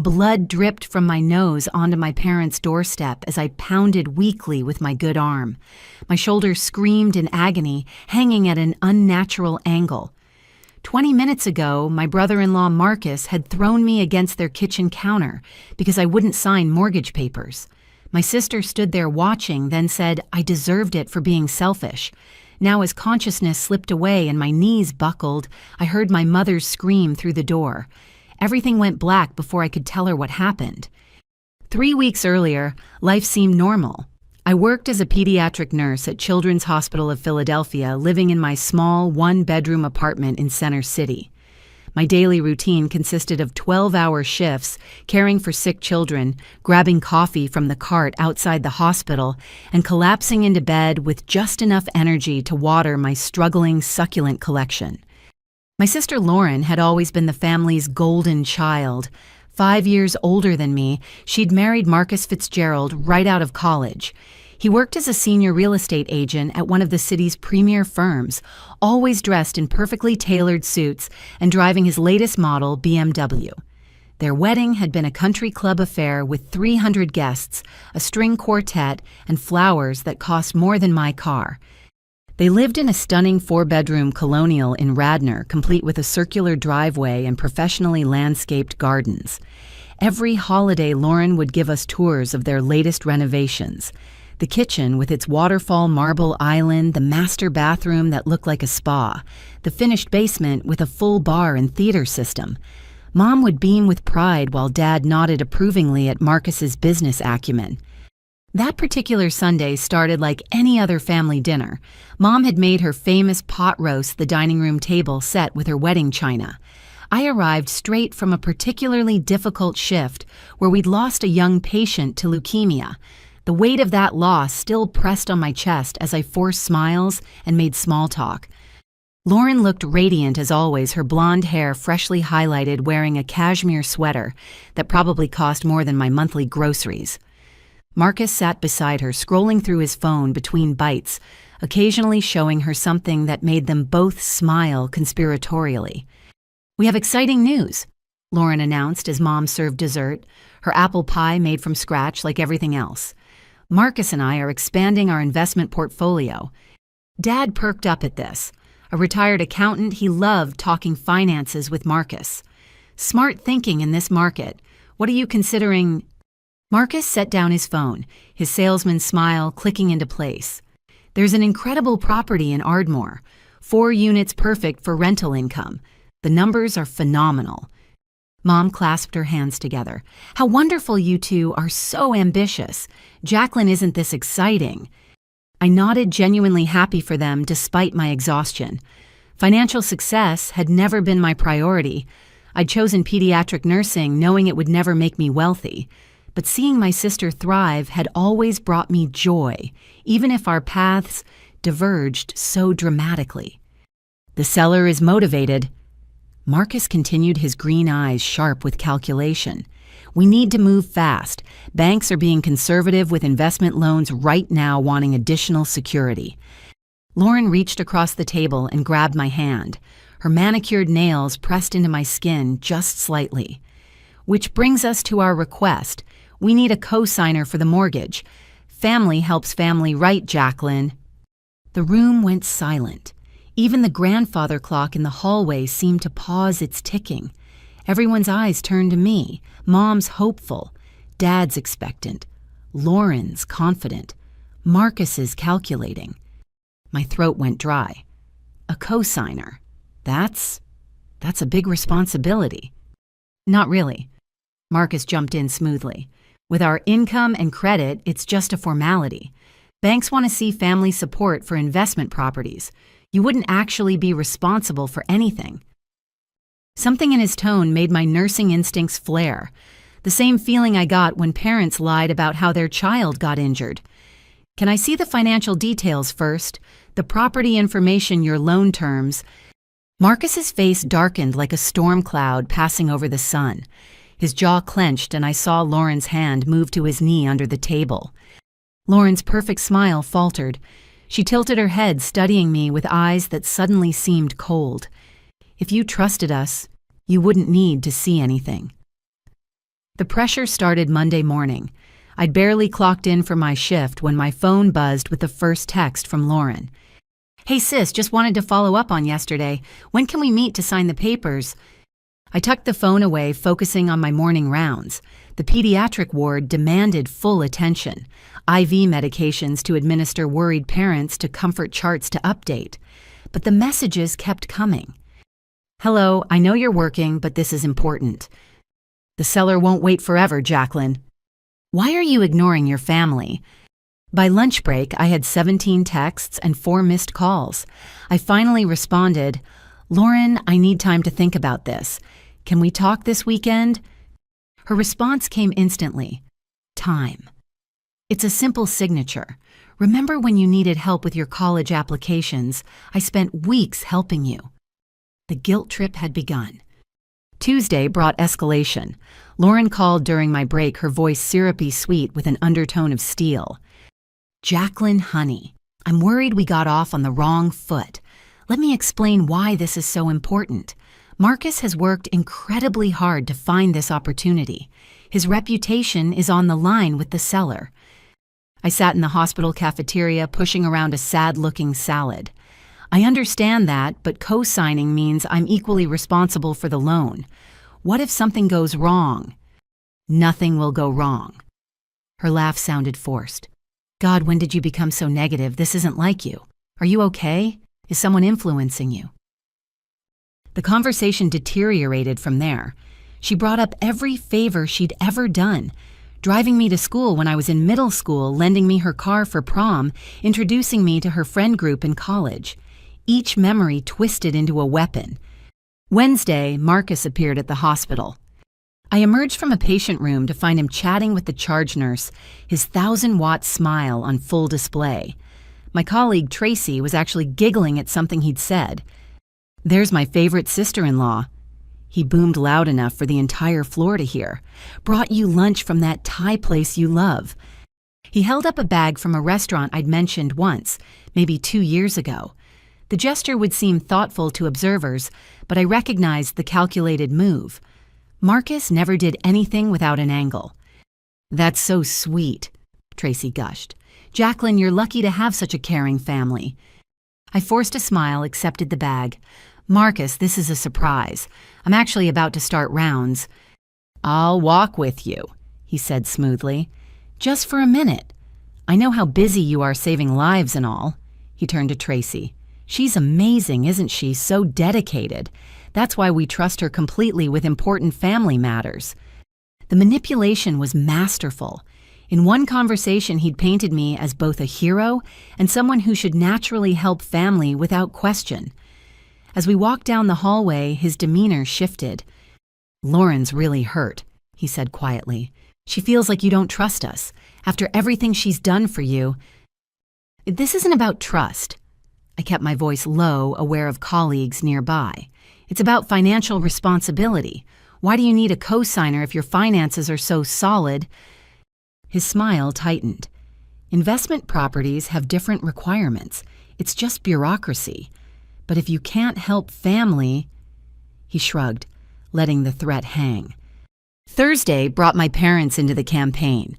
Blood dripped from my nose onto my parents' doorstep as I pounded weakly with my good arm. My shoulders screamed in agony, hanging at an unnatural angle. 20 minutes ago, my brother-in-law Marcus had thrown me against their kitchen counter because I wouldn't sign mortgage papers. My sister stood there watching, then said I deserved it for being selfish. Now as consciousness slipped away and my knees buckled, I heard my mother's scream through the door. Everything went black before I could tell her what happened. 3 weeks earlier, life seemed normal. I worked as a pediatric nurse at Children's Hospital of Philadelphia, living in my small one-bedroom apartment in Center City. My daily routine consisted of 12-hour shifts, caring for sick children, grabbing coffee from the cart outside the hospital, and collapsing into bed with just enough energy to water my struggling succulent collection. My sister Lauren had always been the family's golden child. 5 years older than me, she'd married Marcus Fitzgerald right out of college. He worked as a senior real estate agent at one of the city's premier firms, always dressed in perfectly tailored suits and driving his latest model BMW. Their wedding had been a country club affair with 300 guests, a string quartet, and flowers that cost more than my car. They lived in a stunning 4-bedroom colonial in Radnor, complete with a circular driveway and professionally landscaped gardens. Every holiday, Lauren would give us tours of their latest renovations. The kitchen with its waterfall marble island, the master bathroom that looked like a spa, the finished basement with a full bar and theater system. Mom would beam with pride while Dad nodded approvingly at Marcus's business acumen. That particular Sunday started like any other family dinner. Mom had made her famous pot roast the dining room table set with her wedding china. I arrived straight from a particularly difficult shift where we'd lost a young patient to leukemia. The weight of that loss still pressed on my chest as I forced smiles and made small talk. Lauren looked radiant as always, her blonde hair freshly highlighted, wearing a cashmere sweater that probably cost more than my monthly groceries. Marcus sat beside her, scrolling through his phone between bites, occasionally showing her something that made them both smile conspiratorially. "We have exciting news," Lauren announced as Mom served dessert, her apple pie made from scratch like everything else. "Marcus and I are expanding our investment portfolio." Dad perked up at this. A retired accountant, he loved talking finances with Marcus. "Smart thinking in this market. What are you considering?" Marcus set down his phone, his salesman's smile clicking into place. "There's an incredible property in Ardmore. 4 units perfect for rental income. The numbers are phenomenal." Mom clasped her hands together. "How wonderful you two are, so ambitious. Jacqueline, isn't this exciting?" I nodded, genuinely happy for them despite my exhaustion. Financial success had never been my priority. I'd chosen pediatric nursing knowing it would never make me wealthy. But seeing my sister thrive had always brought me joy, even if our paths diverged so dramatically. "The seller is motivated." Marcus continued, his green eyes sharp with calculation. "We need to move fast. Banks are being conservative with investment loans right now, wanting additional security." Lauren reached across the table and grabbed my hand. Her manicured nails pressed into my skin just slightly. "Which brings us to our request. We need a co-signer for the mortgage. Family helps family, right, Jacqueline?" The room went silent. Even the grandfather clock in the hallway seemed to pause its ticking. Everyone's eyes turned to me. Mom's hopeful, Dad's expectant, Lauren's confident, Marcus's calculating. My throat went dry. A co-signer. That's a big responsibility. "Not really." Marcus jumped in smoothly. "With our income and credit, it's just a formality. Banks want to see family support for investment properties. You wouldn't actually be responsible for anything." Something in his tone made my nursing instincts flare. The same feeling I got when parents lied about how their child got injured. "Can I see the financial details first? The property information, your loan terms?" Marcus's face darkened like a storm cloud passing over the sun. His jaw clenched and I saw Lauren's hand move to his knee under the table. Lauren's perfect smile faltered. She tilted her head, studying me with eyes that suddenly seemed cold. "If you trusted us, you wouldn't need to see anything." The pressure started Monday morning. I'd barely clocked in for my shift when my phone buzzed with the first text from Lauren. "Hey sis, just wanted to follow up on yesterday. When can we meet to sign the papers?" I tucked the phone away, focusing on my morning rounds. The pediatric ward demanded full attention. IV medications to administer worried parents to comfort charts to update. But the messages kept coming. "Hello, I know you're working, but this is important. The seller won't wait forever, Jacqueline. Why are you ignoring your family?" By lunch break, I had 17 texts and 4 missed calls. I finally responded, "Lauren, I need time to think about this. Can we talk this weekend?" Her response came instantly. "Time." It's a simple signature. "Remember when you needed help with your college applications? I spent weeks helping you." The guilt trip had begun. Tuesday brought escalation. Lauren called during my break, her voice syrupy sweet with an undertone of steel. "Jacqueline, honey, I'm worried we got off on the wrong foot. Let me explain why this is so important. Marcus has worked incredibly hard to find this opportunity. His reputation is on the line with the seller." I sat in the hospital cafeteria pushing around a sad-looking salad. "I understand that, but co-signing means I'm equally responsible for the loan. What if something goes wrong?" "Nothing will go wrong." Her laugh sounded forced. "God, when did you become so negative? This isn't like you. Are you okay? Is someone influencing you?" The conversation deteriorated from there. She brought up every favor she'd ever done. Driving me to school when I was in middle school, lending me her car for prom, introducing me to her friend group in college. Each memory twisted into a weapon. Wednesday, Marcus appeared at the hospital. I emerged from a patient room to find him chatting with the charge nurse, his 1,000-watt smile on full display. My colleague Tracy was actually giggling at something he'd said. "There's my favorite sister-in-law." He boomed loud enough for the entire floor to hear. "Brought you lunch from that Thai place you love." He held up a bag from a restaurant I'd mentioned once, maybe 2 years ago. The gesture would seem thoughtful to observers, but I recognized the calculated move. Marcus never did anything without an angle. "That's so sweet," Tracy gushed. "Jacqueline, you're lucky to have such a caring family." I forced a smile, accepted the bag. "Marcus, this is a surprise. I'm actually about to start rounds." "I'll walk with you," he said smoothly. "Just for a minute. I know how busy you are saving lives and all." He turned to Tracy. "She's amazing, isn't she? So dedicated. That's why we trust her completely with important family matters." The manipulation was masterful. In one conversation, he'd painted me as both a hero and someone who should naturally help family without question. As we walked down the hallway, his demeanor shifted. "Lauren's really hurt," he said quietly. "She feels like you don't trust us. After everything she's done for you." "This isn't about trust." I kept my voice low, aware of colleagues nearby. "It's about financial responsibility. Why do you need a co-signer if your finances are so solid?" His smile tightened. "Investment properties have different requirements. It's just bureaucracy. But if you can't help family..." He shrugged, letting the threat hang. Thursday brought my parents into the campaign.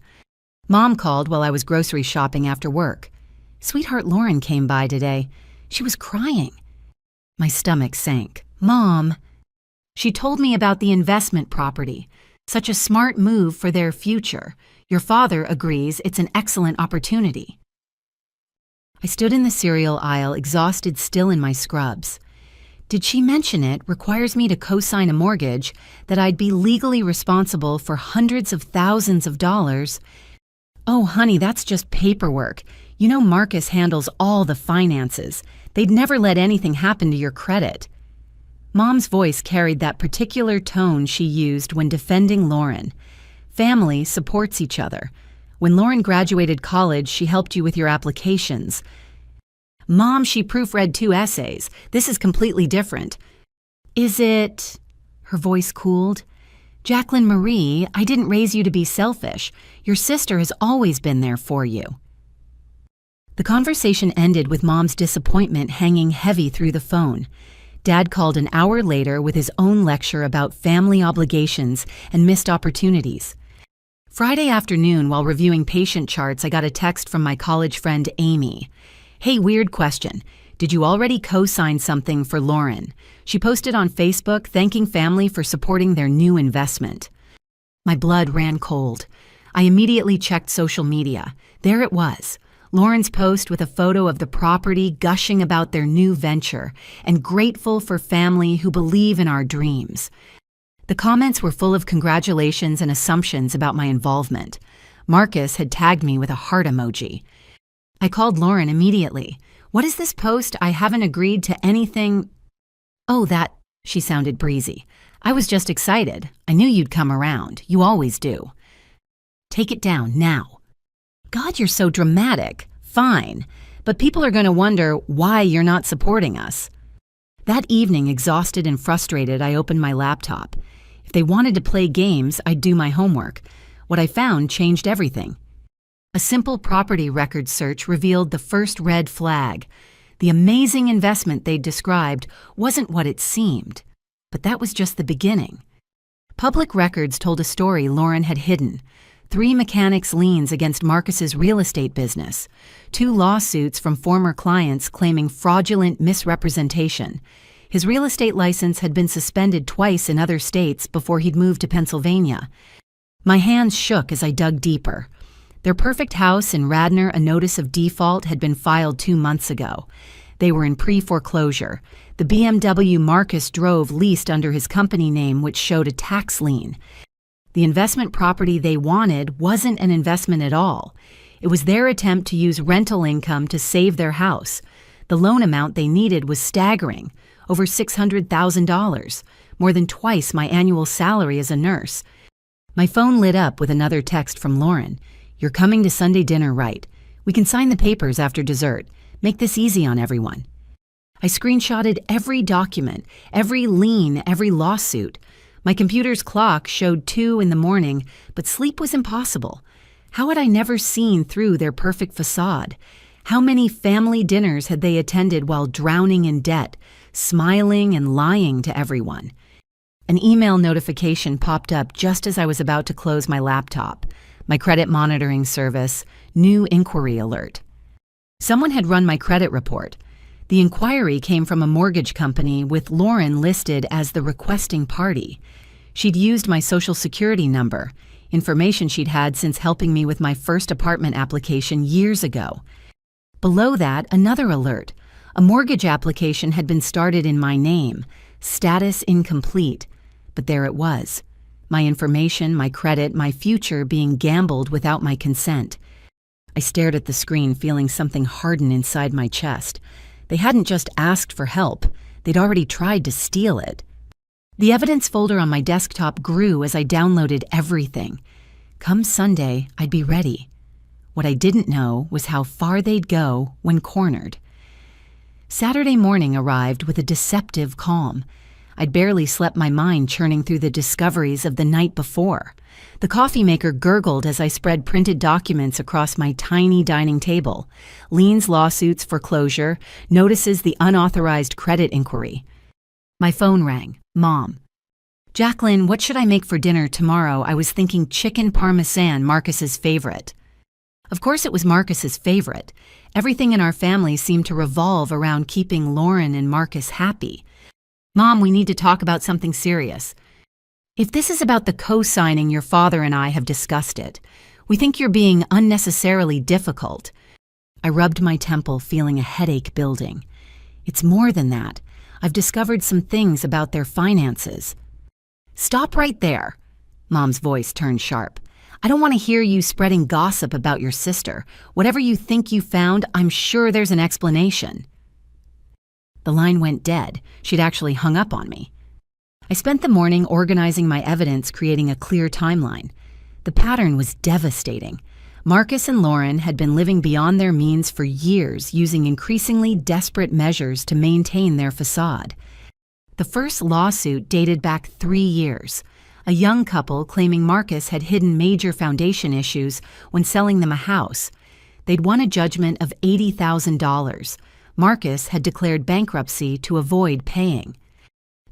Mom called while I was grocery shopping after work. "Sweetheart Lauren came by today. She was crying." My stomach sank. "Mom..." "She told me about the investment property. Such a smart move for their future. Your father agrees it's an excellent opportunity." I stood in the cereal aisle, exhausted, still in my scrubs. Did she mention it requires me to co-sign a mortgage, that I'd be legally responsible for hundreds of thousands of dollars? "Oh, honey, that's just paperwork. You know Marcus handles all the finances. They'd never let anything happen to your credit." Mom's voice carried that particular tone she used when defending Lauren. Family supports each other. When Lauren graduated college, she helped you with your applications. "Mom, she proofread 2 essays. This is completely different." "Is it..." Her voice cooled. "Jacqueline Marie, I didn't raise you to be selfish. Your sister has always been there for you." The conversation ended with Mom's disappointment hanging heavy through the phone. Dad called an hour later with his own lecture about family obligations and missed opportunities. Friday afternoon, while reviewing patient charts, I got a text from my college friend Amy. "Hey, weird question. Did you already co-sign something for Lauren? She posted on Facebook thanking family for supporting their new investment." My blood ran cold. I immediately checked social media. There it was. Lauren's post with a photo of the property gushing about their new venture and grateful for family who believe in our dreams. The comments were full of congratulations and assumptions about my involvement. Marcus had tagged me with a heart emoji. I called Lauren immediately. "What is this post? I haven't agreed to anything." "Oh, that," she sounded breezy. "I was just excited. I knew you'd come around. You always do." "Take it down, now." "God, you're so dramatic." "Fine, but people are going to wonder why you're not supporting us." That evening, exhausted and frustrated, I opened my laptop. If they wanted to play games, I'd do my homework. What I found changed everything. A simple property record search revealed the first red flag. The amazing investment they'd described wasn't what it seemed. But that was just the beginning. Public records told a story Lauren had hidden. 3 mechanics' liens against Marcus's real estate business. 2 lawsuits from former clients claiming fraudulent misrepresentation. His real estate license had been suspended twice in other states before he'd moved to Pennsylvania. My hands shook as I dug deeper. Their perfect house in Radnor, a notice of default, had been filed 2 months ago. They were in pre-foreclosure. The BMW Marcus drove leased under his company name, which showed a tax lien. The investment property they wanted wasn't an investment at all. It was their attempt to use rental income to save their house. The loan amount they needed was staggering, over $600,000, more than twice my annual salary as a nurse. My phone lit up with another text from Lauren. "You're coming to Sunday dinner, right? We can sign the papers after dessert. Make this easy on everyone." I screenshotted every document, every lien, every lawsuit. My computer's clock showed 2 in the morning, but sleep was impossible. How had I never seen through their perfect facade? How many family dinners had they attended while drowning in debt, smiling and lying to everyone? An email notification popped up just as I was about to close my laptop. My credit monitoring service, new inquiry alert. Someone had run my credit report. The inquiry came from a mortgage company with Lauren listed as the requesting party. She'd used my social security number, information she'd had since helping me with my first apartment application years ago. Below that, another alert. A mortgage application had been started in my name, status incomplete, but there it was. My information, my credit, my future being gambled without my consent. I stared at the screen, feeling something harden inside my chest. They hadn't just asked for help, they'd already tried to steal it. The evidence folder on my desktop grew as I downloaded everything. Come Sunday, I'd be ready. What I didn't know was how far they'd go when cornered. Saturday morning arrived with a deceptive calm. I'd barely slept, my mind churning through the discoveries of the night before. The coffee maker gurgled as I spread printed documents across my tiny dining table. Liens, lawsuits, foreclosure, notices the unauthorized credit inquiry. My phone rang. Mom. "Jacqueline, what should I make for dinner tomorrow?" I was thinking chicken parmesan, Marcus's favorite. Of course it was Marcus's favorite. Everything in our family seemed to revolve around keeping Lauren and Marcus happy. "Mom, we need to talk about something serious. If this is about the co-signing, your father and I have discussed it. We think you're being unnecessarily difficult." I rubbed my temple, feeling a headache building. "It's more than that. I've discovered some things about their finances." "Stop right there." Mom's voice turned sharp. "I don't want to hear you spreading gossip about your sister. Whatever you think you found, I'm sure there's an explanation." The line went dead. She'd actually hung up on me. I spent the morning organizing my evidence, creating a clear timeline. The pattern was devastating. Marcus and Lauren had been living beyond their means for years, using increasingly desperate measures to maintain their facade. The first lawsuit dated back 3 years. A young couple claiming Marcus had hidden major foundation issues when selling them a house. They'd won a judgment of $80,000. Marcus had declared bankruptcy to avoid paying.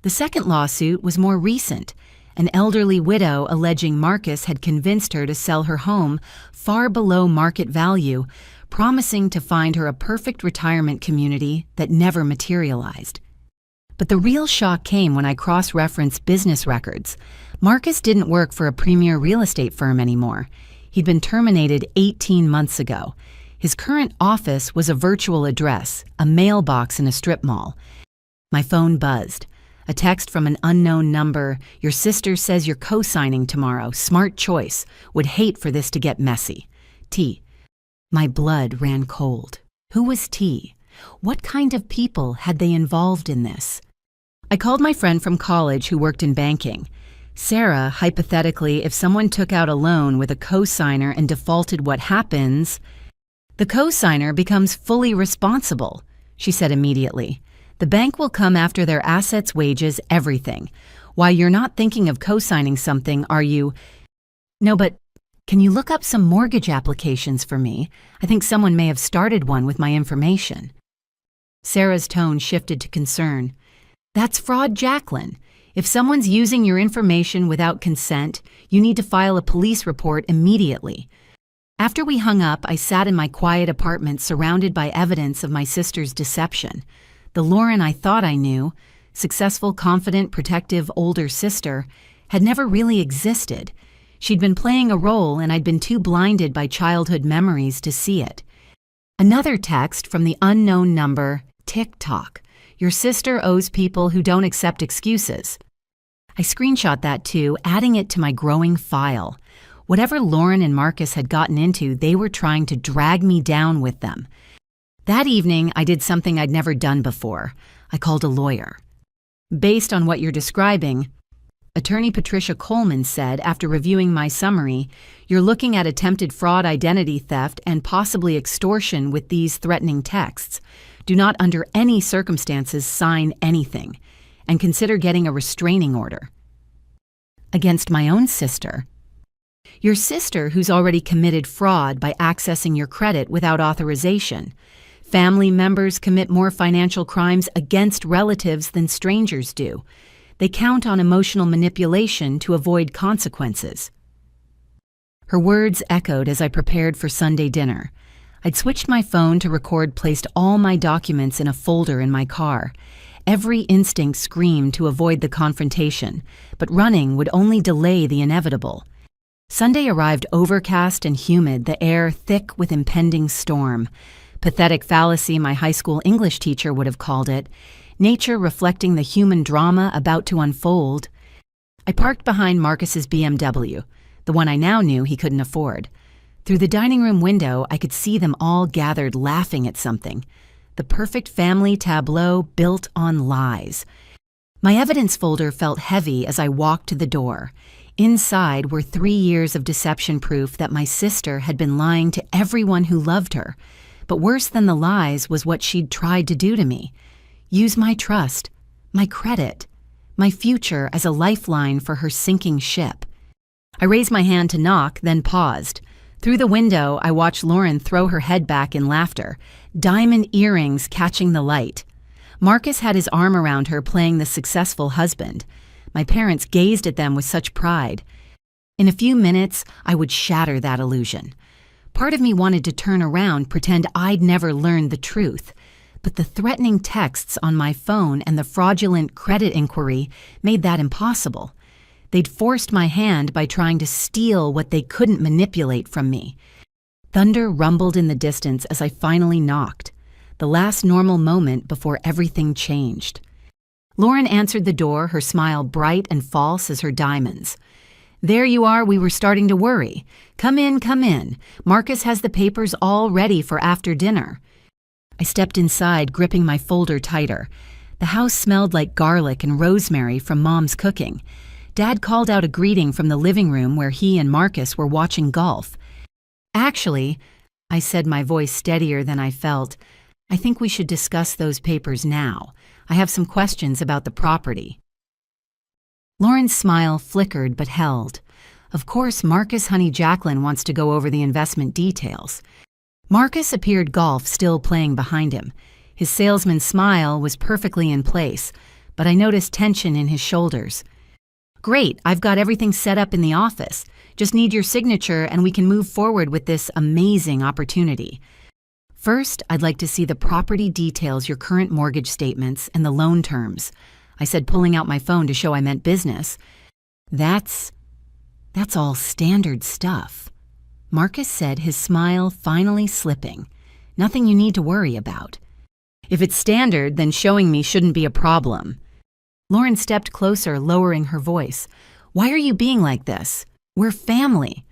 The second lawsuit was more recent, an elderly widow alleging Marcus had convinced her to sell her home far below market value, promising to find her a perfect retirement community that never materialized. But the real shock came when I cross-referenced business records. Marcus didn't work for a premier real estate firm anymore. He'd been terminated 18 months ago. His current office was a virtual address, a mailbox in a strip mall. My phone buzzed. A text from an unknown number. "Your sister says you're co-signing tomorrow. Smart choice. Would hate for this to get messy. T." My blood ran cold. Who was T? What kind of people had they involved in this? I called my friend from college who worked in banking. "Sarah, hypothetically, if someone took out a loan with a co-signer and defaulted, what happens?" "The co-signer becomes fully responsible," she said immediately. "The bank will come after their assets, wages, everything. Why, you're not thinking of co-signing something, are you?" "No, but can you look up some mortgage applications for me? I think someone may have started one with my information." Sarah's tone shifted to concern. "That's fraud, Jacqueline. If someone's using your information without consent, you need to file a police report immediately." After we hung up, I sat in my quiet apartment surrounded by evidence of my sister's deception. The Lauren I thought I knew, successful, confident, protective older sister, had never really existed. She'd been playing a role and I'd been too blinded by childhood memories to see it. Another text from the unknown number, "TikTok. Your sister owes people who don't accept excuses." I screenshot that too, adding it to my growing file. Whatever Lauren and Marcus had gotten into, they were trying to drag me down with them. That evening, I did something I'd never done before. I called a lawyer. "Based on what you're describing," Attorney Patricia Coleman said after reviewing my summary, "you're looking at attempted fraud, identity theft, and possibly extortion with these threatening texts. Do not under any circumstances sign anything, and consider getting a restraining order." Against my own sister. "Your sister who's already committed fraud by accessing your credit without authorization. Family members commit more financial crimes against relatives than strangers do. They count on emotional manipulation to avoid consequences." Her words echoed as I prepared for Sunday dinner. I'd switched my phone to record, placed all my documents in a folder in my car. Every instinct screamed to avoid the confrontation, but running would only delay the inevitable. Sunday arrived overcast and humid, the air thick with impending storm. Pathetic fallacy, my high school English teacher would have called it. Nature reflecting the human drama about to unfold. I parked behind Marcus's BMW, the one I now knew he couldn't afford. Through the dining room window, I could see them all gathered laughing at something. The perfect family tableau built on lies. My evidence folder felt heavy as I walked to the door. Inside were 3 years of deception proof that my sister had been lying to everyone who loved her. But worse than the lies was what she'd tried to do to me. Use my trust, my credit, my future as a lifeline for her sinking ship. I raised my hand to knock, then paused. Through the window, I watched Lauren throw her head back in laughter, diamond earrings catching the light. Marcus had his arm around her, playing the successful husband. My parents gazed at them with such pride. In a few minutes, I would shatter that illusion. Part of me wanted to turn around, pretend I'd never learned the truth. But the threatening texts on my phone and the fraudulent credit inquiry made that impossible. They'd forced my hand by trying to steal what they couldn't manipulate from me. Thunder rumbled in the distance as I finally knocked, the last normal moment before everything changed. Lauren answered the door, her smile bright and false as her diamonds. "There you are, we were starting to worry. Come in, come in. Marcus has the papers all ready for after dinner." I stepped inside, gripping my folder tighter. The house smelled like garlic and rosemary from Mom's cooking. Dad called out a greeting from the living room where he and Marcus were watching golf. "Actually," I said, my voice steadier than I felt, "I think we should discuss those papers now. I have some questions about the property." Lauren's smile flickered but held. Of course, Marcus Honey Jacqueline wants to go over the investment details. Marcus appeared golf still playing behind him. His salesman's smile was perfectly in place, but I noticed tension in his shoulders. "Great, I've got everything set up in the office. Just need your signature and we can move forward with this amazing opportunity. First, I'd like to see the property details, your current mortgage statements, and the loan terms," I said, pulling out my phone to show I meant business. That's all standard stuff," Marcus said, his smile finally slipping. "Nothing you need to worry about." "If it's standard, then showing me shouldn't be a problem." Lauren stepped closer, lowering her voice. "Why are you being like this? We're family."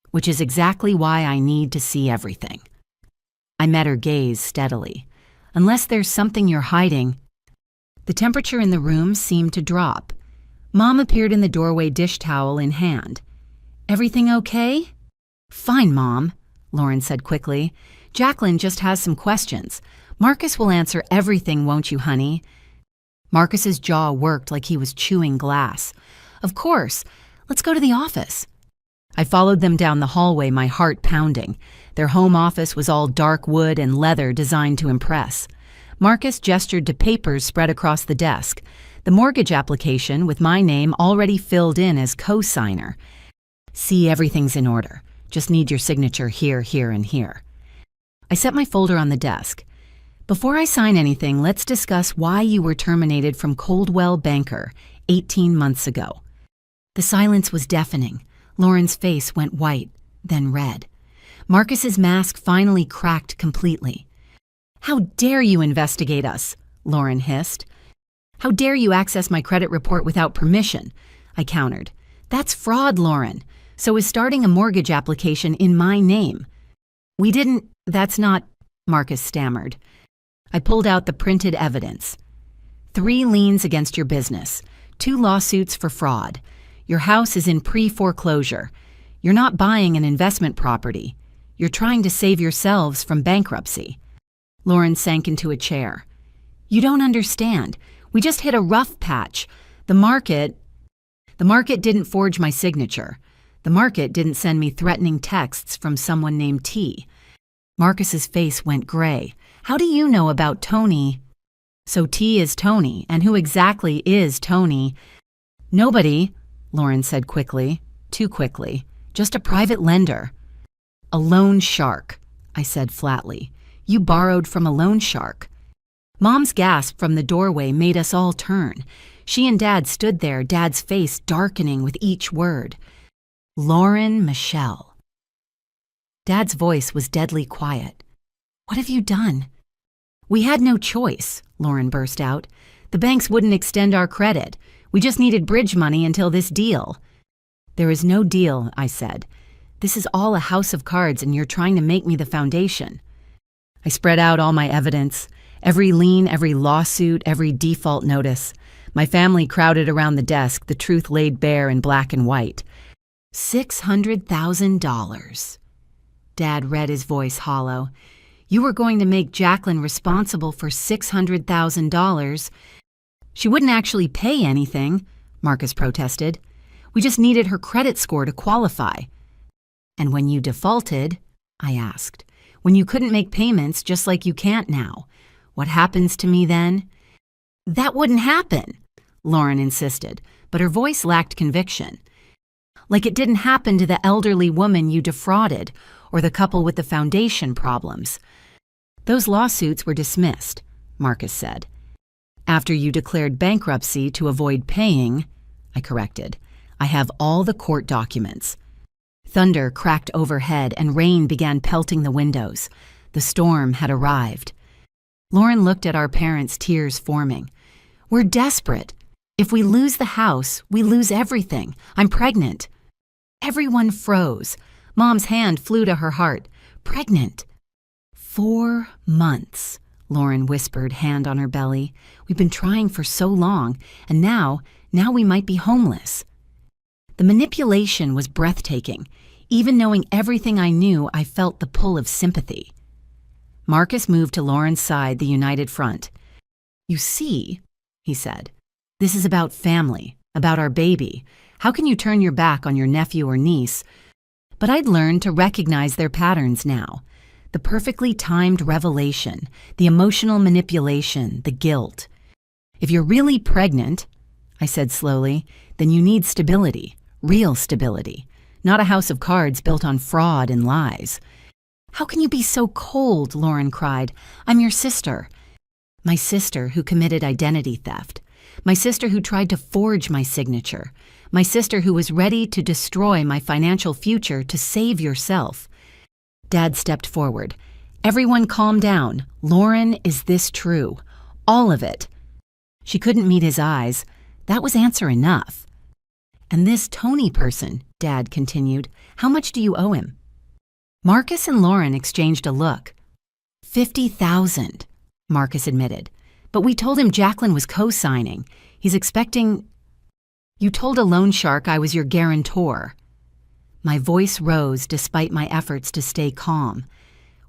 "Which is exactly why I need to see everything." I met her gaze steadily. "Unless there's something you're hiding." The temperature in the room seemed to drop. Mom appeared in the doorway, dish towel in hand. "Everything okay?" "Fine, Mom," Lauren said quickly. "Jacqueline just has some questions. Marcus will answer everything, won't you, honey?" Marcus's jaw worked like he was chewing glass. "Of course. Let's go to the office." I followed them down the hallway, my heart pounding. Their home office was all dark wood and leather designed to impress. Marcus gestured to papers spread across the desk. The mortgage application with my name already filled in as co-signer. "See, everything's in order. Just need your signature here, here, and here." I set my folder on the desk. "Before I sign anything, let's discuss why you were terminated from Coldwell Banker 18 months ago." The silence was deafening. Lauren's face went white, then red. Marcus's mask finally cracked completely. "How dare you investigate us?" Lauren hissed. "How dare you access my credit report without permission?" I countered. "That's fraud, Lauren. So is starting a mortgage application in my name." "We didn't, that's not," Marcus stammered. I pulled out the printed evidence. 3 liens against your business, 2 lawsuits for fraud. Your house is in pre-foreclosure. You're not buying an investment property. You're trying to save yourselves from bankruptcy. Lauren sank into a chair. "You don't understand. We just hit a rough patch. The market didn't forge my signature. The market didn't send me threatening texts from someone named T." Marcus's face went gray. "How do you know about Tony?" "So T is Tony, and who exactly is Tony?" "Nobody," Lauren said quickly, too quickly. "Just a private lender." "A loan shark," I said flatly. "You borrowed from a loan shark." Mom's gasp from the doorway made us all turn. She and Dad stood there, Dad's face darkening with each word. "Lauren Michelle." Dad's voice was deadly quiet. "What have you done?" "We had no choice," Lauren burst out. "The banks wouldn't extend our credit. We just needed bridge money until this deal." "There is no deal," I said. "This is all a house of cards and you're trying to make me the foundation." I spread out all my evidence, every lien, every lawsuit, every default notice. My family crowded around the desk, the truth laid bare in black and white. $600,000. Dad read, his voice hollow. "You were going to make Jacqueline responsible for $600,000. "She wouldn't actually pay anything," Marcus protested. "We just needed her credit score to qualify." "And when you defaulted," I asked, "when you couldn't make payments just like you can't now, what happens to me then?" "That wouldn't happen," Lauren insisted, but her voice lacked conviction. "Like it didn't happen to the elderly woman you defrauded or the couple with the foundation problems." "Those lawsuits were dismissed," Marcus said. "After you declared bankruptcy to avoid paying," I corrected. "I have all the court documents." Thunder cracked overhead and rain began pelting the windows. The storm had arrived. Lauren looked at our parents, tears forming. "We're desperate. If we lose the house, we lose everything. I'm pregnant." Everyone froze. Mom's hand flew to her heart. "Pregnant." 4 months, Lauren whispered, hand on her belly. "We've been trying for so long, and now we might be homeless." The manipulation was breathtaking. Even knowing everything I knew, I felt the pull of sympathy. Marcus moved to Lauren's side, the united front. "You see," he said, "this is about family, about our baby. How can you turn your back on your nephew or niece?" But I'd learned to recognize their patterns now. The perfectly timed revelation, the emotional manipulation, the guilt. If you're really pregnant, I said slowly, then you need stability, real stability, not a house of cards built on fraud and lies. How can you be so cold? Lauren cried. I'm your sister. My sister who committed identity theft. My sister who tried to forge my signature. My sister who was ready to destroy my financial future to save yourself. Dad stepped forward. Everyone calm down. Lauren, is this true? All of it. She couldn't meet his eyes. That was answer enough. And this Tony person, Dad continued, how much do you owe him? Marcus and Lauren exchanged a look. $50,000, Marcus admitted. But we told him Jacqueline was co-signing. He's expecting... You told a loan shark I was your guarantor. My voice rose despite my efforts to stay calm.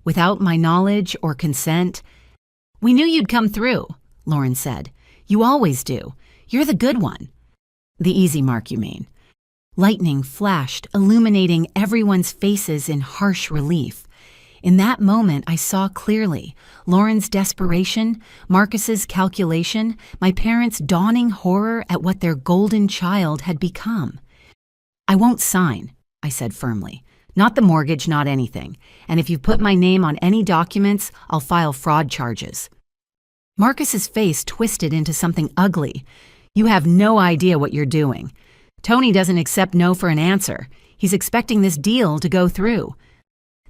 Without my knowledge or consent, we knew you'd come through, Lauren said. You always do. You're the good one. The easy mark, you mean. Lightning flashed, illuminating everyone's faces in harsh relief. In that moment, I saw clearly Lauren's desperation, Marcus's calculation, my parents' dawning horror at what their golden child had become. I won't sign, I said firmly. Not the mortgage, not anything. And if you've put my name on any documents, I'll file fraud charges. Marcus's face twisted into something ugly. You have no idea what you're doing. Tony doesn't accept no for an answer. He's expecting this deal to go through.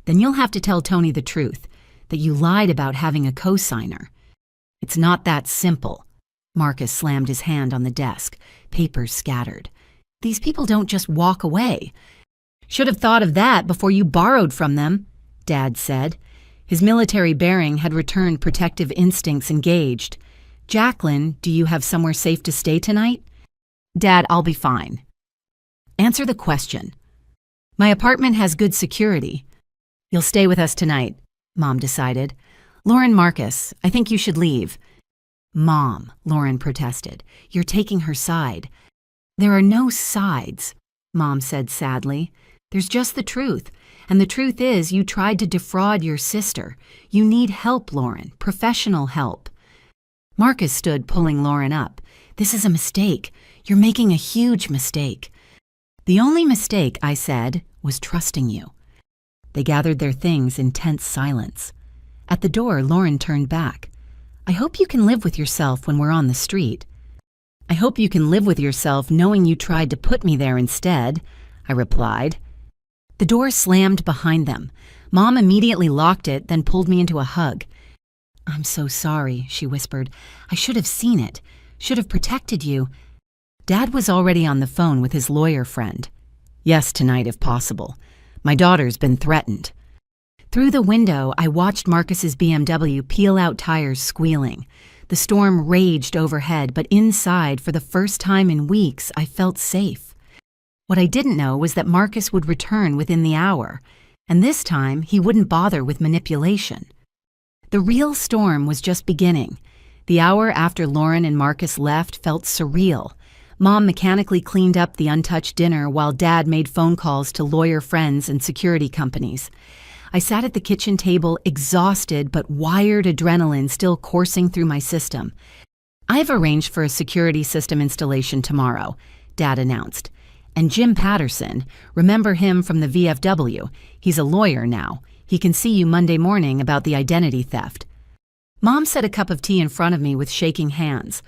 Then you'll have to tell Tony the truth, that you lied about having a co-signer. It's not that simple. Marcus slammed his hand on the desk, papers scattered. These people don't just walk away. Should have thought of that before you borrowed from them, Dad said. His military bearing had returned protective instincts engaged. Jacqueline, do you have somewhere safe to stay tonight? Dad, I'll be fine. Answer the question. My apartment has good security. You'll stay with us tonight, Mom decided. Lauren, Marcus, I think you should leave. Mom, Lauren protested. You're taking her side. There are no sides, Mom said sadly. There's just the truth. And the truth is you tried to defraud your sister. You need help, Lauren, professional help. Marcus stood pulling Lauren up. This is a mistake. You're making a huge mistake. The only mistake, I said, was trusting you. They gathered their things in tense silence. At the door, Lauren turned back. I hope you can live with yourself when we're on the street. I hope you can live with yourself knowing you tried to put me there instead, I replied. The door slammed behind them. Mom immediately locked it, then pulled me into a hug. I'm so sorry, she whispered. I should have seen it. Should have protected you. Dad was already on the phone with his lawyer friend. Yes, tonight if possible. My daughter's been threatened. Through the window, I watched Marcus's BMW peel out tires squealing. The storm raged overhead, but inside, for the first time in weeks, I felt safe. What I didn't know was that Marcus would return within the hour, and this time he wouldn't bother with manipulation. The real storm was just beginning. The hour after Lauren and Marcus left felt surreal. Mom mechanically cleaned up the untouched dinner while Dad made phone calls to lawyer friends and security companies. I sat at the kitchen table exhausted but wired adrenaline still coursing through my system. I've arranged for a security system installation tomorrow, Dad announced. And Jim Patterson, remember him from the VFW, he's a lawyer now. He can see you Monday morning about the identity theft. Mom set a cup of tea in front of me with shaking hands.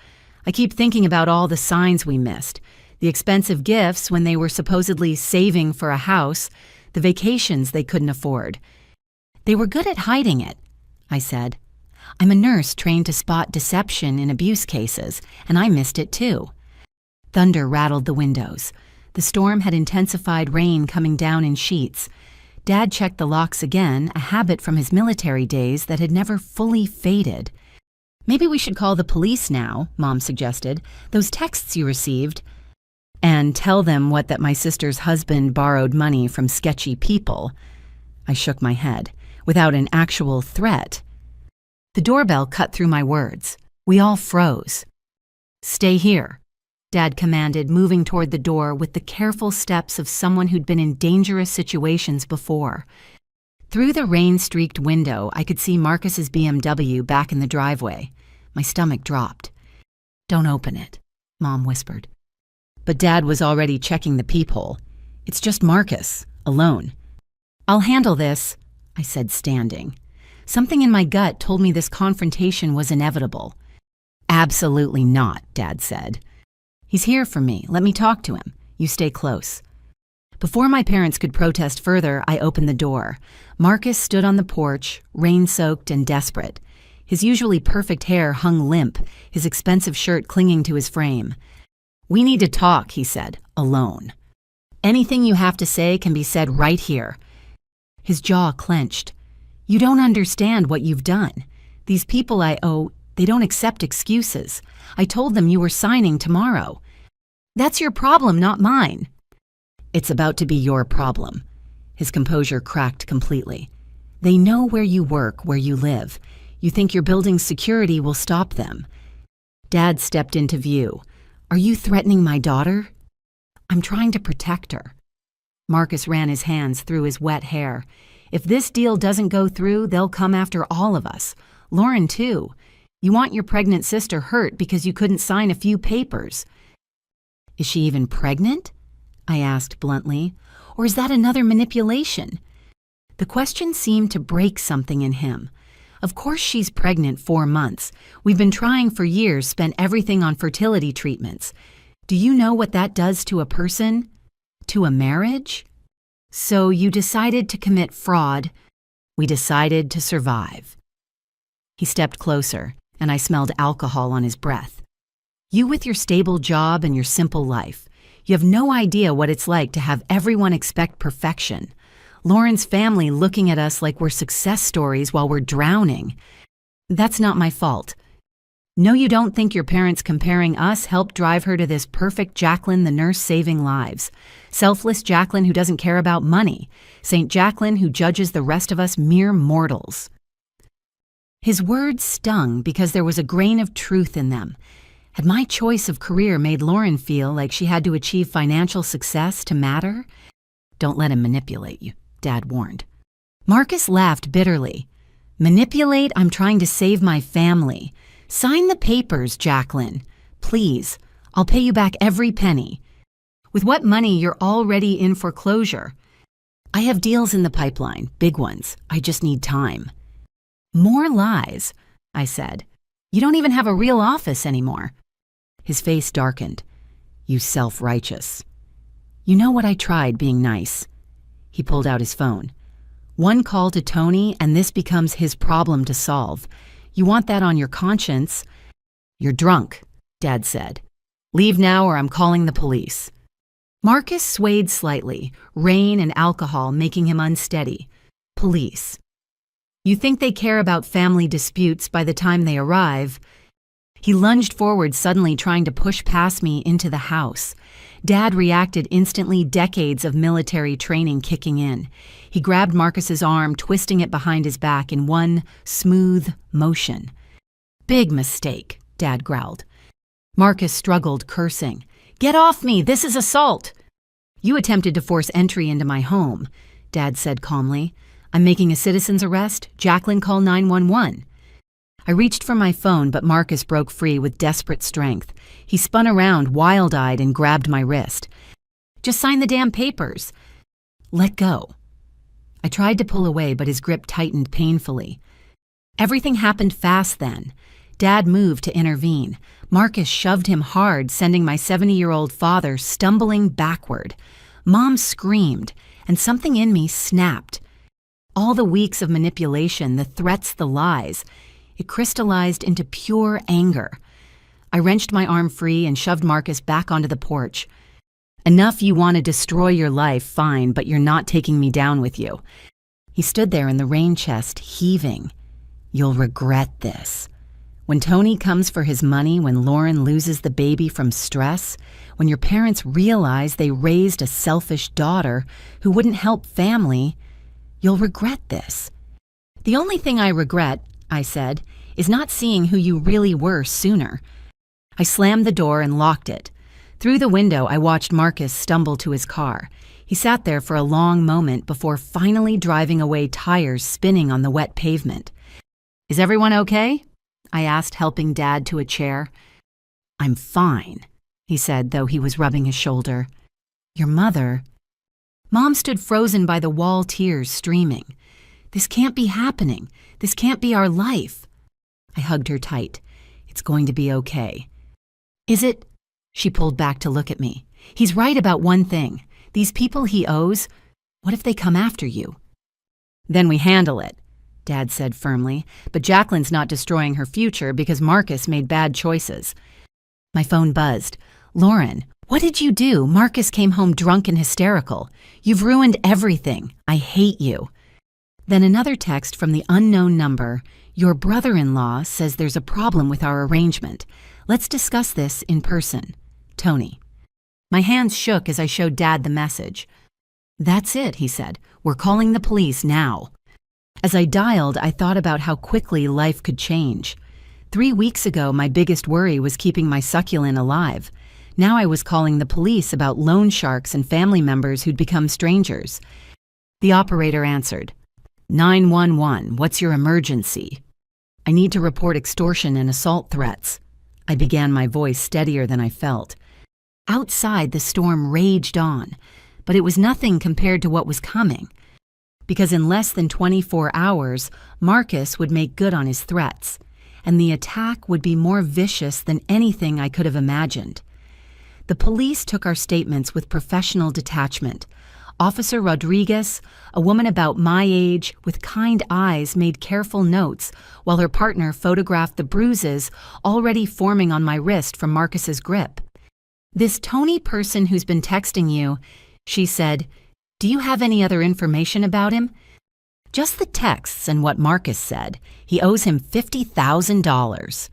I keep thinking about all the signs we missed, the expensive gifts when they were supposedly saving for a house, the vacations they couldn't afford. They were good at hiding it, I said. I'm a nurse trained to spot deception in abuse cases, and I missed it too. Thunder rattled the windows. The storm had intensified, rain coming down in sheets. Dad checked the locks again, a habit from his military days that had never fully faded. Maybe we should call the police now, Mom suggested. Those texts you received. And tell them that my sister's husband borrowed money from sketchy people. I shook my head. Without an actual threat. The doorbell cut through my words. We all froze. Stay here, Dad commanded, moving toward the door with the careful steps of someone who'd been in dangerous situations before. Through the rain-streaked window, I could see Marcus's BMW back in the driveway. My stomach dropped. "Don't open it," Mom whispered. But Dad was already checking the peephole. "It's just Marcus, alone." "I'll handle this," I said, standing. Something in my gut told me this confrontation was inevitable. "Absolutely not," Dad said. "He's here for me. Let me talk to him. You stay close." Before my parents could protest further, I opened the door. Marcus stood on the porch, rain-soaked and desperate. His usually perfect hair hung limp, his expensive shirt clinging to his frame. "We need to talk," he said, "alone. Anything you have to say can be said right here." His jaw clenched. "You don't understand what you've done. These people I owe, they don't accept excuses. I told them you were signing tomorrow. That's your problem, not mine." "It's about to be your problem." His composure cracked completely. "They know where you work, where you live. You think your building's security will stop them." Dad stepped into view. "Are you threatening my daughter?" "I'm trying to protect her." Marcus ran his hands through his wet hair. "If this deal doesn't go through, they'll come after all of us. Lauren, too. You want your pregnant sister hurt because you couldn't sign a few papers." "Is she even pregnant?" I asked bluntly. "Or is that another manipulation?" The question seemed to break something in him. "Of course she's pregnant 4 months. We've been trying for years, spent everything on fertility treatments. Do you know what that does to a person? To a marriage? So you decided to commit fraud. We decided to survive." He stepped closer, and I smelled alcohol on his breath. "You with your stable job and your simple life. You have no idea what it's like to have everyone expect perfection. Lauren's family looking at us like we're success stories while we're drowning. That's not my fault. No, you don't think your parents comparing us helped drive her to this perfect Jacqueline, the nurse saving lives. Selfless Jacqueline who doesn't care about money. Saint Jacqueline who judges the rest of us mere mortals." His words stung because there was a grain of truth in them. Had my choice of career made Lauren feel like she had to achieve financial success to matter? "Don't let him manipulate you," Dad warned. Marcus laughed bitterly. "Manipulate? I'm trying to save my family. Sign the papers, Jacqueline. Please. I'll pay you back every penny. With what money, you're already in foreclosure. I have deals in the pipeline, big ones. I just need time." "More lies," I said. "You don't even have a real office anymore." His face darkened. "You self-righteous. You know what, I tried being nice." He pulled out his phone. "One call to Tony and this becomes his problem to solve. You want that on your conscience?" "You're drunk," Dad said. "Leave now or I'm calling the police." Marcus swayed slightly, rain and alcohol making him unsteady. "Police. You think they care about family disputes by the time they arrive?" He lunged forward, suddenly trying to push past me into the house. Dad reacted instantly, decades of military training kicking in. He grabbed Marcus's arm, twisting it behind his back in one smooth motion. "Big mistake," Dad growled. Marcus struggled, cursing. "Get off me! This is assault!" "You attempted to force entry into my home," Dad said calmly. "I'm making a citizen's arrest. Jacqueline, call 911. I reached for my phone, but Marcus broke free with desperate strength. He spun around, wild-eyed, and grabbed my wrist. "Just sign the damn papers." "Let go." I tried to pull away, but his grip tightened painfully. Everything happened fast then. Dad moved to intervene. Marcus shoved him hard, sending my 70-year-old father stumbling backward. Mom screamed, and something in me snapped. All the weeks of manipulation, the threats, the lies, it crystallized into pure anger. I wrenched my arm free and shoved Marcus back onto the porch. "Enough, you want to destroy your life, fine, but you're not taking me down with you." He stood there in the rain chest, heaving. "You'll regret this. When Tony comes for his money, when Lauren loses the baby from stress, when your parents realize they raised a selfish daughter who wouldn't help family, you'll regret this." "The only thing I regret," I said, "is not seeing who you really were sooner." I slammed the door and locked it. Through the window, I watched Marcus stumble to his car. He sat there for a long moment before finally driving away, tires spinning on the wet pavement. "Is everyone okay?" I asked, helping Dad to a chair. "I'm fine," he said, though he was rubbing his shoulder. "Your mother?" Mom stood frozen by the wall, tears streaming. "This can't be happening. This can't be our life." I hugged her tight. "It's going to be okay." "Is it?" She pulled back to look at me. "He's right about one thing. These people he owes, what if they come after you?" "Then we handle it," Dad said firmly, "but Jacqueline's not destroying her future because Marcus made bad choices." My phone buzzed. "Lauren, what did you do? Marcus came home drunk and hysterical. You've ruined everything. I hate you." Then another text from the unknown number. "Your brother-in-law says there's a problem with our arrangement. Let's discuss this in person. Tony." My hands shook as I showed Dad the message. "That's it," he said. "We're calling the police now." As I dialed, I thought about how quickly life could change. 3 weeks ago, my biggest worry was keeping my succulent alive. Now I was calling the police about loan sharks and family members who'd become strangers. The operator answered. 911, what's your emergency?" "I need to report extortion and assault threats." I began, my voice steadier than I felt. Outside, the storm raged on, but it was nothing compared to what was coming. Because in less than 24 hours, Marcus would make good on his threats, and the attack would be more vicious than anything I could have imagined. The police took our statements with professional detachment. Officer Rodriguez, a woman about my age with kind eyes, made careful notes while her partner photographed the bruises already forming on my wrist from Marcus's grip. "This Tony person who's been texting you," she said, "do you have any other information about him?" "Just the texts and what Marcus said. He owes him $50,000.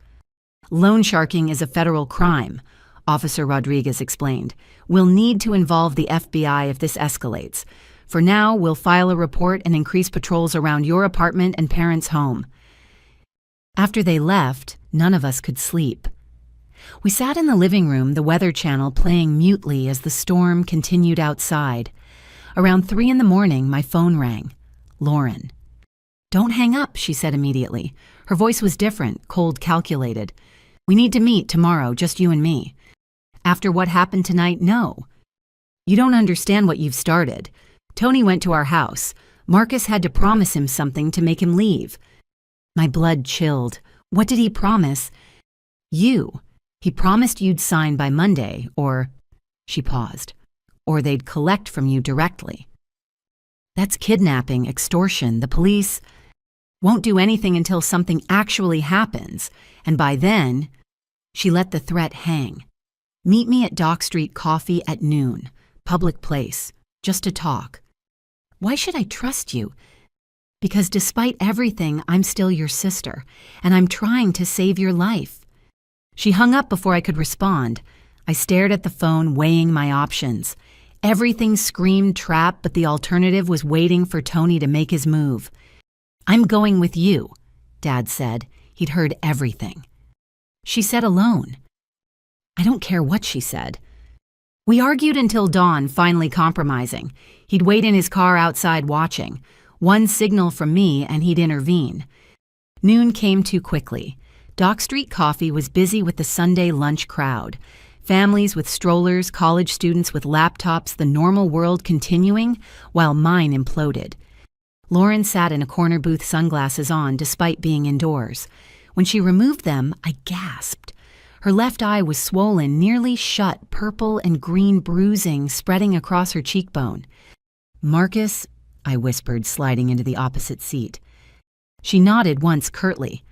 "Loan sharking is a federal crime," Officer Rodriguez explained. "We'll need to involve the FBI if this escalates. For now, we'll file a report and increase patrols around your apartment and parents' home." After they left, none of us could sleep. We sat in the living room, the Weather Channel playing mutely as the storm continued outside. Around 3 in the morning, my phone rang. Lauren. "Don't hang up," she said immediately. Her voice was different, cold, calculated. "We need to meet tomorrow, just you and me." "After what happened tonight, no." "You don't understand what you've started. Tony went to our house. Marcus had to promise him something to make him leave." My blood chilled. "What did he promise?" "You. He promised you'd sign by Monday, or—" She paused. "Or they'd collect from you directly." "That's kidnapping, extortion. The police won't do anything until something actually happens, and by then—" She let the threat hang. "Meet me at Dock Street Coffee at noon. Public place. Just to talk." "Why should I trust you?" "Because despite everything, I'm still your sister, and I'm trying to save your life." She hung up before I could respond. I stared at the phone, weighing my options. Everything screamed trap, but the alternative was waiting for Tony to make his move. "I'm going with you," Dad said. He'd heard everything. She said alone. I don't care what she said. We argued until dawn, finally compromising. He'd wait in his car outside watching. One signal from me and he'd intervene. Noon came too quickly. Dock Street Coffee was busy with the Sunday lunch crowd. Families with strollers, college students with laptops, the normal world continuing, while mine imploded. Lauren sat in a corner booth, sunglasses on, despite being indoors. When she removed them, I gasped. Her left eye was swollen, nearly shut, purple and green bruising spreading across her cheekbone. "Marcus," I whispered, sliding into the opposite seat. She nodded once curtly.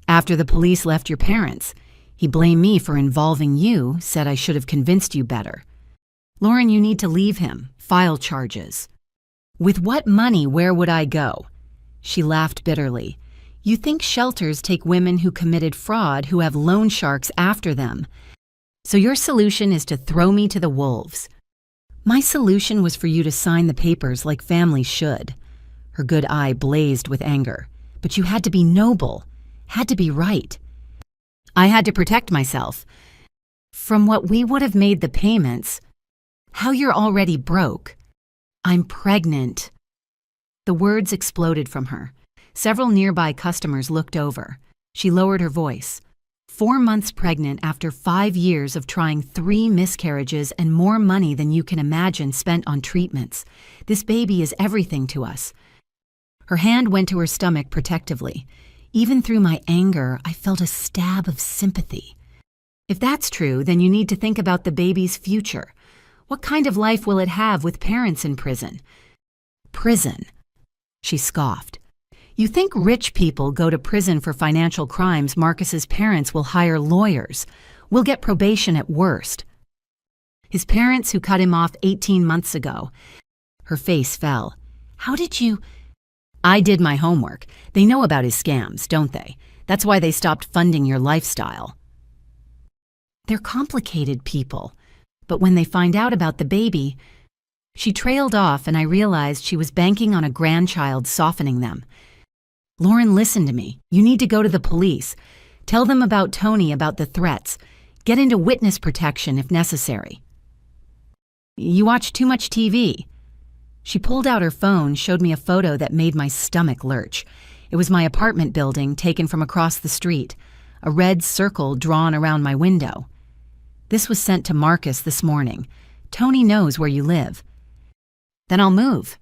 "After the police left your parents. He blamed me for involving you, said I should have convinced you better. Lauren, you need to leave him. File charges." "With what money, where would I go?" She laughed bitterly. "You think shelters take women who committed fraud, who have loan sharks after them. So your solution is to throw me to the wolves." "My solution was for you to sign the papers like families should." Her good eye blazed with anger. "But you had to be noble. Had to be right." "I had to protect myself." From what we would have made the payments, how you're already broke. I'm pregnant. The words exploded from her. Several nearby customers looked over. She lowered her voice. 4 months pregnant after 5 years of trying 3 miscarriages and more money than you can imagine spent on treatments. This baby is everything to us. Her hand went to her stomach protectively. Even through my anger, I felt a stab of sympathy. If that's true, then you need to think about the baby's future. What kind of life will it have with parents in prison? Prison, she scoffed. You think rich people go to prison for financial crimes? Marcus's parents will hire lawyers. We'll get probation at worst. His parents who cut him off 18 months ago. Her face fell. How did you... I did my homework. They know about his scams, don't they? That's why they stopped funding your lifestyle. They're complicated people. But when they find out about the baby... She trailed off and I realized she was banking on a grandchild softening them. Lauren, listen to me. You need to go to the police. Tell them about Tony, about the threats. Get into witness protection if necessary. You watch too much TV. She pulled out her phone, showed me a photo that made my stomach lurch. It was my apartment building taken from across the street, a red circle drawn around my window. This was sent to Marcus this morning. Tony knows where you live. Then I'll move.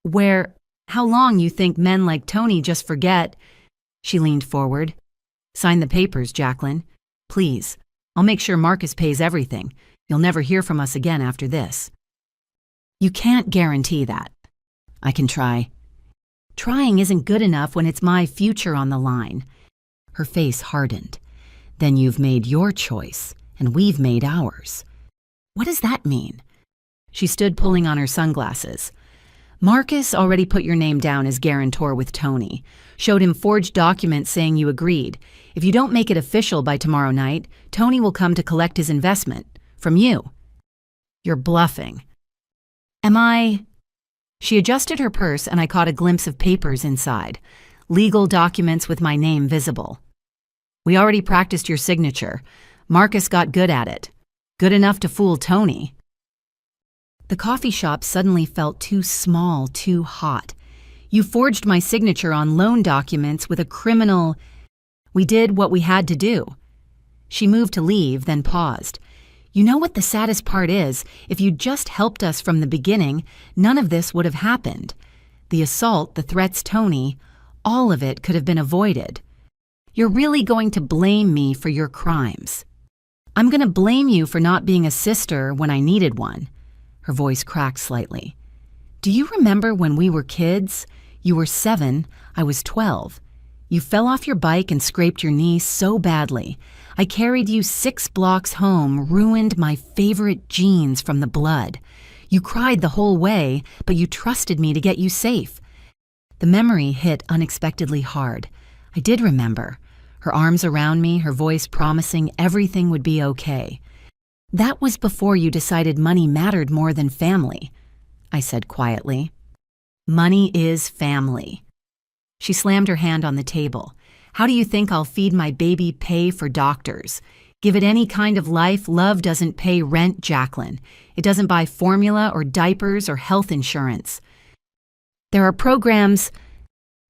Where? How long you think men like Tony just forget? She leaned forward. Sign the papers, Jacqueline. Please. I'll make sure Marcus pays everything. You'll never hear from us again after this. You can't guarantee that. I can try. Trying isn't good enough when it's my future on the line. Her face hardened. Then you've made your choice, and we've made ours. What does that mean? She stood pulling on her sunglasses. Marcus already put your name down as guarantor with Tony. Showed him forged documents saying you agreed. If you don't make it official by tomorrow night, Tony will come to collect his investment. From you. You're bluffing. Am I? She adjusted her purse and I caught a glimpse of papers inside. Legal documents with my name visible. We already practiced your signature. Marcus got good at it. Good enough to fool Tony. The coffee shop suddenly felt too small, too hot. You forged my signature on loan documents with a criminal... We did what we had to do. She moved to leave, then paused. You know what the saddest part is? If you'd just helped us from the beginning, none of this would have happened. The assault, the threats, Tony, all of it could have been avoided. You're really going to blame me for your crimes. I'm going to blame you for not being a sister when I needed one. Her voice cracked slightly. Do you remember when we were kids? You were 7, I was 12. You fell off your bike and scraped your knee so badly. I carried you 6 blocks home, ruined my favorite jeans from the blood. You cried the whole way, but you trusted me to get you safe. The memory hit unexpectedly hard. I did remember. Her arms around me, her voice promising everything would be okay. That was before you decided money mattered more than family, I said quietly. Money is family. She slammed her hand on the table. How do you think I'll feed my baby, pay for doctors? Give it any kind of life, love doesn't pay rent, Jacqueline. It doesn't buy formula or diapers or health insurance. There are programs,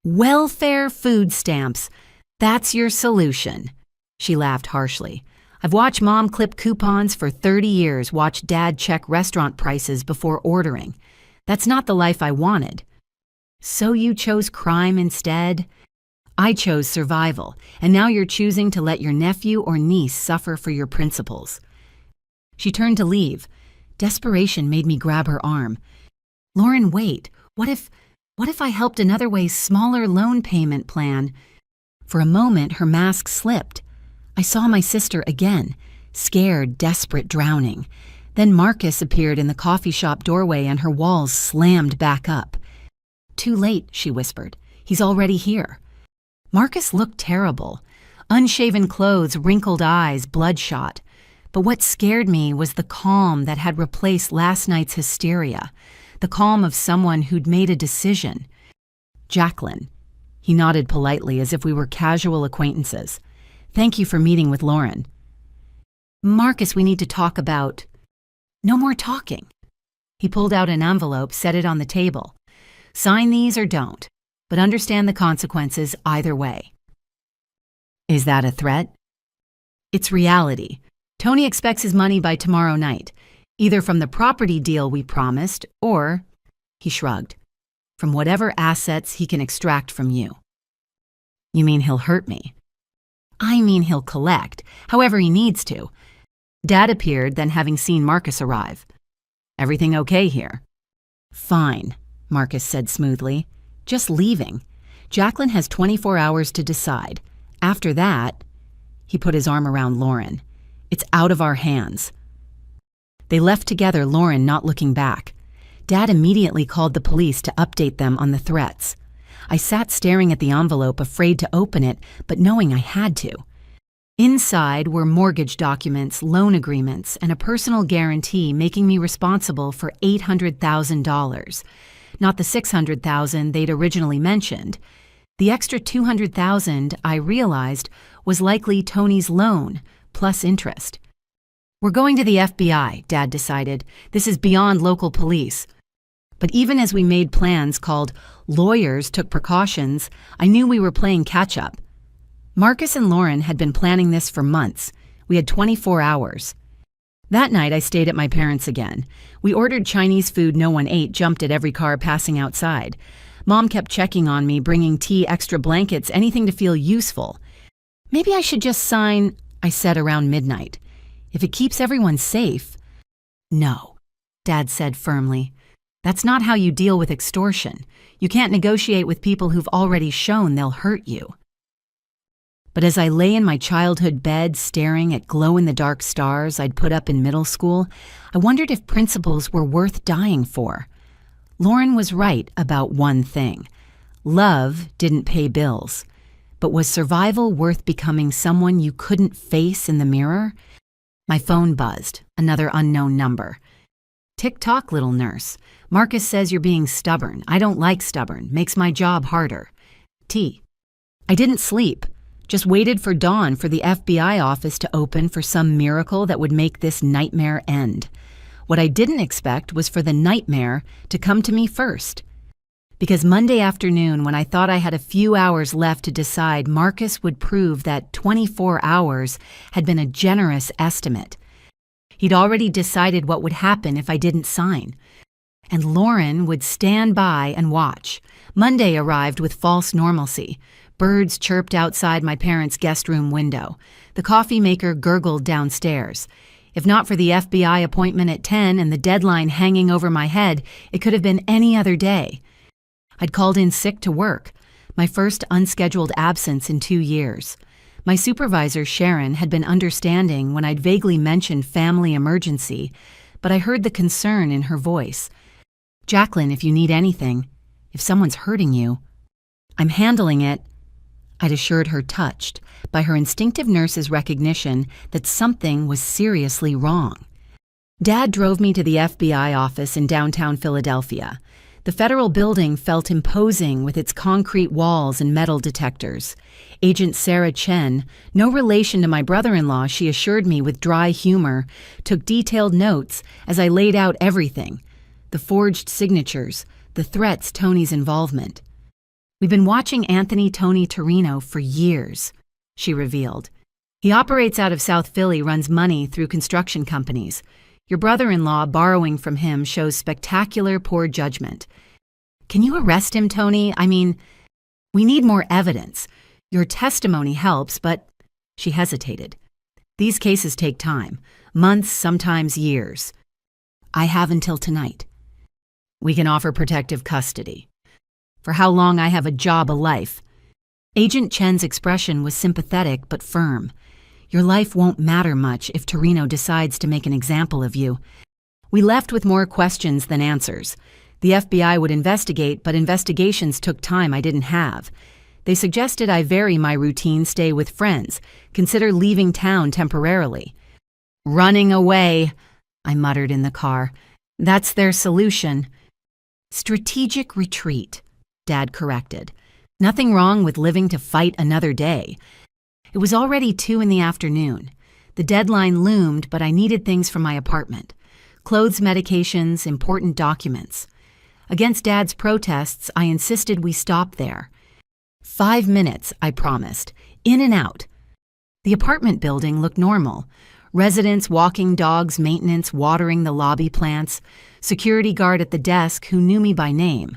welfare food stamps. That's your solution. She laughed harshly. I've watched Mom clip coupons for 30 years, watched Dad check restaurant prices before ordering. That's not the life I wanted. So you chose crime instead? I chose survival, and now you're choosing to let your nephew or niece suffer for your principles. She turned to leave. Desperation made me grab her arm. Lauren, wait. What if I helped another way smaller loan payment plan? For a moment, her mask slipped. I saw my sister again, scared, desperate, drowning. Then Marcus appeared in the coffee shop doorway and her walls slammed back up. Too late, she whispered. He's already here. Marcus looked terrible. Unshaven clothes, wrinkled eyes, bloodshot. But what scared me was the calm that had replaced last night's hysteria. The calm of someone who'd made a decision. Jacqueline. He nodded politely as if we were casual acquaintances. Thank you for meeting with Lauren. Marcus, we need to talk about... No more talking. He pulled out an envelope, set it on the table. Sign these or don't, but understand the consequences either way. Is that a threat? It's reality. Tony expects his money by tomorrow night, either from the property deal we promised or, he shrugged, from whatever assets he can extract from you. You mean he'll hurt me? I mean he'll collect, however he needs to. Dad appeared, then having seen Marcus arrive. Everything okay here? Fine, Marcus said smoothly. Just leaving. Jacqueline has 24 hours to decide. After that, he put his arm around Lauren. It's out of our hands. They left together, Lauren not looking back. Dad immediately called the police to update them on the threats. I sat staring at the envelope, afraid to open it, but knowing I had to. Inside were mortgage documents, loan agreements, and a personal guarantee making me responsible for $800,000. Not the $600,000 they'd originally mentioned. The extra $200,000, I realized, was likely Tony's loan, plus interest. We're going to the FBI, Dad decided. This is beyond local police. But even as we made plans called lawyers took precautions, I knew we were playing catch-up. Marcus and Lauren had been planning this for months. We had 24 hours. That night, I stayed at my parents' again. We ordered Chinese food no one ate, jumped at every car passing outside. Mom kept checking on me, bringing tea, extra blankets, anything to feel useful. Maybe I should just sign, I said around midnight. If it keeps everyone safe. No, Dad said firmly. That's not how you deal with extortion. You can't negotiate with people who've already shown they'll hurt you. But as I lay in my childhood bed staring at glow-in-the-dark stars I'd put up in middle school, I wondered if principles were worth dying for. Lauren was right about one thing. Love didn't pay bills. But was survival worth becoming someone you couldn't face in the mirror? My phone buzzed, another unknown number. Tick-tock, little nurse. Marcus says you're being stubborn. I don't like stubborn. Makes my job harder. T. I didn't sleep. Just waited for dawn for the FBI office to open for some miracle that would make this nightmare end. What I didn't expect was for the nightmare to come to me first. Because Monday afternoon, when I thought I had a few hours left to decide, Marcus would prove that 24 hours had been a generous estimate. He'd already decided what would happen if I didn't sign. And Lauren would stand by and watch. Monday arrived with false normalcy. Birds chirped outside my parents' guest room window. The coffee maker gurgled downstairs. If not for the FBI appointment at 10 and the deadline hanging over my head, it could have been any other day. I'd called in sick to work, my first unscheduled absence in 2 years. My supervisor, Sharon, had been understanding when I'd vaguely mentioned family emergency, but I heard the concern in her voice. Jacqueline, if you need anything, if someone's hurting you, I'm handling it. I'd assured her, touched by her instinctive nurse's recognition that something was seriously wrong. Dad drove me to the FBI office in downtown Philadelphia. The federal building felt imposing with its concrete walls and metal detectors. Agent Sarah Chen, no relation to my brother-in-law, she assured me with dry humor, took detailed notes as I laid out everything. The forged signatures, the threats, Tony's involvement. We've been watching Anthony Tony Torino for years, she revealed. He operates out of South Philly, runs money through construction companies. Your brother-in-law borrowing from him shows spectacular poor judgment. Can you arrest him, Tony? I mean, we need more evidence. Your testimony helps, but... She hesitated. These cases take time. Months, sometimes years. I have until tonight. We can offer protective custody. For how long I have a job, a life. Agent Chen's expression was sympathetic but firm. Your life won't matter much if Torino decides to make an example of you. We left with more questions than answers. The FBI would investigate, but investigations took time I didn't have. They suggested I vary my routine, stay with friends, consider leaving town temporarily. Running away, I muttered in the car. That's their solution. Strategic retreat, Dad corrected. Nothing wrong with living to fight another day. It was already 2 in the afternoon. The deadline loomed, but I needed things from my apartment. Clothes, medications, important documents. Against Dad's protests, I insisted we stop there. 5 minutes, I promised. In and out. The apartment building looked normal. Residents, walking dogs, maintenance, watering the lobby plants, security guard at the desk who knew me by name.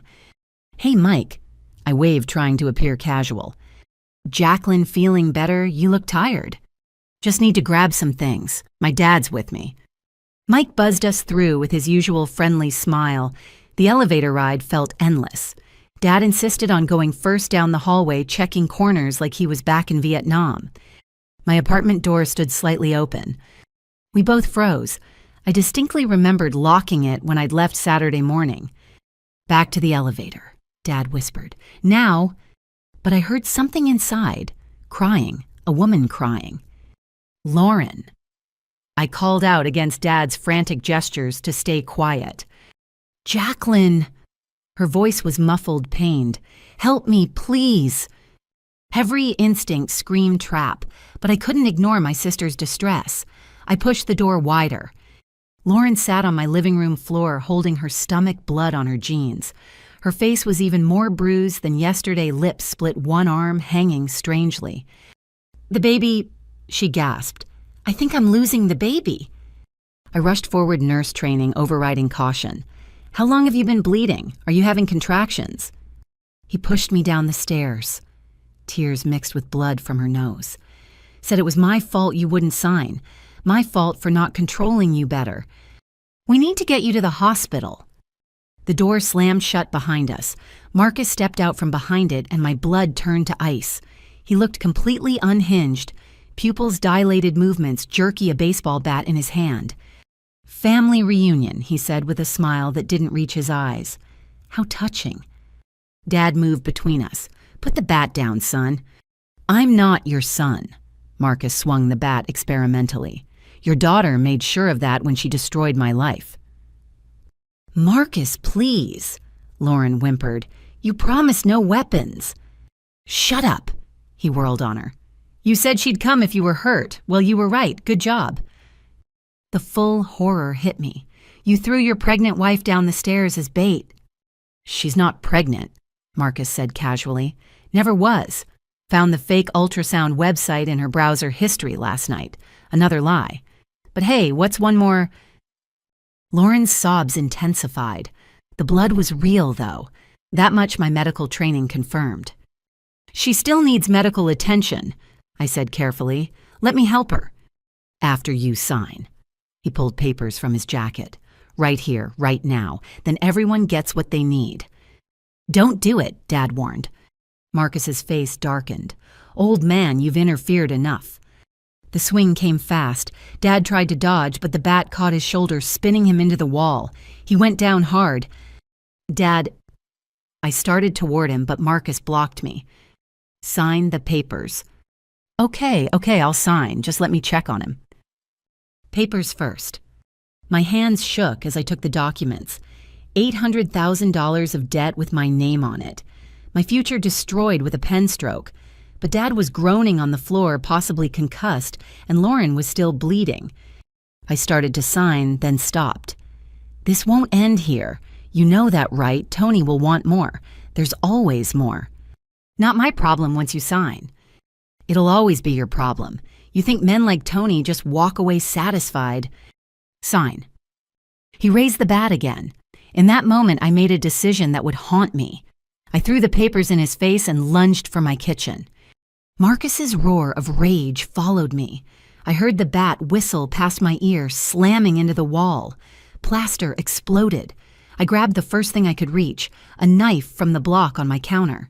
"Hey, Mike," I waved, trying to appear casual. "Jacqueline feeling better? You look tired." "Just need to grab some things. My dad's with me." Mike buzzed us through with his usual friendly smile. The elevator ride felt endless. Dad insisted on going first down the hallway, checking corners like he was back in Vietnam. My apartment door stood slightly open. We both froze. I distinctly remembered locking it when I'd left Saturday morning. "Back to the elevator," Dad whispered. "Now," but I heard something inside, crying, a woman crying. "Lauren." I called out against Dad's frantic gestures to stay quiet. "Jacqueline." Her voice was muffled, pained. "Help me, please." Every instinct screamed trap, but I couldn't ignore my sister's distress. I pushed the door wider. Lauren sat on my living room floor, holding her stomach, blood on her jeans. Her face was even more bruised than yesterday, lips split, one arm hanging strangely. "The baby," she gasped. "I think I'm losing the baby." I rushed forward, nurse training overriding caution. "How long have you been bleeding? Are you having contractions?" He pushed me down the stairs. Tears mixed with blood from her nose. "Said it was my fault you wouldn't sign. My fault for not controlling you better. We need to get you to the hospital." The door slammed shut behind us. Marcus stepped out from behind it, and my blood turned to ice. He looked completely unhinged, pupils dilated, movements jerky, a baseball bat in his hand. "Family reunion," he said with a smile that didn't reach his eyes. How touching. Dad moved between us. "Put the bat down, son." "I'm not your son." Marcus swung the bat experimentally. "Your daughter made sure of that when she destroyed my life." "Marcus, please," Lauren whimpered. "You promised no weapons." "Shut up," he whirled on her. "You said she'd come if you were hurt. Well, you were right. Good job." The full horror hit me. "You threw your pregnant wife down the stairs as bait." "She's not pregnant," Marcus said casually. "Never was. Found the fake ultrasound website in her browser history last night. Another lie. But hey, what's one more?" Lauren's sobs intensified. The blood was real, though. That much my medical training confirmed. "She still needs medical attention," I said carefully. "Let me help her." "After you sign." He pulled papers from his jacket. "Right here, right now. Then everyone gets what they need." "Don't do it," Dad warned. Marcus's face darkened. "Old man, you've interfered enough." The swing came fast. Dad tried to dodge, but the bat caught his shoulder, spinning him into the wall. He went down hard. "Dad," I started toward him, but Marcus blocked me. "Sign the papers." Okay, I'll sign. Just let me check on him." Papers first. My hands shook as I took the documents. $800,000 of debt with my name on it. My future destroyed with a pen stroke. But Dad was groaning on the floor, possibly concussed, and Lauren was still bleeding. I started to sign, then stopped. "This won't end here. You know that, right? Tony will want more. There's always more." "Not my problem once you sign." "It'll always be your problem. You think men like Tony just walk away satisfied." "Sign." He raised the bat again. In that moment, I made a decision that would haunt me. I threw the papers in his face and lunged for my kitchen. Marcus's roar of rage followed me. I heard the bat whistle past my ear, slamming into the wall. Plaster exploded. I grabbed the first thing I could reach, a knife from the block on my counter.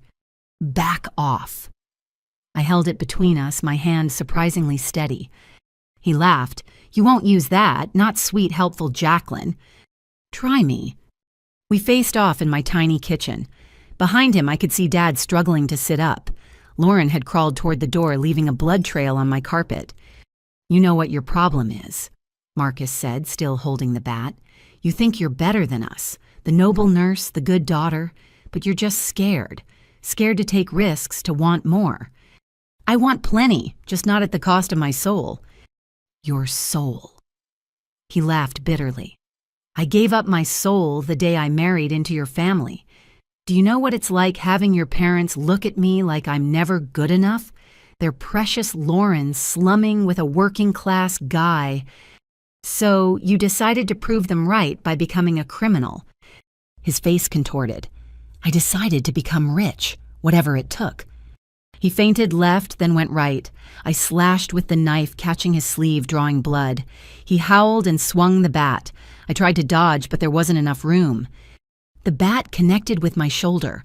"Back off." I held it between us, my hand surprisingly steady. He laughed. "You won't use that, not sweet, helpful Jacqueline." "Try me." We faced off in my tiny kitchen. Behind him, I could see Dad struggling to sit up. Lauren had crawled toward the door, leaving a blood trail on my carpet. "You know what your problem is," Marcus said, still holding the bat. "You think you're better than us, the noble nurse, the good daughter, but you're just scared. Scared to take risks, to want more." "I want plenty, just not at the cost of my soul." Your soul." He laughed bitterly. "I gave up my soul the day I married into your family. Do you know what it's like having your parents look at me like I'm never good enough? Their precious Lauren slumming with a working-class guy. So you decided to prove them right by becoming a criminal." His face contorted. "I decided to become rich, whatever it took." He feinted left, then went right. I slashed with the knife, catching his sleeve, drawing blood. He howled and swung the bat. I tried to dodge, but there wasn't enough room. The bat connected with my shoulder.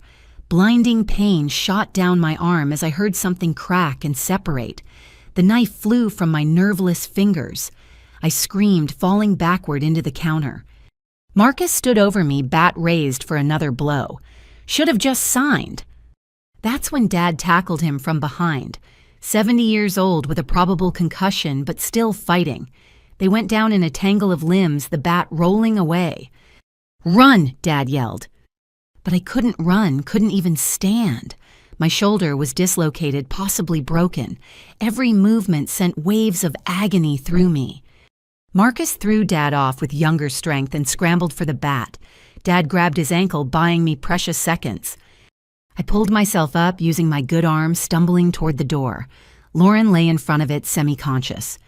Blinding pain shot down my arm as I heard something crack and separate. The knife flew from my nerveless fingers. I screamed, falling backward into the counter. Marcus stood over me, bat raised for another blow. Should have just signed. That's when Dad tackled him from behind. 70 years old with a probable concussion, but still fighting. They went down in a tangle of limbs, the bat rolling away. "Run!" Dad yelled. But I couldn't run, couldn't even stand. My shoulder was dislocated, possibly broken. Every movement sent waves of agony through me. Marcus threw Dad off with younger strength and scrambled for the bat. Dad grabbed his ankle, buying me precious seconds. I pulled myself up, using my good arm, stumbling toward the door. Lauren lay in front of it, semi-conscious.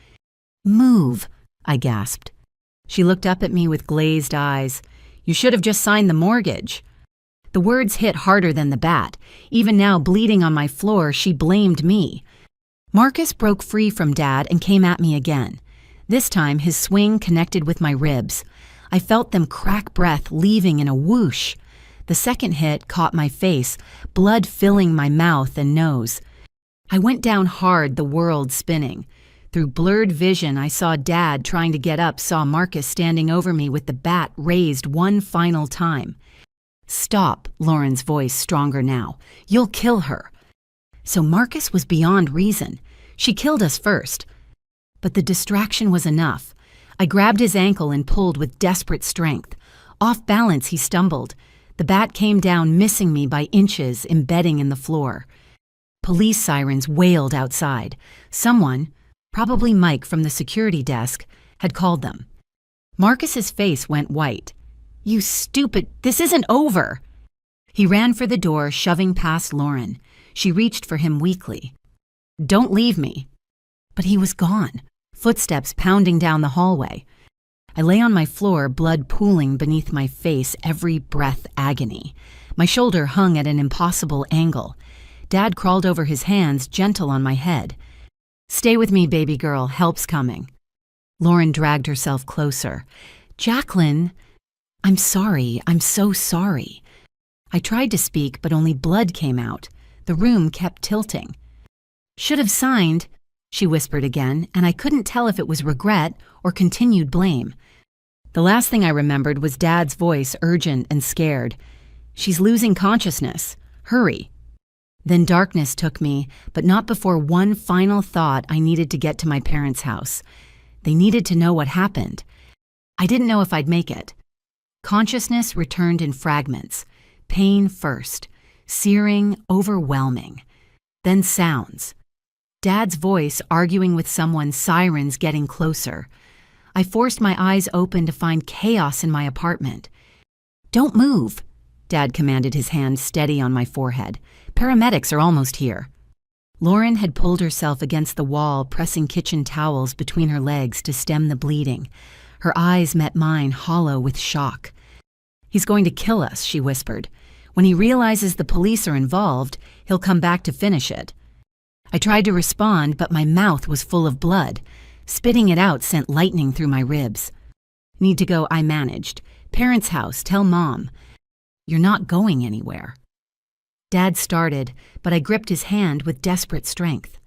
"Move," I gasped. She looked up at me with glazed eyes. "You should have just signed the mortgage." The words hit harder than the bat. Even now, bleeding on my floor, she blamed me. Marcus broke free from Dad and came at me again. This time, his swing connected with my ribs. I felt them crack breath, leaving in a whoosh. The second hit caught my face, blood filling my mouth and nose. I went down hard, the world spinning. Through blurred vision, I saw Dad trying to get up, saw Marcus standing over me with the bat raised one final time. "Stop," Lauren's voice stronger now. "You'll kill her." So Marcus was beyond reason. She killed us first. But the distraction was enough. I grabbed his ankle and pulled with desperate strength. Off balance, he stumbled. The bat came down, missing me by inches, embedding in the floor. Police sirens wailed outside. Someone, probably Mike from the security desk, had called them. Marcus's face went white. "You stupid, this isn't over." He ran for the door, shoving past Lauren. She reached for him weakly. "Don't leave me." But he was gone, footsteps pounding down the hallway. I lay on my floor, blood pooling beneath my face, every breath agony. My shoulder hung at an impossible angle. Dad crawled over his hands, gentle on my head. "Stay with me, baby girl, help's coming." Lauren dragged herself closer. "Jacqueline, I'm sorry, I'm so sorry." I tried to speak, but only blood came out. The room kept tilting. "Should have signed," she whispered again, and I couldn't tell if it was regret or continued blame. The last thing I remembered was Dad's voice, urgent and scared. "She's losing consciousness. Hurry." Then darkness took me, but not before one final thought: I needed to get to my parents' house. They needed to know what happened. I didn't know if I'd make it. Consciousness returned in fragments. Pain first, searing, overwhelming. Then sounds. Dad's voice arguing with someone, sirens getting closer. I forced my eyes open to find chaos in my apartment. "Don't move," Dad commanded, his hand steady on my forehead. "Paramedics are almost here." Lauren had pulled herself against the wall, pressing kitchen towels between her legs to stem the bleeding. Her eyes met mine, hollow with shock. "He's going to kill us," she whispered. "When he realizes the police are involved, he'll come back to finish it." I tried to respond, but my mouth was full of blood. Spitting it out sent lightning through my ribs. "Need to go," I managed. "Parents' house, tell Mom." "You're not going anywhere." Dad started, but I gripped his hand with desperate strength.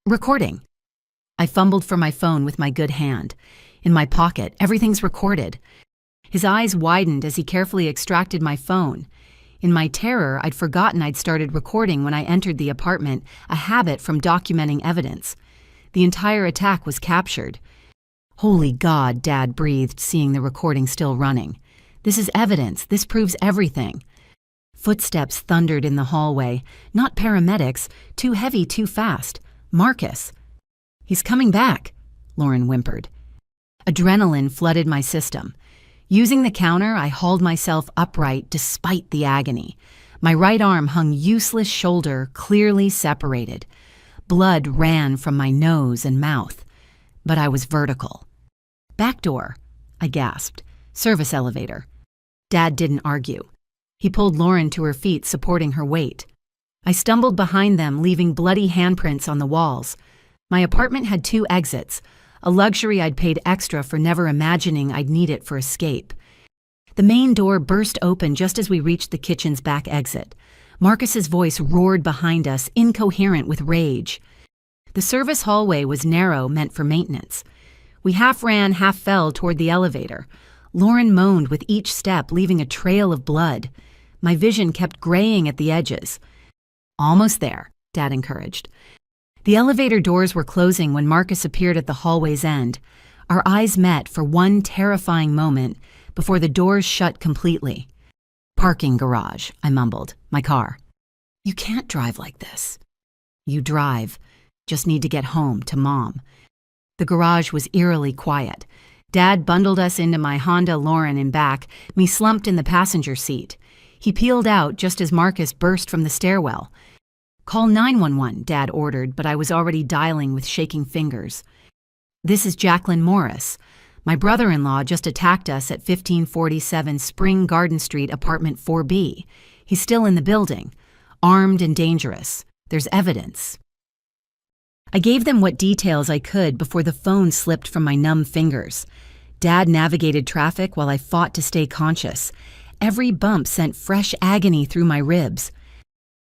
"Recording." I fumbled for my phone with my good hand. In my pocket, everything's recorded. His eyes widened as he carefully extracted my phone. In my terror, I'd forgotten I'd started recording when I entered the apartment, a habit from documenting evidence. The entire attack was captured. "Holy God," Dad breathed, seeing the recording still running. "This is evidence. This proves everything." Footsteps thundered in the hallway. Not paramedics. Too heavy, too fast. Marcus. "He's coming back." Lauren whimpered. Adrenaline flooded my system. Using the counter, I hauled myself upright despite the agony. My right arm hung useless shoulder clearly separated. Blood ran from my nose and mouth, but I was vertical. Back door, I gasped. Service elevator. Dad didn't argue. He pulled Lauren to her feet, supporting her weight. I stumbled behind them, leaving bloody handprints on the walls. My apartment had 2 exits, a luxury I'd paid extra for never imagining I'd need it for escape. The main door burst open just as we reached the kitchen's back exit. Marcus's voice roared behind us, incoherent with rage. The service hallway was narrow, meant for maintenance. We half ran, half fell toward the elevator. Lauren moaned with each step, leaving a trail of blood. My vision kept graying at the edges. Almost there, Dad encouraged. The elevator doors were closing when Marcus appeared at the hallway's end. Our eyes met for one terrifying moment before the doors shut completely. Parking garage, I mumbled. My car. You can't drive like this. You drive. Just need to get home to Mom. The garage was eerily quiet. Dad bundled us into my Honda, Lauren in back, me slumped in the passenger seat. He peeled out just as Marcus burst from the stairwell. Call 911, Dad ordered, but I was already dialing with shaking fingers. This is Jacqueline Morris. My brother-in-law just attacked us at 1547 Spring Garden Street, apartment 4B. He's still in the building, armed and dangerous. There's evidence. I gave them what details I could before the phone slipped from my numb fingers. Dad navigated traffic while I fought to stay conscious. Every bump sent fresh agony through my ribs.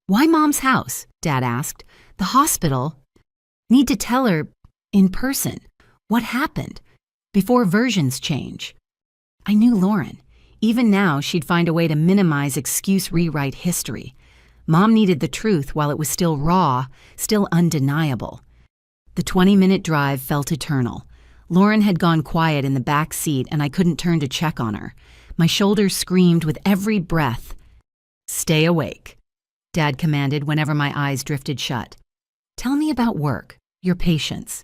Why Mom's house? Dad asked. The hospital? Need to tell her in person what happened before versions change. I knew Lauren. Even now, she'd find a way to minimize excuse rewrite history. Mom needed the truth while it was still raw, still undeniable. The 20-minute drive felt eternal. Lauren had gone quiet in the back seat and I couldn't turn to check on her. My shoulders screamed with every breath. Stay awake, Dad commanded whenever my eyes drifted shut. Tell me about work, your patients.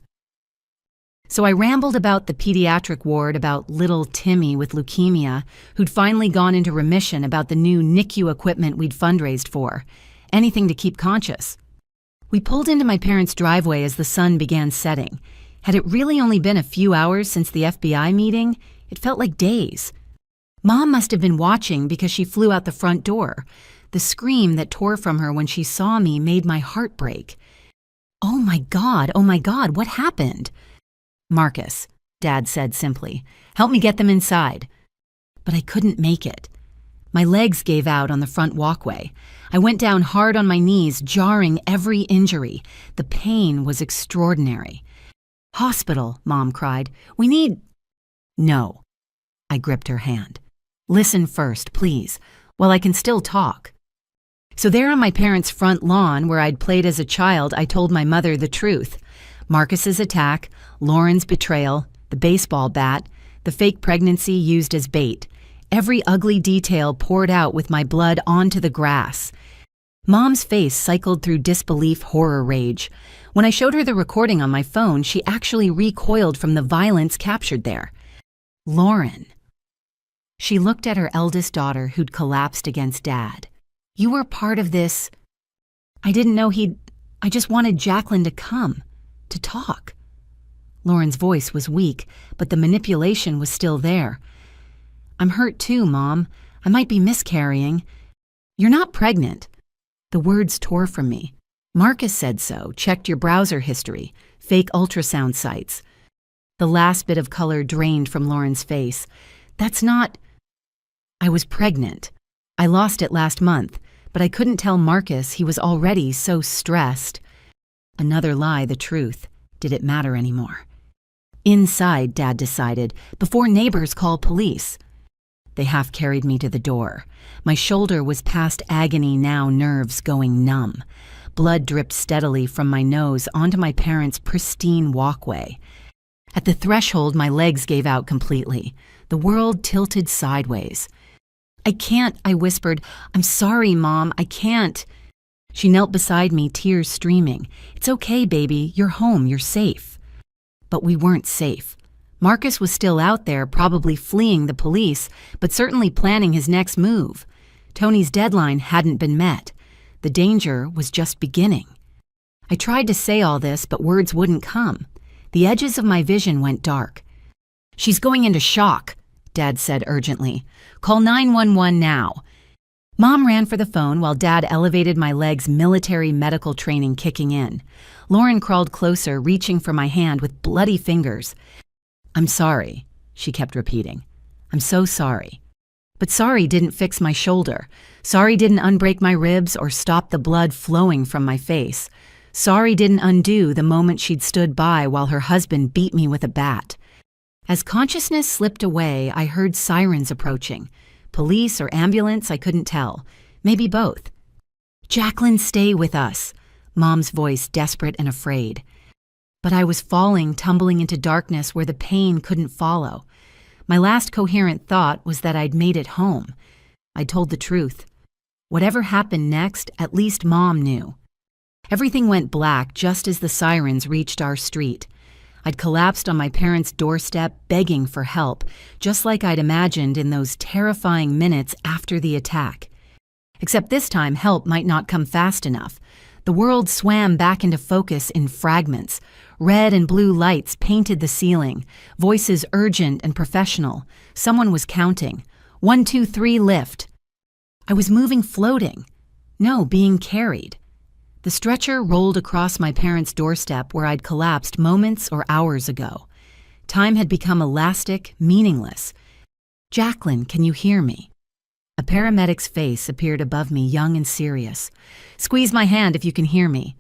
So I rambled about the pediatric ward, about little Timmy with leukemia, who'd finally gone into remission, about the new NICU equipment we'd fundraised for. Anything to keep conscious. We pulled into my parents' driveway as the sun began setting. Had it really only been a few hours since the FBI meeting? It felt like days. Mom must have been watching because she flew out the front door. The scream that tore from her when she saw me made my heart break. Oh my God, what happened? Marcus, Dad said simply. Help me get them inside. But I couldn't make it. My legs gave out on the front walkway. I went down hard on my knees, jarring every injury. The pain was extraordinary. Hospital, Mom cried. We need... No. I gripped her hand. Listen first, please, while I can still talk. So there on my parents' front lawn, where I'd played as a child, I told my mother the truth. Marcus's attack, Lauren's betrayal, the baseball bat, the fake pregnancy used as bait. Every ugly detail poured out with my blood onto the grass. Mom's face cycled through disbelief, horror, rage. When I showed her the recording on my phone, she actually recoiled from the violence captured there. Lauren. She looked at her eldest daughter, who'd collapsed against Dad. You were part of this. I didn't know I just wanted Jacqueline to come, to talk. Lauren's voice was weak, but the manipulation was still there. I'm hurt too, Mom. I might be miscarrying. You're not pregnant. The words tore from me. Marcus said so, checked your browser history, fake ultrasound sites. The last bit of color drained from Lauren's face. That's not... I was pregnant. I lost it last month, but I couldn't tell Marcus. He was already so stressed. Another lie, the truth. Did it matter anymore? Inside, Dad decided, before neighbors call police. They half carried me to the door. My shoulder was past agony now, nerves going numb. Blood dripped steadily from my nose onto my parents' pristine walkway. At the threshold, my legs gave out completely. The world tilted sideways. I can't, I whispered. I'm sorry, Mom, I can't. She knelt beside me, tears streaming. It's okay, baby. You're home. You're safe. But we weren't safe. Marcus was still out there, probably fleeing the police, but certainly planning his next move. Tony's deadline hadn't been met. The danger was just beginning. I tried to say all this, but words wouldn't come. The edges of my vision went dark. "She's going into shock," Dad said urgently. "Call 911 now." Mom ran for the phone while Dad elevated my legs, military medical training kicking in. Lauren crawled closer, reaching for my hand with bloody fingers. "I'm sorry," she kept repeating. "I'm so sorry." But sorry didn't fix my shoulder. Sorry didn't unbreak my ribs or stop the blood flowing from my face. Sorry didn't undo the moment she'd stood by while her husband beat me with a bat. As consciousness slipped away, I heard sirens approaching. Police or ambulance, I couldn't tell. Maybe both. "Jacqueline, stay with us," Mom's voice desperate and afraid. But I was falling, tumbling into darkness where the pain couldn't follow. My last coherent thought was that I'd made it home. I told the truth. Whatever happened next, at least Mom knew. Everything went black just as the sirens reached our street. I'd collapsed on my parents' doorstep, begging for help, just like I'd imagined in those terrifying minutes after the attack. Except this time, help might not come fast enough. The world swam back into focus in fragments. Red and blue lights painted the ceiling, voices urgent and professional. Someone was counting. 1, 2, 3, lift. I was moving, floating. No, being carried. The stretcher rolled across my parents' doorstep where I'd collapsed moments or hours ago. Time had become elastic, meaningless. "Jacqueline, can you hear me?" A paramedic's face appeared above me, young and serious. "Squeeze my hand if you can hear me."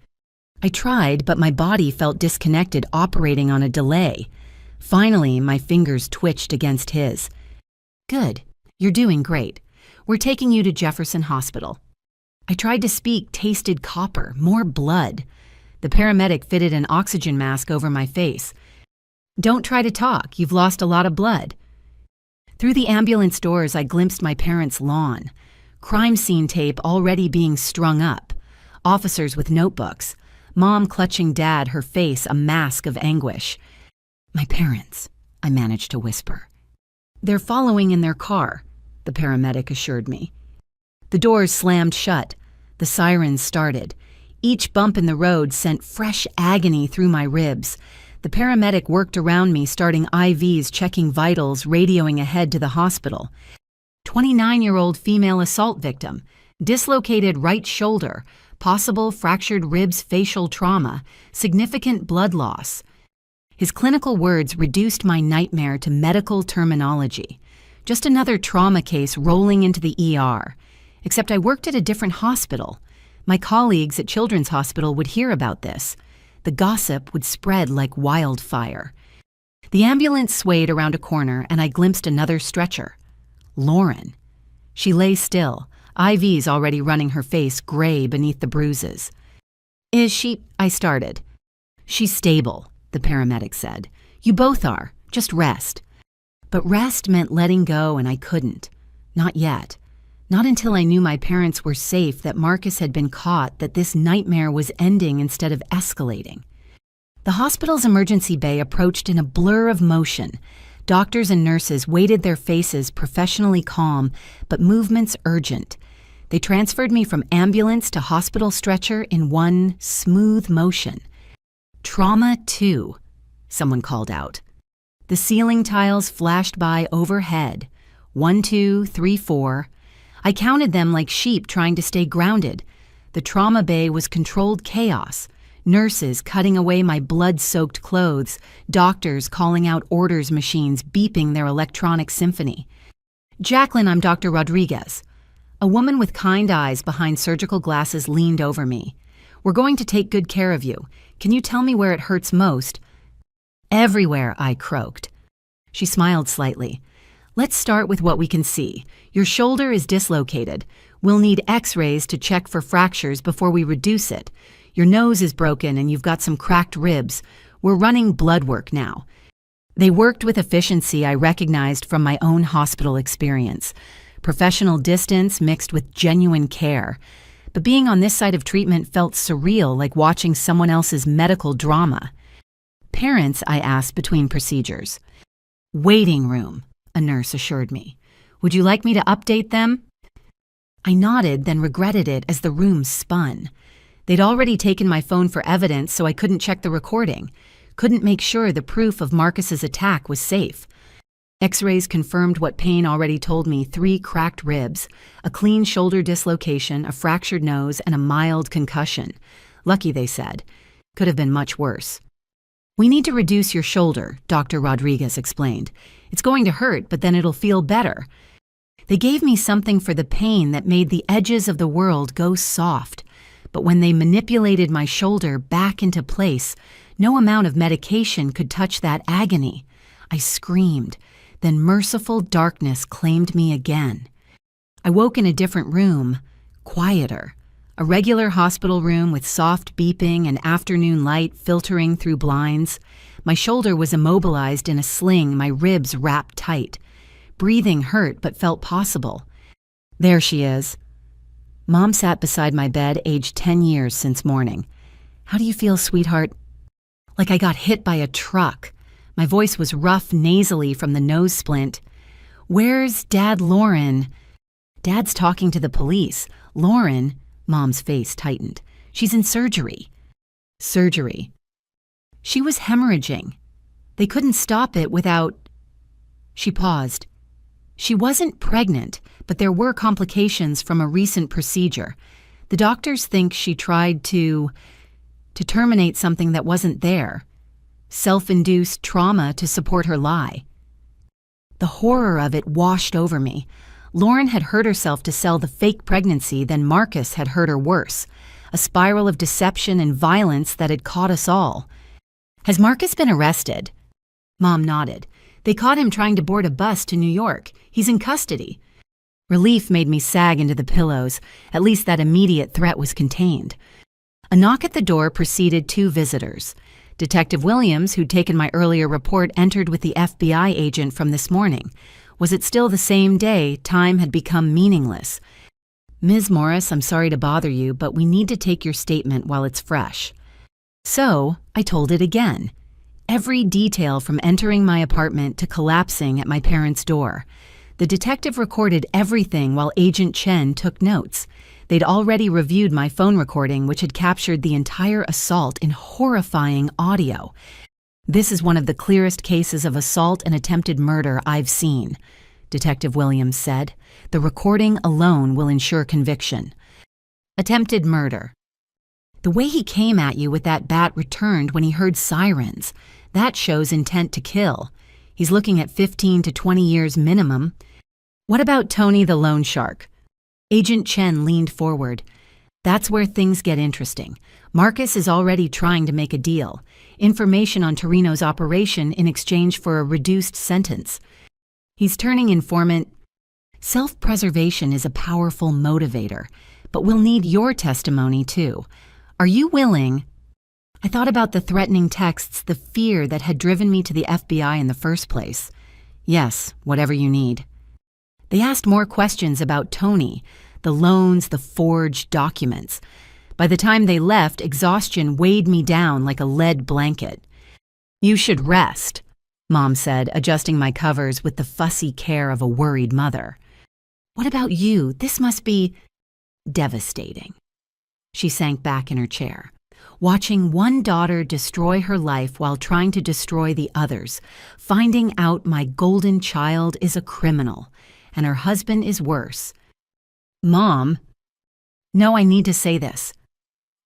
I tried, but my body felt disconnected, operating on a delay. Finally, my fingers twitched against his. "Good. You're doing great. We're taking you to Jefferson Hospital." I tried to speak, tasted copper, more blood. The paramedic fitted an oxygen mask over my face. "Don't try to talk. You've lost a lot of blood." Through the ambulance doors, I glimpsed my parents' lawn. Crime scene tape already being strung up. Officers with notebooks. Mom clutching Dad, her face a mask of anguish. "My parents," I managed to whisper. "They're following in their car," the paramedic assured me. The doors slammed shut. The sirens started. Each bump in the road sent fresh agony through my ribs. The paramedic worked around me, starting IVs, checking vitals, radioing ahead to the hospital. 29-year-old female assault victim, dislocated right shoulder, possible fractured ribs, facial trauma, significant blood loss. His clinical words reduced my nightmare to medical terminology. Just another trauma case rolling into the ER. Except I worked at a different hospital. My colleagues at Children's Hospital would hear about this. The gossip would spread like wildfire. The ambulance swayed around a corner and I glimpsed another stretcher. Lauren. She lay still, IVs already running her face gray beneath the bruises. "Is she?" I started. "She's stable," the paramedic said. "You both are. Just rest." But rest meant letting go, and I couldn't. Not yet. Not until I knew my parents were safe, that Marcus had been caught, that this nightmare was ending instead of escalating. The hospital's emergency bay approached in a blur of motion. Doctors and nurses waited, their faces professionally calm, but movements urgent. They transferred me from ambulance to hospital stretcher in one smooth motion. "Trauma 2, someone called out. The ceiling tiles flashed by overhead. 1, 2, 3, 4. I counted them like sheep trying to stay grounded. The trauma bay was controlled chaos. Nurses cutting away my blood-soaked clothes, doctors calling out orders machines beeping their electronic symphony. "Jacqueline, I'm Dr. Rodriguez." A woman with kind eyes behind surgical glasses leaned over me. "We're going to take good care of you. Can you tell me where it hurts most?" "Everywhere," I croaked. She smiled slightly. "Let's start with what we can see. Your shoulder is dislocated. We'll need x-rays to check for fractures before we reduce it. Your nose is broken and you've got some cracked ribs. We're running blood work now." They worked with efficiency I recognized from my own hospital experience. Professional distance mixed with genuine care. But being on this side of treatment felt surreal, like watching someone else's medical drama. Parents, I asked between procedures. Waiting room, a nurse assured me. Would you like me to update them? I nodded, then regretted it as the room spun. They'd already taken my phone for evidence, so I couldn't check the recording. Couldn't make sure the proof of Marcus's attack was safe. X-rays confirmed what Payne already told me: 3 cracked ribs, a clean shoulder dislocation, a fractured nose, and a mild concussion. Lucky, they said. Could have been much worse. We need to reduce your shoulder, Dr. Rodriguez explained. It's going to hurt, but then it'll feel better. They gave me something for the pain that made the edges of the world go soft. But when they manipulated my shoulder back into place, no amount of medication could touch that agony. I screamed. Then merciful darkness claimed me again. I woke in a different room, quieter. A regular hospital room with soft beeping and afternoon light filtering through blinds. My shoulder was immobilized in a sling, my ribs wrapped tight. Breathing hurt but felt possible. There she is. Mom sat beside my bed, aged 10 years since morning. How do you feel, sweetheart? Like I got hit by a truck. My voice was rough nasally from the nose splint. Where's Dad, Lauren? Dad's talking to the police. Lauren, Mom's face tightened. She's in surgery. Surgery. She was hemorrhaging. They couldn't stop it without... She paused. She wasn't pregnant, but there were complications from a recent procedure. The doctors think she tried to terminate something that wasn't there. Self-induced trauma to support her lie. The horror of it washed over me. Lauren had hurt herself to sell the fake pregnancy, then Marcus had hurt her worse. A spiral of deception and violence that had caught us all. Has Marcus been arrested? Mom nodded. They caught him trying to board a bus to New York. He's in custody. Relief made me sag into the pillows. At least that immediate threat was contained. A knock at the door preceded 2 visitors. Detective Williams, who'd taken my earlier report, entered with the FBI agent from this morning. Was it still the same day? Time had become meaningless. Ms. Morris, I'm sorry to bother you, but we need to take your statement while it's fresh. So, I told it again. Every detail from entering my apartment to collapsing at my parents' door. The detective recorded everything while Agent Chen took notes. They'd already reviewed my phone recording, which had captured the entire assault in horrifying audio. This is one of the clearest cases of assault and attempted murder I've seen, Detective Williams said. The recording alone will ensure conviction. Attempted murder. The way he came at you with that bat returned when he heard sirens. That shows intent to kill. He's looking at 15 to 20 years minimum. What about Tony the loan shark? Agent Chen leaned forward. That's where things get interesting. Marcus is already trying to make a deal. Information on Torino's operation in exchange for a reduced sentence. He's turning informant. Self-preservation is a powerful motivator, but we'll need your testimony too. Are you willing? I thought about the threatening texts, the fear that had driven me to the FBI in the first place. Yes, whatever you need. They asked more questions about Tony, the loans, the forged documents. By the time they left, exhaustion weighed me down like a lead blanket. You should rest, Mom said, adjusting my covers with the fussy care of a worried mother. What about you? This must be devastating. She sank back in her chair. Watching one daughter destroy her life while trying to destroy the others, finding out my golden child is a criminal, and her husband is worse. Mom, no, I need to say this.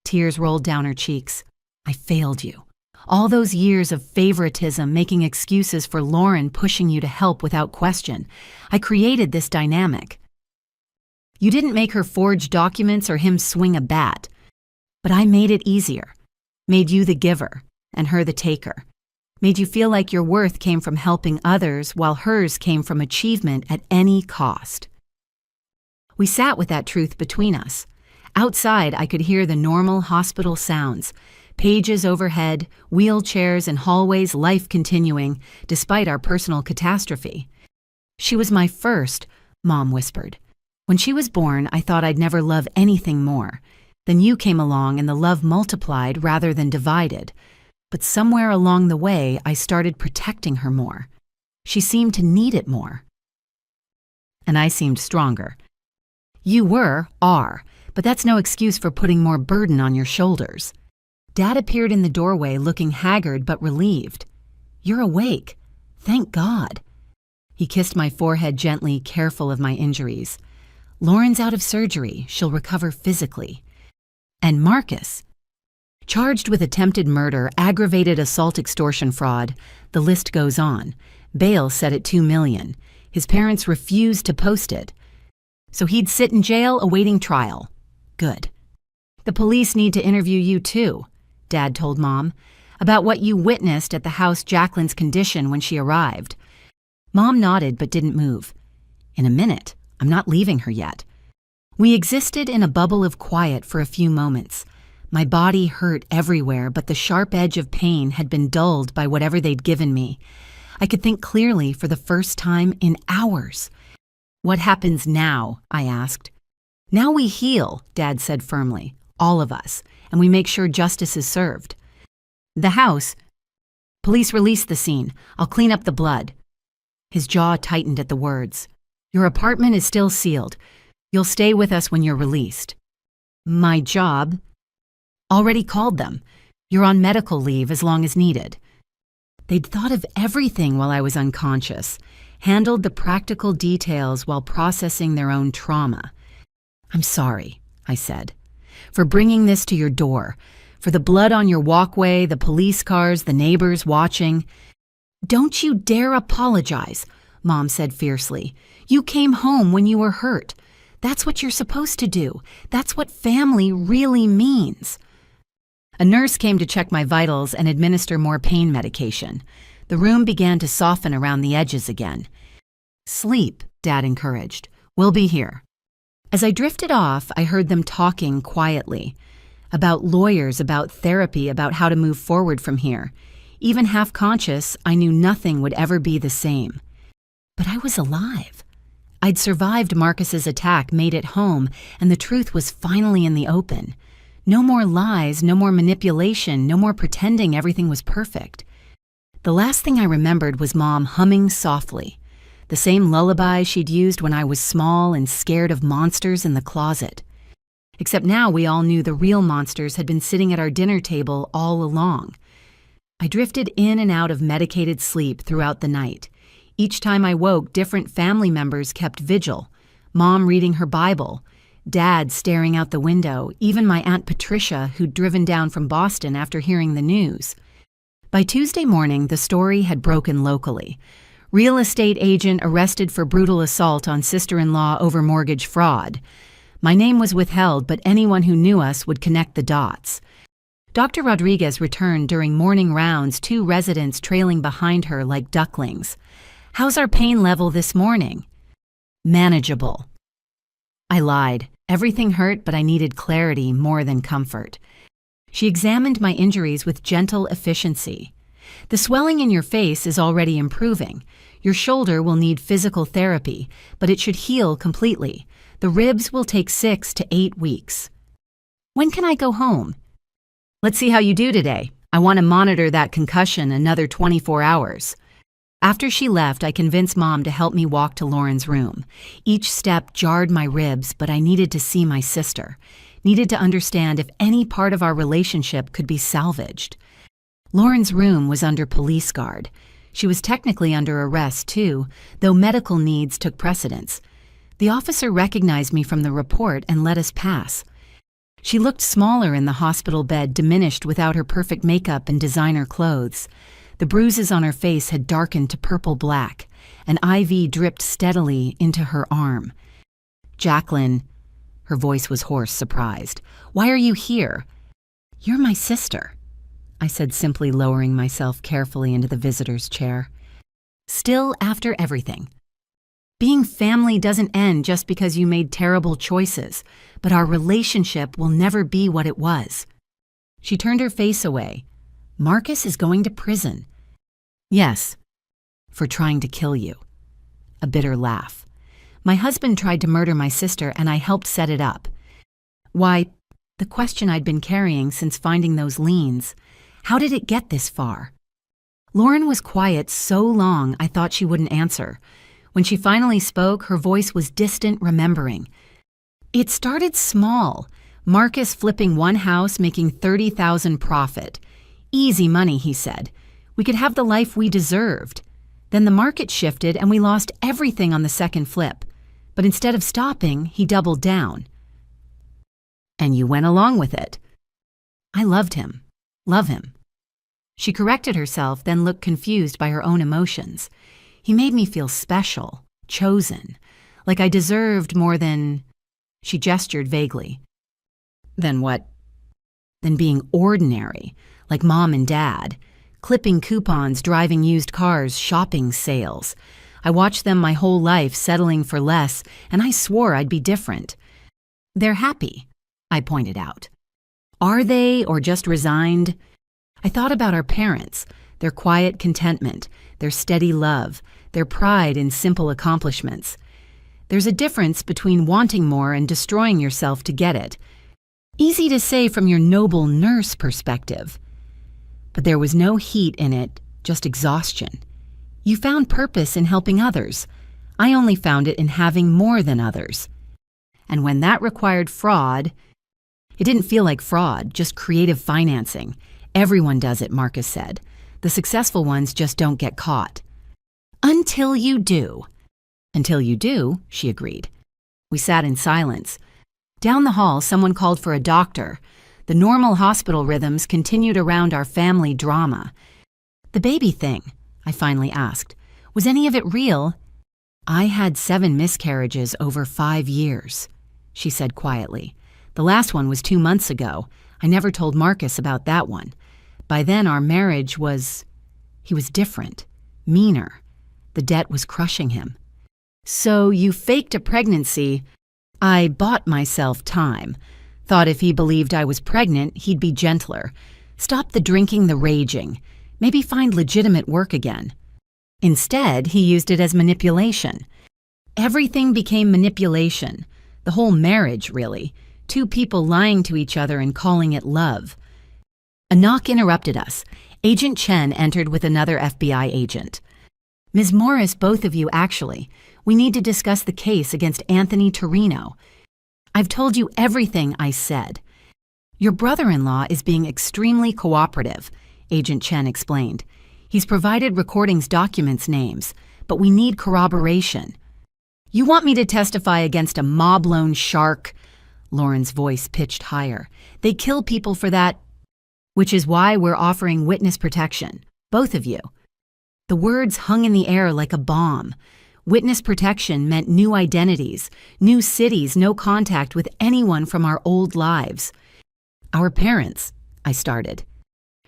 Tears rolled down her cheeks. I failed you. All those years of favoritism, making excuses for Lauren, pushing you to help without question. I created this dynamic. You didn't make her forge documents or him swing a bat. But I made it easier. Made you the giver and her the taker. Made you feel like your worth came from helping others while hers came from achievement at any cost. We sat with that truth between us. Outside, I could hear the normal hospital sounds. Pages overhead, wheelchairs and hallways, life continuing, despite our personal catastrophe. She was my first, Mom whispered. When she was born, I thought I'd never love anything more. Then you came along and the love multiplied rather than divided. But somewhere along the way, I started protecting her more. She seemed to need it more. And I seemed stronger. You are, but that's no excuse for putting more burden on your shoulders. Dad appeared in the doorway looking haggard but relieved. You're awake. Thank God. He kissed my forehead gently, careful of my injuries. Lauren's out of surgery. She'll recover physically. And Marcus, charged with attempted murder, aggravated assault, extortion, fraud. The list goes on. Bail set at $2 million. His parents refused to post it. So he'd sit in jail awaiting trial. Good. The police need to interview you too, Dad told Mom, about what you witnessed at the house, Jacqueline's condition when she arrived. Mom nodded but didn't move. In a minute. I'm not leaving her yet. We existed in a bubble of quiet for a few moments. My body hurt everywhere, but the sharp edge of pain had been dulled by whatever they'd given me. I could think clearly for the first time in hours. What happens now? I asked. Now we heal, Dad said firmly, all of us, and we make sure justice is served. The house. Police release the scene. I'll clean up the blood. His jaw tightened at the words. Your apartment is still sealed. You'll stay with us when you're released. My job? Already called them. You're on medical leave as long as needed. They'd thought of everything while I was unconscious, handled the practical details while processing their own trauma. I'm sorry, I said, for bringing this to your door, for the blood on your walkway, the police cars, the neighbors watching. Don't you dare apologize, Mom said fiercely. You came home when you were hurt. That's what you're supposed to do. That's what family really means. A nurse came to check my vitals and administer more pain medication. The room began to soften around the edges again. Sleep, Dad encouraged. We'll be here. As I drifted off, I heard them talking quietly. About lawyers, about therapy, about how to move forward from here. Even half-conscious, I knew nothing would ever be the same. But I was alive. I'd survived Marcus's attack, made it home, and the truth was finally in the open. No more lies, no more manipulation, no more pretending everything was perfect. The last thing I remembered was Mom humming softly, the same lullaby she'd used when I was small and scared of monsters in the closet. Except now we all knew the real monsters had been sitting at our dinner table all along. I drifted in and out of medicated sleep throughout the night. Each time I woke, different family members kept vigil. Mom reading her Bible, Dad staring out the window, even my Aunt Patricia, who'd driven down from Boston after hearing the news. By Tuesday morning, the story had broken locally. Real estate agent arrested for brutal assault on sister-in-law over mortgage fraud. My name was withheld, but anyone who knew us would connect the dots. Dr. Rodriguez returned during morning rounds, 2 residents trailing behind her like ducklings. How's our pain level this morning? Manageable. I lied. Everything hurt, but I needed clarity more than comfort. She examined my injuries with gentle efficiency. The swelling in your face is already improving. Your shoulder will need physical therapy, but it should heal completely. The ribs will take 6 to 8 weeks. When can I go home? Let's see how you do today. I want to monitor that concussion another 24 hours. After she left, I convinced Mom to help me walk to Lauren's room. Each step jarred my ribs, but I needed to see my sister. Needed to understand if any part of our relationship could be salvaged. Lauren's room was under police guard. She was technically under arrest, too, though medical needs took precedence. The officer recognized me from the report and let us pass. She looked smaller in the hospital bed, diminished without her perfect makeup and designer clothes. The bruises on her face had darkened to purple-black. An IV dripped steadily into her arm. Jacqueline, her voice was hoarse, surprised. Why are you here? You're my sister, I said, simply lowering myself carefully into the visitor's chair. Still, after everything. Being family doesn't end just because you made terrible choices, but our relationship will never be what it was. She turned her face away. Marcus is going to prison. Yes, for trying to kill you. A bitter laugh. My husband tried to murder my sister and I helped set it up. Why, the question I'd been carrying since finding those liens. How did it get this far? Lauren was quiet so long I thought she wouldn't answer. When she finally spoke, her voice was distant remembering. It started small. Marcus flipping one house, making $30,000 profit. Easy money, he said. We could have the life we deserved. Then the market shifted and we lost everything on the second flip. But instead of stopping, he doubled down. And you went along with it. I loved him. Love him. She corrected herself, then looked confused by her own emotions. He made me feel special, chosen, like I deserved more than... She gestured vaguely. Than what? Than being ordinary, like mom and dad, clipping coupons, driving used cars, shopping sales. I watched them my whole life settling for less, and I swore I'd be different. They're happy, I pointed out. Are they, or just resigned? I thought about our parents, their quiet contentment, their steady love, their pride in simple accomplishments. There's a difference between wanting more and destroying yourself to get it. Easy to say from your noble nurse perspective. But there was no heat in it, just exhaustion. You found purpose in helping others. I only found it in having more than others. And when that required fraud, it didn't feel like fraud, just creative financing. Everyone does it, Marcus said. The successful ones just don't get caught. Until you do. Until you do, she agreed. We sat in silence. Down the hall, someone called for a doctor. The normal hospital rhythms continued around our family drama. The baby thing, I finally asked. Was any of it real? I had 7 miscarriages over 5 years, she said quietly. The last one was 2 months ago. I never told Marcus about that one. By then, our marriage was... He was different, meaner. The debt was crushing him. So you faked a pregnancy. I bought myself time. Thought if he believed I was pregnant, he'd be gentler. Stop the drinking, the raging. Maybe find legitimate work again. Instead, he used it as manipulation. Everything became manipulation. The whole marriage, really. 2 people lying to each other and calling it love. A knock interrupted us. Agent Chen entered with another FBI agent. Ms. Morris, both of you actually. We need to discuss the case against Anthony Torino. I've told you everything I said. Your brother-in-law is being extremely cooperative, Agent Chen explained. He's provided recordings, documents, names, but we need corroboration. You want me to testify against a mob loan shark? Lauren's voice pitched higher. They kill people for that, which is why we're offering witness protection, both of you. The words hung in the air like a bomb. Witness protection meant new identities, new cities, no contact with anyone from our old lives. Our parents, I started,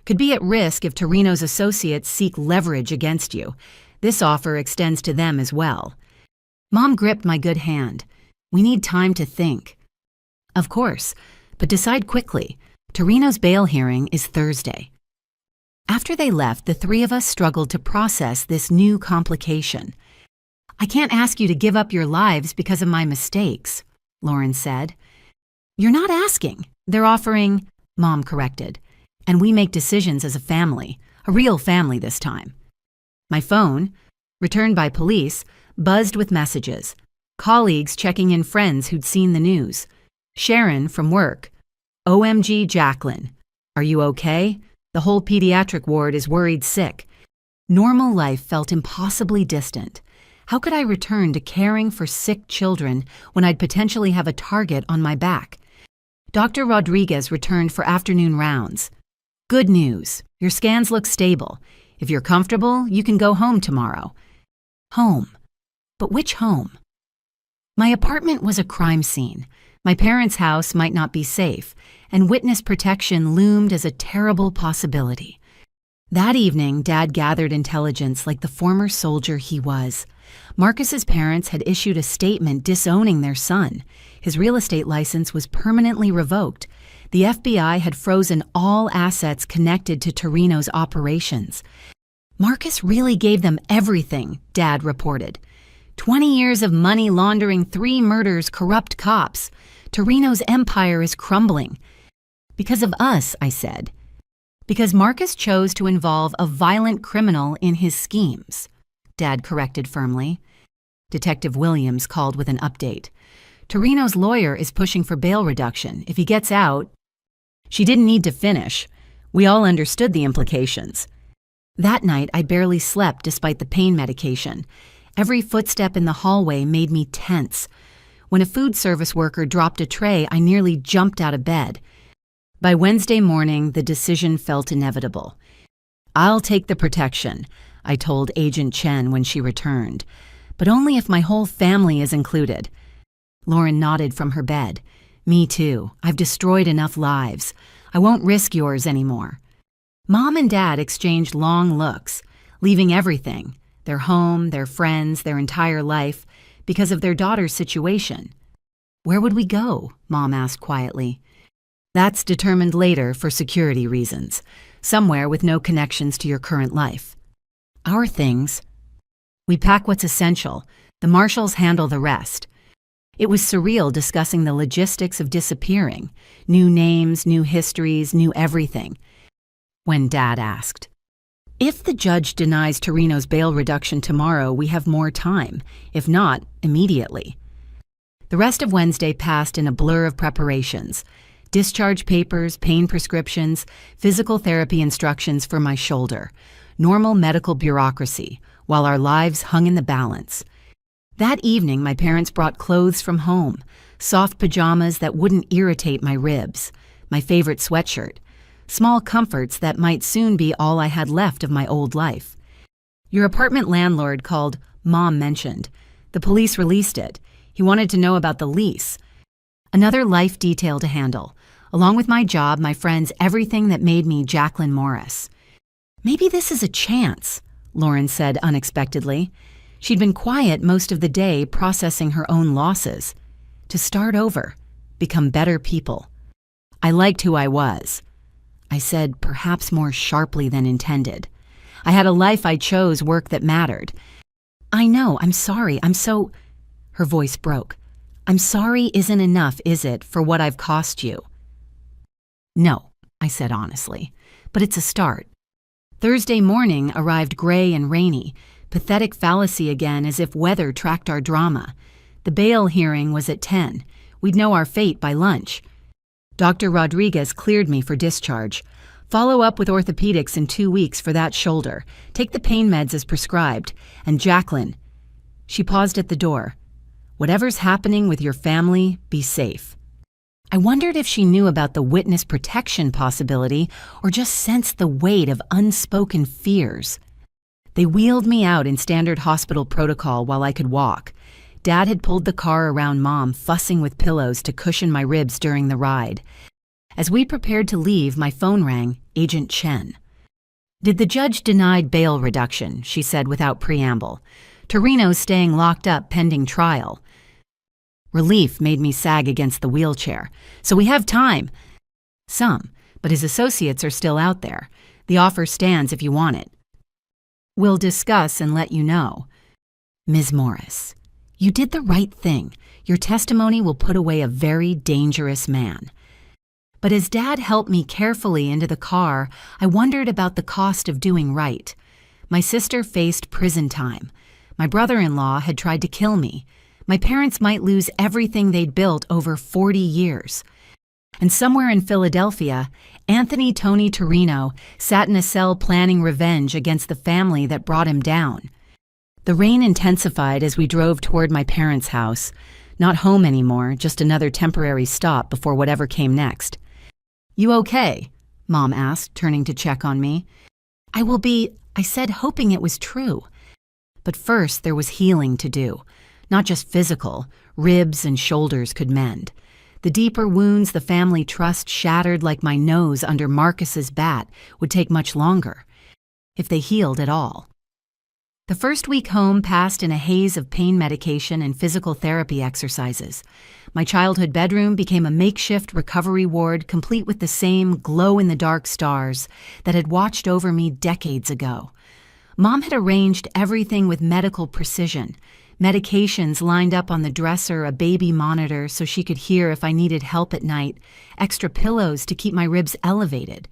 could be at risk if Torino's associates seek leverage against you. This offer extends to them as well. Mom gripped my good hand. We need time to think. Of course, but decide quickly. Torino's bail hearing is Thursday. After they left, the 3 of us struggled to process this new complication. I can't ask you to give up your lives because of my mistakes, Lauren said. You're not asking. They're offering, Mom corrected. And we make decisions as a family, a real family this time. My phone, returned by police, buzzed with messages. Colleagues checking in friends who'd seen the news. Sharon from work. OMG Jacqueline. Are you okay? The whole pediatric ward is worried sick. Normal life felt impossibly distant. How could I return to caring for sick children when I'd potentially have a target on my back? Dr. Rodriguez returned for afternoon rounds. Good news. Your scans look stable. If you're comfortable, you can go home tomorrow. Home. But which home? My apartment was a crime scene. My parents' house might not be safe, and witness protection loomed as a terrible possibility. That evening, Dad gathered intelligence like the former soldier he was. Marcus's parents had issued a statement disowning their son. His real estate license was permanently revoked. The FBI had frozen all assets connected to Torino's operations. Marcus really gave them everything, Dad reported. 20 years of money laundering, 3 murders, corrupt cops. Torino's empire is crumbling. Because of us, I said. Because Marcus chose to involve a violent criminal in his schemes, Dad corrected firmly. Detective Williams called with an update. Torino's lawyer is pushing for bail reduction. If he gets out... She didn't need to finish. We all understood the implications. That night, I barely slept despite the pain medication. Every footstep in the hallway made me tense. When a food service worker dropped a tray, I nearly jumped out of bed. By Wednesday morning, the decision felt inevitable. I'll take the protection, I told Agent Chen when she returned, but only if my whole family is included. Lauren nodded from her bed. Me too. I've destroyed enough lives. I won't risk yours anymore. Mom and Dad exchanged long looks, leaving everything, their home, their friends, their entire life, because of their daughter's situation. Where would we go? Mom asked quietly. That's determined later for security reasons, somewhere with no connections to your current life. Our things. We pack what's essential. The marshals handle the rest. It was surreal discussing the logistics of disappearing. New names, new histories, new everything. When Dad asked, "If the judge denies Torino's bail reduction tomorrow, we have more time. If not, immediately." The rest of Wednesday passed in a blur of preparations. Discharge papers, pain prescriptions, physical therapy instructions for my shoulder, normal medical bureaucracy, while our lives hung in the balance. That evening, my parents brought clothes from home, soft pajamas that wouldn't irritate my ribs, my favorite sweatshirt, small comforts that might soon be all I had left of my old life. Your apartment landlord called, Mom mentioned. The police released it. He wanted to know about the lease. Another life detail to handle. Along with my job, my friends, everything that made me Jacqueline Morris. Maybe this is a chance, Lauren said unexpectedly. She'd been quiet most of the day processing her own losses. To start over, become better people. I liked who I was. I said, perhaps more sharply than intended. I had a life I chose, work that mattered. I know, I'm sorry, Her voice broke. I'm sorry isn't enough, is it, for what I've cost you? No, I said honestly, but it's a start. Thursday morning arrived gray and rainy, pathetic fallacy again as if weather tracked our drama. The bail hearing was at 10. We'd know our fate by lunch. Dr. Rodriguez cleared me for discharge. Follow up with orthopedics in 2 weeks for that shoulder. Take the pain meds as prescribed. And Jacqueline. She paused at the door. Whatever's happening with your family, be safe. I wondered if she knew about the witness protection possibility or just sensed the weight of unspoken fears. They wheeled me out in standard hospital protocol while I could walk. Dad had pulled the car around Mom, fussing with pillows to cushion my ribs during the ride. As we prepared to leave, my phone rang, Agent Chen. Did the judge deny bail reduction? She said without preamble. Torino's staying locked up pending trial. Relief made me sag against the wheelchair. So we have time. Some, but his associates are still out there. The offer stands if you want it. We'll discuss and let you know. Ms. Morris, you did the right thing. Your testimony will put away a very dangerous man. But as Dad helped me carefully into the car, I wondered about the cost of doing right. My sister faced prison time. My brother-in-law had tried to kill me. My parents might lose everything they'd built over 40 years. And somewhere in Philadelphia, Anthony Tony Torino sat in a cell planning revenge against the family that brought him down. The rain intensified as we drove toward my parents' house. Not home anymore, just another temporary stop before whatever came next. You okay? Mom asked, turning to check on me. I will be, I said, hoping it was true. But first there was healing to do. Not just physical, ribs and shoulders could mend. The deeper wounds the family trust shattered like my nose under Marcus's bat would take much longer, if they healed at all. The first week home passed in a haze of pain medication and physical therapy exercises. My childhood bedroom became a makeshift recovery ward complete with the same glow-in-the-dark stars that had watched over me decades ago. Mom had arranged everything with medical precision. Medications lined up on the dresser, a baby monitor so she could hear if I needed help at night, extra pillows to keep my ribs elevated.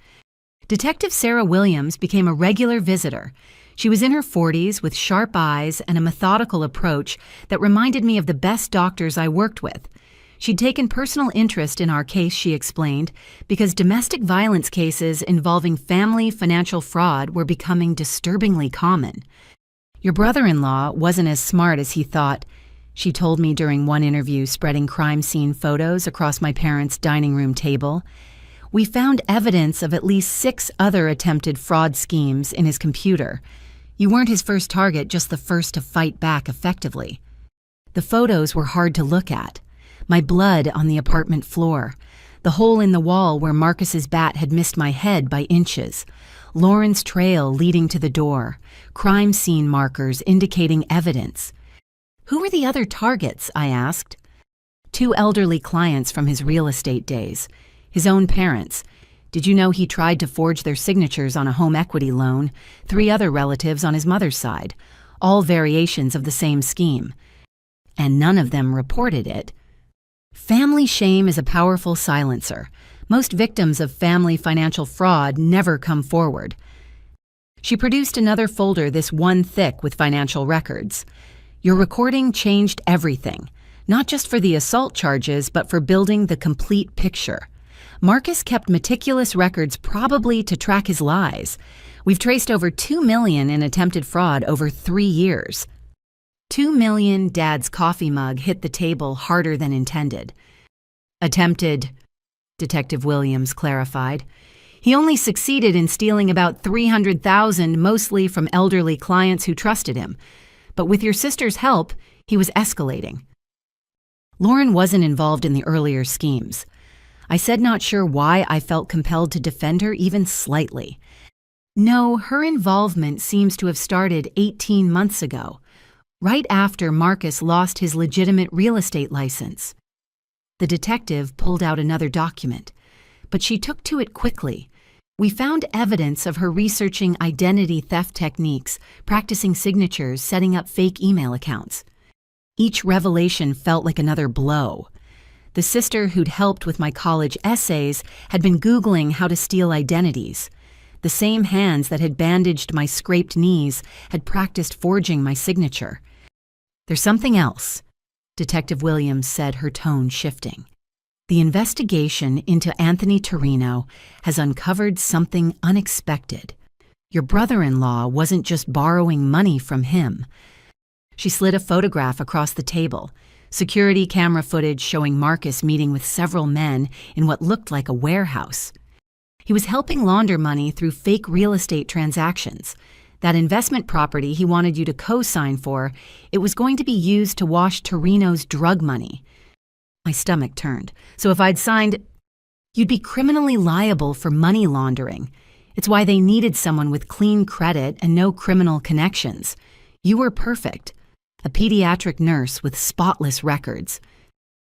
Detective Sarah Williams became a regular visitor. She was in her 40s with sharp eyes and a methodical approach that reminded me of the best doctors I worked with. She'd taken personal interest in our case, she explained, because domestic violence cases involving family financial fraud were becoming disturbingly common. Your brother-in-law wasn't as smart as he thought, she told me during one interview, spreading crime scene photos across my parents' dining room table. We found evidence of at least 6 other attempted fraud schemes in his computer. You weren't his first target, just the first to fight back effectively. The photos were hard to look at. My blood on the apartment floor, the hole in the wall where Marcus's bat had missed my head by inches, Lauren's trail leading to the door, crime scene markers indicating evidence. Who were the other targets? I asked. 2 elderly clients from his real estate days, his own parents. Did you know he tried to forge their signatures on a home equity loan? 3 other relatives on his mother's side, all variations of the same scheme. And none of them reported it. Family shame is a powerful silencer. Most victims of family financial fraud never come forward. She produced another folder, this one thick with financial records. Your recording changed everything, not just for the assault charges, but for building the complete picture. Marcus kept meticulous records, probably to track his lies. We've traced over $2 million in attempted fraud over 3 years. $2 million. Dad's coffee mug hit the table harder than intended. Attempted, Detective Williams clarified. He only succeeded in stealing about $300,000, mostly from elderly clients who trusted him. But with your sister's help, he was escalating. Lauren wasn't involved in the earlier schemes. I said, not sure why I felt compelled to defend her even slightly. No, her involvement seems to have started 18 months ago, right after Marcus lost his legitimate real estate license. The detective pulled out another document, but she took to it quickly. We found evidence of her researching identity theft techniques, practicing signatures, setting up fake email accounts. Each revelation felt like another blow. The sister who'd helped with my college essays had been Googling how to steal identities. The same hands that had bandaged my scraped knees had practiced forging my signature. There's something else, Detective Williams said, her tone shifting. The investigation into Anthony Torino has uncovered something unexpected. Your brother-in-law wasn't just borrowing money from him. She slid a photograph across the table, security camera footage showing Marcus meeting with several men in what looked like a warehouse. He was helping launder money through fake real estate transactions. That investment property he wanted you to co-sign for, it was going to be used to wash Torino's drug money. My stomach turned. So if I'd signed, you'd be criminally liable for money laundering. It's why they needed someone with clean credit and no criminal connections. You were perfect. A pediatric nurse with spotless records.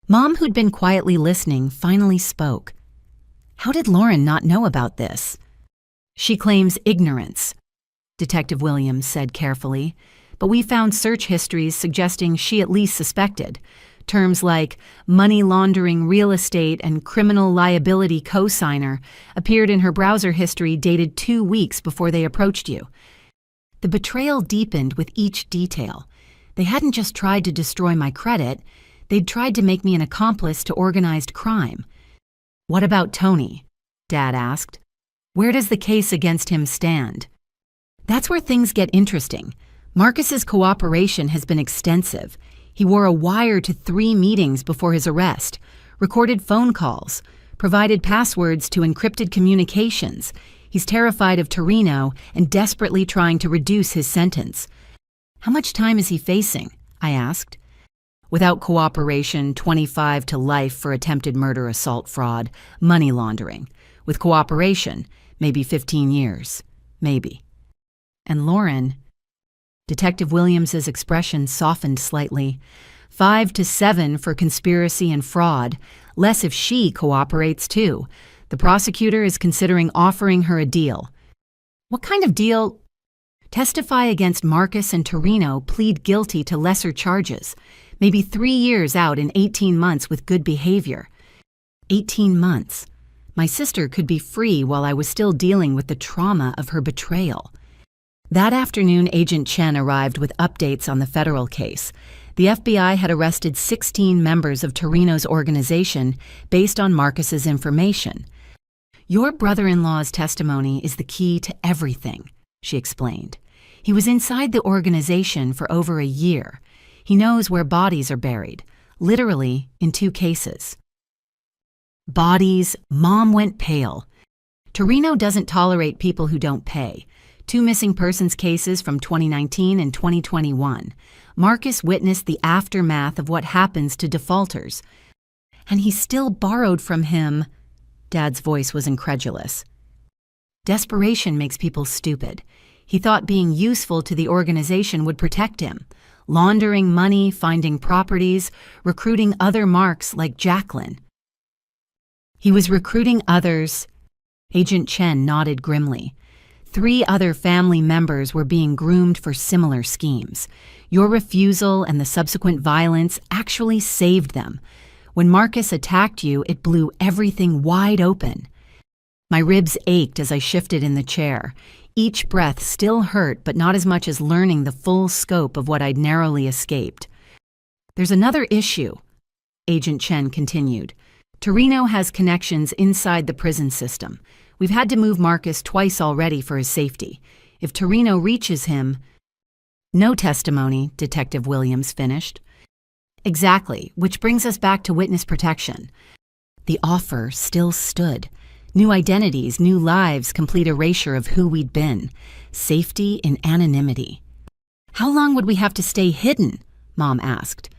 Mom, who'd been quietly listening, finally spoke. How did Lauren not know about this? She claims ignorance, Detective Williams said carefully, but we found search histories suggesting she at least suspected. Terms like money laundering real estate and criminal liability co-signer appeared in her browser history dated 2 weeks before they approached you. The betrayal deepened with each detail. They hadn't just tried to destroy my credit, they'd tried to make me an accomplice to organized crime. What about Tony? Dad asked. Where does the case against him stand? That's where things get interesting. Marcus's cooperation has been extensive. He wore a wire to 3 meetings before his arrest, recorded phone calls, provided passwords to encrypted communications. He's terrified of Torino and desperately trying to reduce his sentence. How much time is he facing? I asked. Without cooperation, 25 to life for attempted murder, assault, fraud, money laundering. With cooperation, maybe 15 years. Maybe. And Lauren, Detective Williams's expression softened slightly. 5 to 7 for conspiracy and fraud, less if she cooperates too. The prosecutor is considering offering her a deal. What kind of deal? Testify against Marcus and Torino, plead guilty to lesser charges. Maybe 3 years out in 18 months with good behavior. 18 months. My sister could be free while I was still dealing with the trauma of her betrayal. That afternoon, Agent Chen arrived with updates on the federal case. The FBI had arrested 16 members of Torino's organization based on Marcus's information. "Your brother-in-law's testimony is the key to everything," she explained. "He was inside the organization for over a year. He knows where bodies are buried, literally in 2 cases. Bodies, Mom went pale. Torino doesn't tolerate people who don't pay. 2 missing persons cases from 2019 and 2021. Marcus witnessed the aftermath of what happens to defaulters. And he still borrowed from him." Dad's voice was incredulous. "Desperation makes people stupid. He thought being useful to the organization would protect him. Laundering money, finding properties, recruiting other marks like Jacqueline. He was recruiting others." Agent Chen nodded grimly. 3 other family members were being groomed for similar schemes. Your refusal and the subsequent violence actually saved them. When Marcus attacked you, it blew everything wide open. My ribs ached as I shifted in the chair. Each breath still hurt, but not as much as learning the full scope of what I'd narrowly escaped. "There's another issue," Agent Chen continued. "Torino has connections inside the prison system. We've had to move Marcus twice already for his safety. If Torino reaches him—" "No testimony," Detective Williams finished. "Exactly, which brings us back to witness protection." The offer still stood. New identities, new lives, complete erasure of who we'd been. Safety in anonymity. "How long would we have to stay hidden?" Mom asked.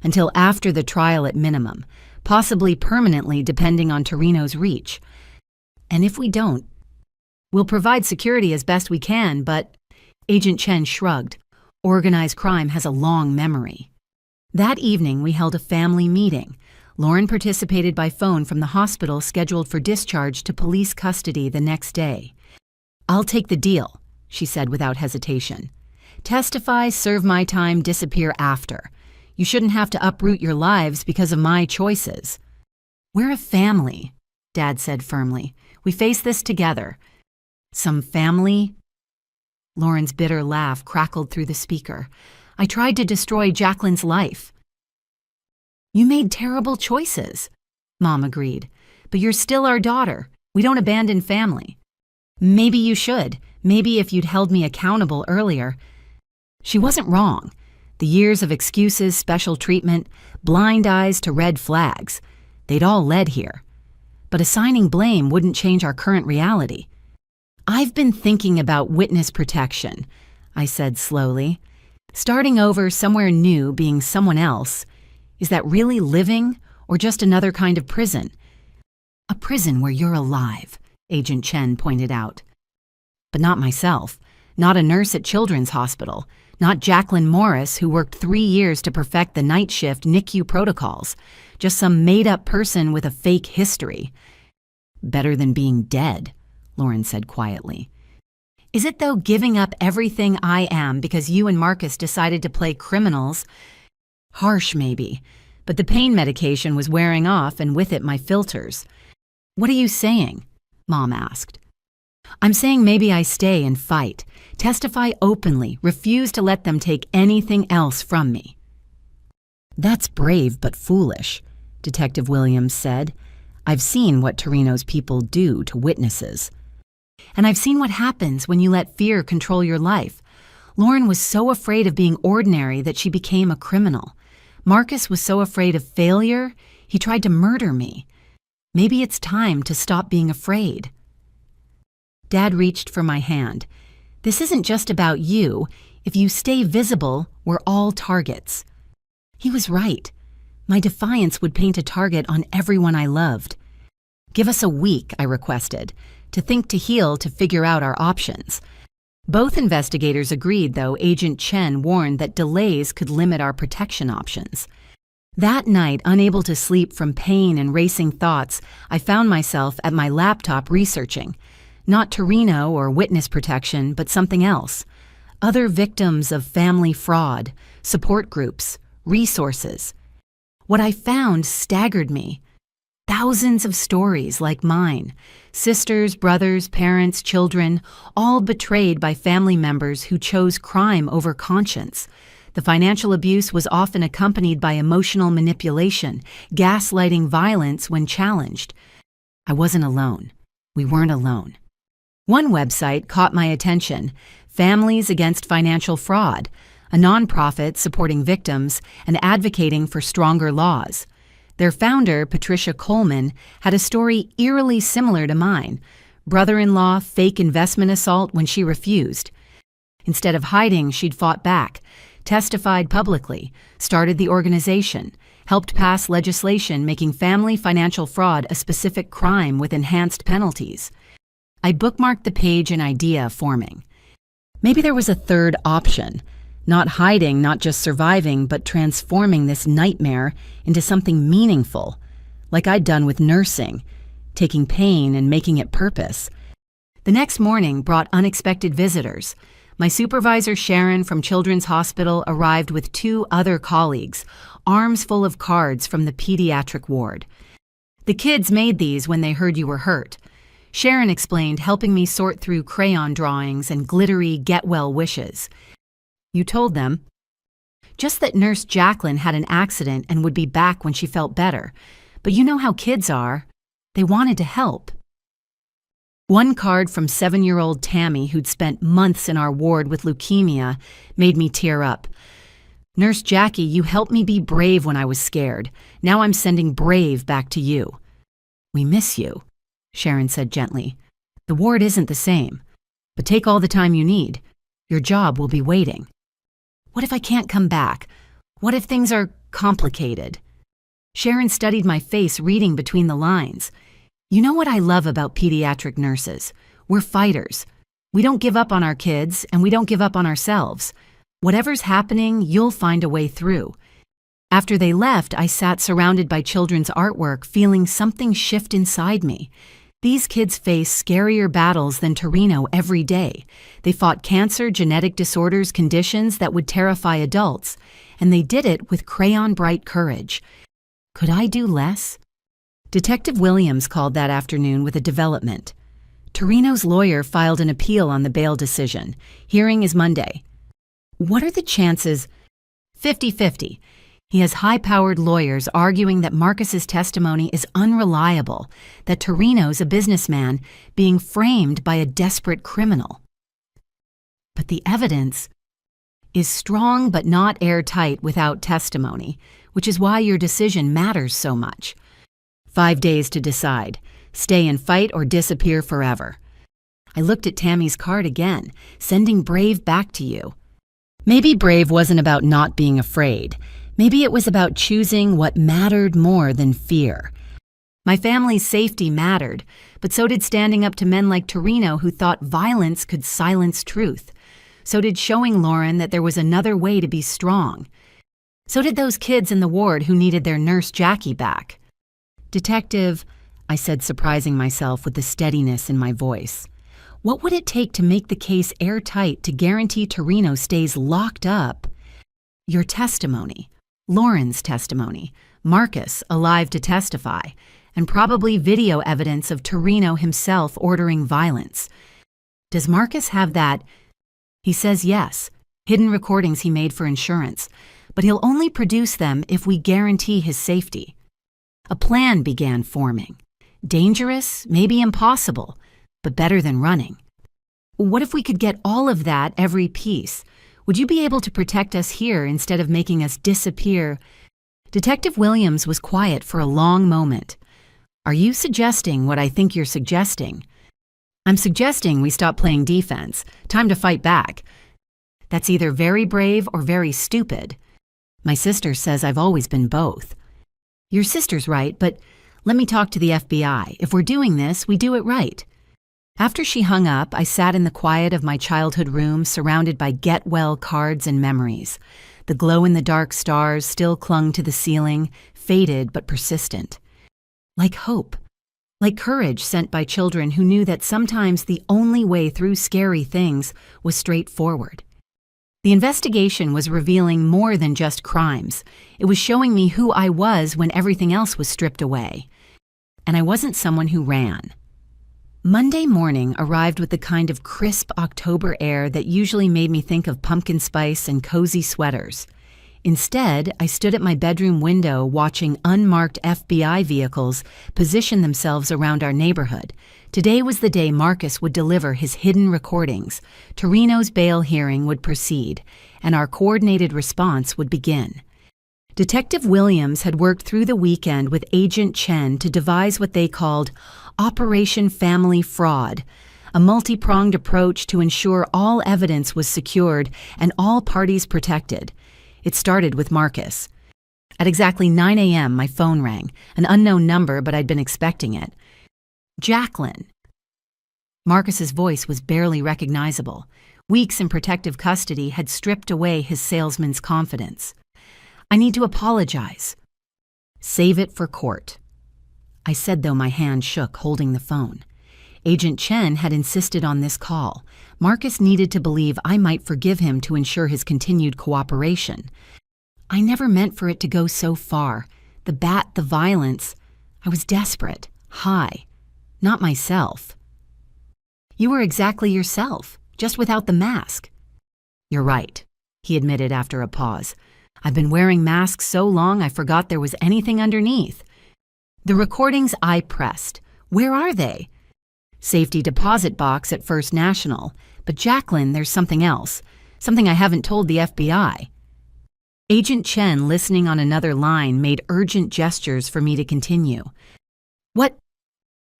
"Until after the trial at minimum, possibly permanently depending on Torino's reach. And if we don't, we'll provide security as best we can, but—" Agent Chen shrugged. "Organized crime has a long memory." That evening, we held a family meeting. Lauren participated by phone from the hospital scheduled for discharge to police custody the next day. "I'll take the deal," she said without hesitation. "Testify, serve my time, disappear after. You shouldn't have to uproot your lives because of my choices." "We're a family," Dad said firmly. "We face this together." "Some family?" Lauren's bitter laugh crackled through the speaker. "I tried to destroy Jacqueline's life." "You made terrible choices," Mom agreed. "But you're still our daughter. We don't abandon family." "Maybe you should. Maybe if you'd held me accountable earlier." She wasn't wrong. The years of excuses, special treatment, blind eyes to red flags, they'd all led here. But assigning blame wouldn't change our current reality. "I've been thinking about witness protection," I said slowly. "Starting over somewhere new, being someone else, is that really living or just another kind of prison?" "A prison where you're alive," Agent Chen pointed out. "But not myself, not a nurse at Children's Hospital, not Jacqueline Morris, who worked 3 years to perfect the night shift NICU protocols, just some made-up person with a fake history." "Better than being dead," Lauren said quietly. "Is it, though, giving up everything I am because you and Marcus decided to play criminals?" "Harsh, maybe, but the pain medication was wearing off and with it my filters." "What are you saying?" Mom asked. "I'm saying maybe I stay and fight, testify openly, refuse to let them take anything else from me." "That's brave but foolish," Detective Williams said. "I've seen what Torino's people do to witnesses. And I've seen what happens when you let fear control your life. Lauren was so afraid of being ordinary that she became a criminal. Marcus was so afraid of failure, he tried to murder me. Maybe it's time to stop being afraid." Dad reached for my hand. "This isn't just about you. If you stay visible, we're all targets." He was right. My defiance would paint a target on everyone I loved. "Give us a week," I requested, "to think, to heal, to figure out our options." Both investigators agreed, though Agent Chen warned that delays could limit our protection options. That night, unable to sleep from pain and racing thoughts, I found myself at my laptop researching. Not Torino or witness protection, but something else. Other victims of family fraud, support groups, resources. What I found staggered me. thousands of stories like mine. Sisters, brothers, parents, children, all betrayed by family members who chose crime over conscience. The financial abuse was often accompanied by emotional manipulation, gaslighting violence when challenged. I wasn't alone. We weren't alone. One website caught my attention, Families Against Financial Fraud, a nonprofit supporting victims and advocating for stronger laws. Their founder, Patricia Coleman, had a story eerily similar to mine. Brother-in-law fake investment assault when she refused. Instead of hiding, she'd fought back, testified publicly, started the organization, helped pass legislation making family financial fraud a specific crime with enhanced penalties. I bookmarked the page, an idea forming. Maybe there was a third option. Not hiding, not just surviving, but transforming this nightmare into something meaningful, like I'd done with nursing, taking pain and making it purpose. The next morning brought unexpected visitors. My supervisor, Sharon, from Children's Hospital, arrived with 2 other colleagues, arms full of cards from the pediatric ward. The kids made these when they heard you were hurt. Sharon explained, helping me sort through crayon drawings and glittery get-well wishes. You told them, just that Nurse Jacqueline had an accident and would be back when she felt better. But you know how kids are. They wanted to help. One card from 7-year-old Tammy, who'd spent months in our ward with leukemia, made me tear up. Nurse Jackie, you helped me be brave when I was scared. Now I'm sending brave back to you. We miss you, Sharon said gently. The ward isn't the same. But take all the time you need. Your job will be waiting. What if I can't come back? What if things are complicated? Sharon studied my face, reading between the lines. You know what I love about pediatric nurses? We're fighters. We don't give up on our kids, and we don't give up on ourselves. Whatever's happening, you'll find a way through. After they left, I sat surrounded by children's artwork, feeling something shift inside me. These kids face scarier battles than Torino every day. They fought cancer, genetic disorders, conditions that would terrify adults, and they did it with crayon-bright courage. Could I do less? Detective Williams called that afternoon with a development. Torino's lawyer filed an appeal on the bail decision. Hearing is Monday. What are the chances? 50-50. He has high-powered lawyers arguing that Marcus's testimony is unreliable, that Torino's a businessman being framed by a desperate criminal. But the evidence is strong but not airtight without testimony, which is why your decision matters so much. 5 days to decide. Stay and fight or disappear forever. I looked at Tammy's card again, sending brave back to you. Maybe brave wasn't about not being afraid. Maybe it was about choosing what mattered more than fear. My family's safety mattered, but so did standing up to men like Torino who thought violence could silence truth. So did showing Lauren that there was another way to be strong. So did those kids in the ward who needed their Nurse Jackie back. Detective, I said, surprising myself with the steadiness in my voice. What would it take to make the case airtight to guarantee Torino stays locked up? Your testimony. Lauren's testimony, Marcus alive to testify, and probably video evidence of Torino himself ordering violence. Does Marcus have that? He says yes, hidden recordings he made for insurance, but he'll only produce them if we guarantee his safety. A plan began forming. Dangerous, maybe impossible, but better than running. What if we could get all of that, every piece? Would you be able to protect us here instead of making us disappear? Detective Williams was quiet for a long moment. Are you suggesting what I think you're suggesting? I'm suggesting we stop playing defense. Time to fight back. That's either very brave or very stupid. My sister says I've always been both. Your sister's right, but let me talk to the FBI. If we're doing this, we do it right. After she hung up, I sat in the quiet of my childhood room, surrounded by get-well cards and memories. The glow-in-the-dark stars still clung to the ceiling, faded but persistent. Like hope. Like courage sent by children who knew that sometimes the only way through scary things was straightforward. The investigation was revealing more than just crimes. It was showing me who I was when everything else was stripped away. and I wasn't someone who ran. Monday morning arrived with the kind of crisp October air that usually made me think of pumpkin spice and cozy sweaters. Instead, I stood at my bedroom window watching unmarked FBI vehicles position themselves around our neighborhood. Today was the day Marcus would deliver his hidden recordings, Torino's bail hearing would proceed, and our coordinated response would begin. Detective Williams had worked through the weekend with Agent Chen to devise what they called Operation Family Fraud, a multi-pronged approach to ensure all evidence was secured and all parties protected. It started with Marcus. At exactly 9 a.m., my phone rang, an unknown number, but I'd been expecting it. Jacqueline. Marcus's voice was barely recognizable. Weeks in protective custody had stripped away his salesman's confidence. I need to apologize. Save it for court. I said, though my hand shook holding the phone. Agent Chen had insisted on this call. Marcus needed to believe I might forgive him to ensure his continued cooperation. I never meant for it to go so far. The violence. I was desperate, high, not myself. You were exactly yourself, just without the mask. You're right, he admitted after a pause. I've been wearing masks so long I forgot there was anything underneath. The recordings I pressed, where are they? Safety deposit box at First National. But Jacqueline, there's something else. Something I haven't told the FBI. Agent Chen, listening on another line, made urgent gestures for me to continue. What?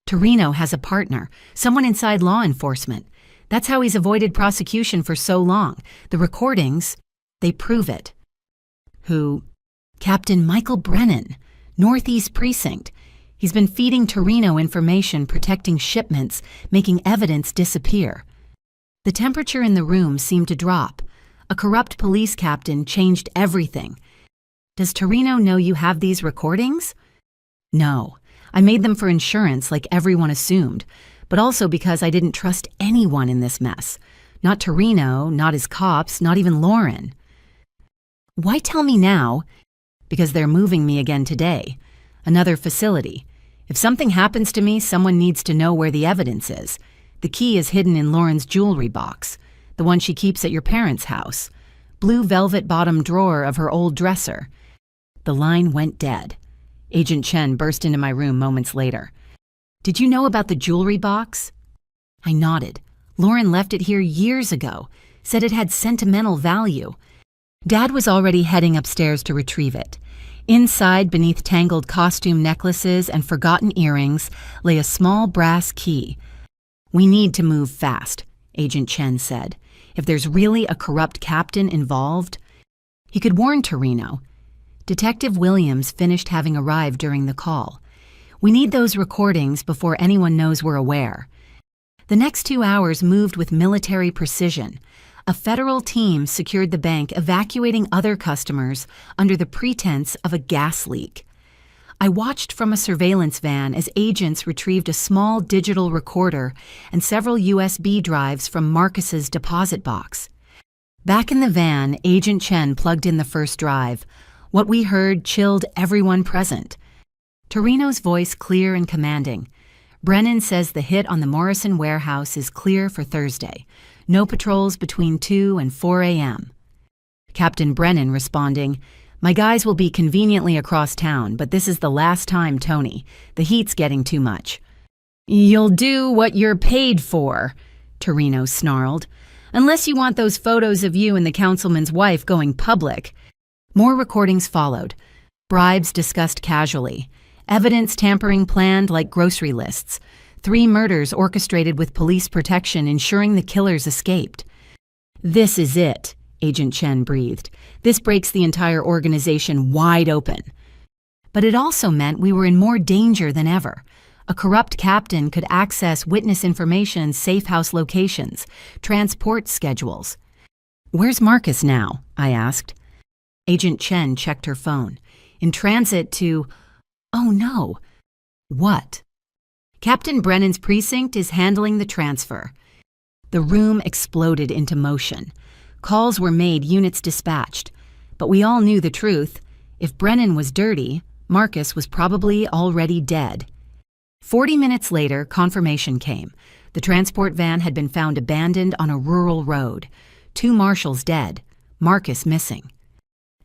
Torino has a partner, someone inside law enforcement. That's how he's avoided prosecution for so long. The recordings, they prove it. Who? Captain Michael Brennan, Northeast Precinct. He's been feeding Torino information, protecting shipments, making evidence disappear. The temperature in the room seemed to drop. A corrupt police captain changed everything. Does Torino know you have these recordings? No. I made them for insurance like everyone assumed, but also because I didn't trust anyone in this mess. Not Torino, not his cops, not even Lauren. Why tell me now? Because they're moving me again today. Another facility. If something happens to me, someone needs to know where the evidence is. The key is hidden in Lauren's jewelry box, the one she keeps at your parents' house. Blue velvet bottom drawer of her old dresser. The line went dead. Agent Chen burst into my room moments later. Did you know about the jewelry box? I nodded. Lauren left it here years ago, said it had sentimental value. Dad was already heading upstairs to retrieve it. Inside, beneath tangled costume necklaces and forgotten earrings, lay a small brass key. We need to move fast, Agent Chen said. If there's really a corrupt captain involved, he could warn Torino. Detective Williams finished having arrived during the call. We need those recordings before anyone knows we're aware. The next 2 hours moved with military precision. A federal team secured the bank, evacuating other customers under the pretense of a gas leak. I watched from a surveillance van as agents retrieved a small digital recorder and several USB drives from Marcus's deposit box. Back in the van, Agent Chen plugged in the first drive. What we heard chilled everyone present. Torino's voice clear and commanding. Brennan says the hit on the Morrison warehouse is clear for Thursday. No patrols between 2 and 4 a.m. Captain Brennan responding, my guys will be conveniently across town, but this is the last time, Tony. The heat's getting too much. You'll do what you're paid for, Torino snarled. Unless you want those photos of you and the councilman's wife going public. More recordings followed. Bribes discussed casually. Evidence tampering planned like grocery lists. 3 murders orchestrated with police protection ensuring the killers escaped. This is it, Agent Chen breathed. This breaks the entire organization wide open. But it also meant we were in more danger than ever. A corrupt captain could access witness information, safe house locations, transport schedules. Where's Marcus now? I asked. Agent Chen checked her phone. In transit to... Oh no. What? Captain Brennan's precinct is handling the transfer. The room exploded into motion. Calls were made, units dispatched. But we all knew the truth. If Brennan was dirty, Marcus was probably already dead. 40 minutes later, confirmation came. The transport van had been found abandoned on a rural road. 2 marshals dead, Marcus missing.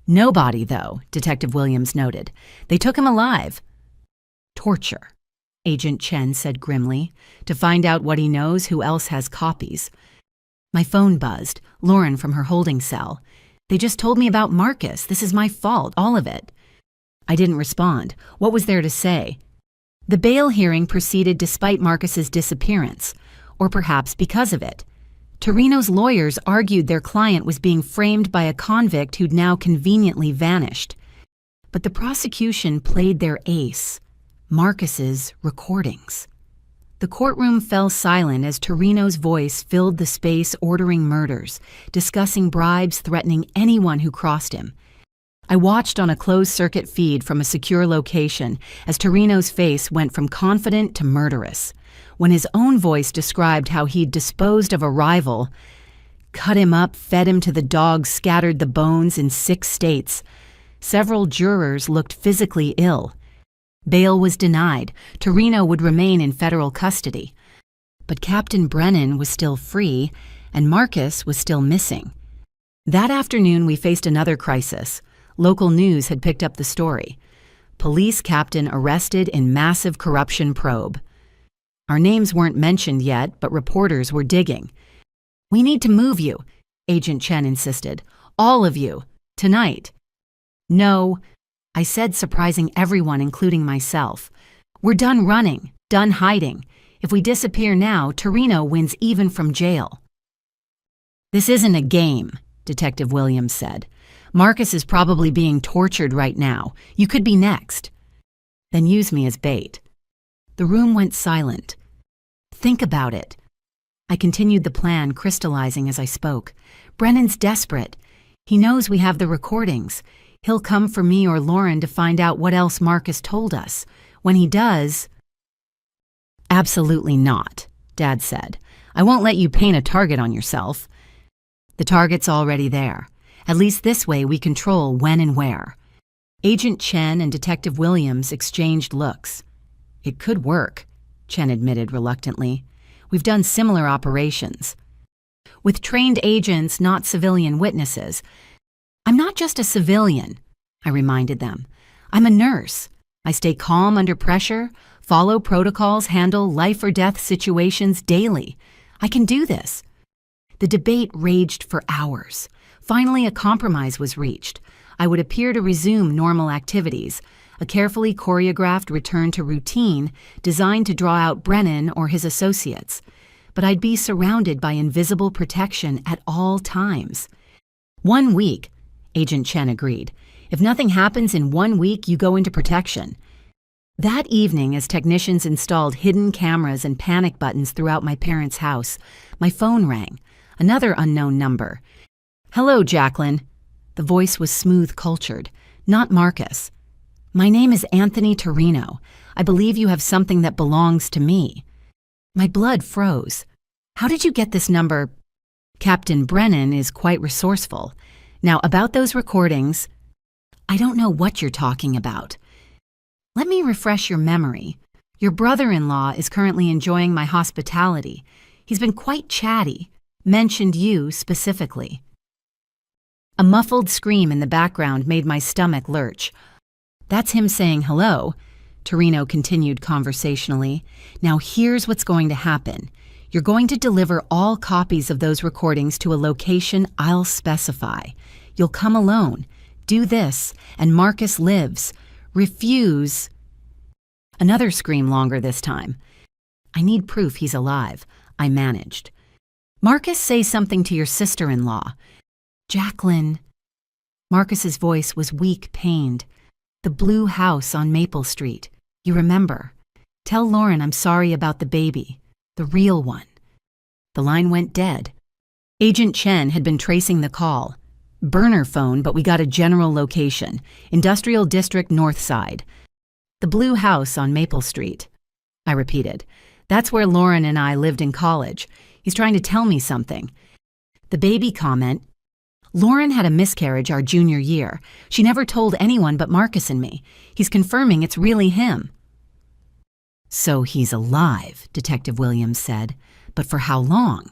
No body, though, Detective Williams noted. They took him alive. Torture, Agent Chen said grimly. To find out what he knows, who else has copies. My phone buzzed, Lauren from her holding cell. They just told me about Marcus. This is my fault, all of it. I didn't respond. What was there to say? The bail hearing proceeded despite Marcus's disappearance, or perhaps because of it. Torino's lawyers argued their client was being framed by a convict who'd now conveniently vanished. But the prosecution played their ace, Marcus's recordings. The courtroom fell silent as Torino's voice filled the space ordering murders, discussing bribes threatening anyone who crossed him. I watched on a closed-circuit feed from a secure location as Torino's face went from confident to murderous. When his own voice described how he'd disposed of a rival, cut him up, fed him to the dogs, scattered the bones in 6 states. Several jurors looked physically ill. Bail was denied. Torino would remain in federal custody. But Captain Brennan was still free, and Marcus was still missing. That afternoon, we faced another crisis. Local news had picked up the story. Police captain arrested in massive corruption probe. Our names weren't mentioned yet, but reporters were digging. "We need to move you," Agent Chen insisted. "All of you. Tonight." "No," I said, surprising everyone, including myself. "We're done running, done hiding. If we disappear now, Torino wins even from jail." "This isn't a game," Detective Williams said. "Marcus is probably being tortured right now. You could be next." "Then use me as bait." The room went silent. "Think about it." I continued the plan, crystallizing as I spoke. "Brennan's desperate. He knows we have the recordings. He'll come for me or Lauren to find out what else Marcus told us. When he does—" "Absolutely not," Dad said. "I won't let you paint a target on yourself." "The target's already there. At least this way we control when and where." Agent Chen and Detective Williams exchanged looks. "It could work," Chen admitted reluctantly. "We've done similar operations. With trained agents, not civilian witnesses." "I'm not just a civilian," I reminded them. "I'm a nurse. I stay calm under pressure, follow protocols, handle life-or-death situations daily. I can do this." The debate raged for hours. Finally, a compromise was reached. I would appear to resume normal activities, a carefully choreographed return to routine designed to draw out Brennan or his associates. But I'd be surrounded by invisible protection at all times. 1 week, Agent Chen agreed. "If nothing happens in 1 week, you go into protection." That evening, as technicians installed hidden cameras and panic buttons throughout my parents' house, my phone rang. Another unknown number. "Hello, Jacqueline." The voice was smooth-cultured, not Marcus. "My name is Anthony Torino. I believe you have something that belongs to me." My blood froze. "How did you get this number?" "Captain Brennan is quite resourceful. Now, about those recordings—" "I don't know what you're talking about." "Let me refresh your memory. Your brother-in-law is currently enjoying my hospitality. He's been quite chatty, mentioned you specifically." A muffled scream in the background made my stomach lurch. "That's him saying hello," Torino continued conversationally. "Now here's what's going to happen. You're going to deliver all copies of those recordings to a location I'll specify. You'll come alone. Do this, and Marcus lives. Refuse—" Another scream, longer this time. "I need proof he's alive," I managed. "Marcus, say something to your sister-in-law." "Jacqueline." Marcus's voice was weak, pained. "The blue house on Maple Street. You remember. Tell Lauren I'm sorry about the baby. The real one." The line went dead. Agent Chen had been tracing the call. Burner phone, but we got a general location. Industrial District North Side. "The blue house on Maple Street," I repeated. "That's where Lauren and I lived in college. He's trying to tell me something." The baby comment: "Lauren had a miscarriage our junior year. She never told anyone but Marcus and me. He's confirming it's really him." "So he's alive," Detective Williams said. "But for how long?"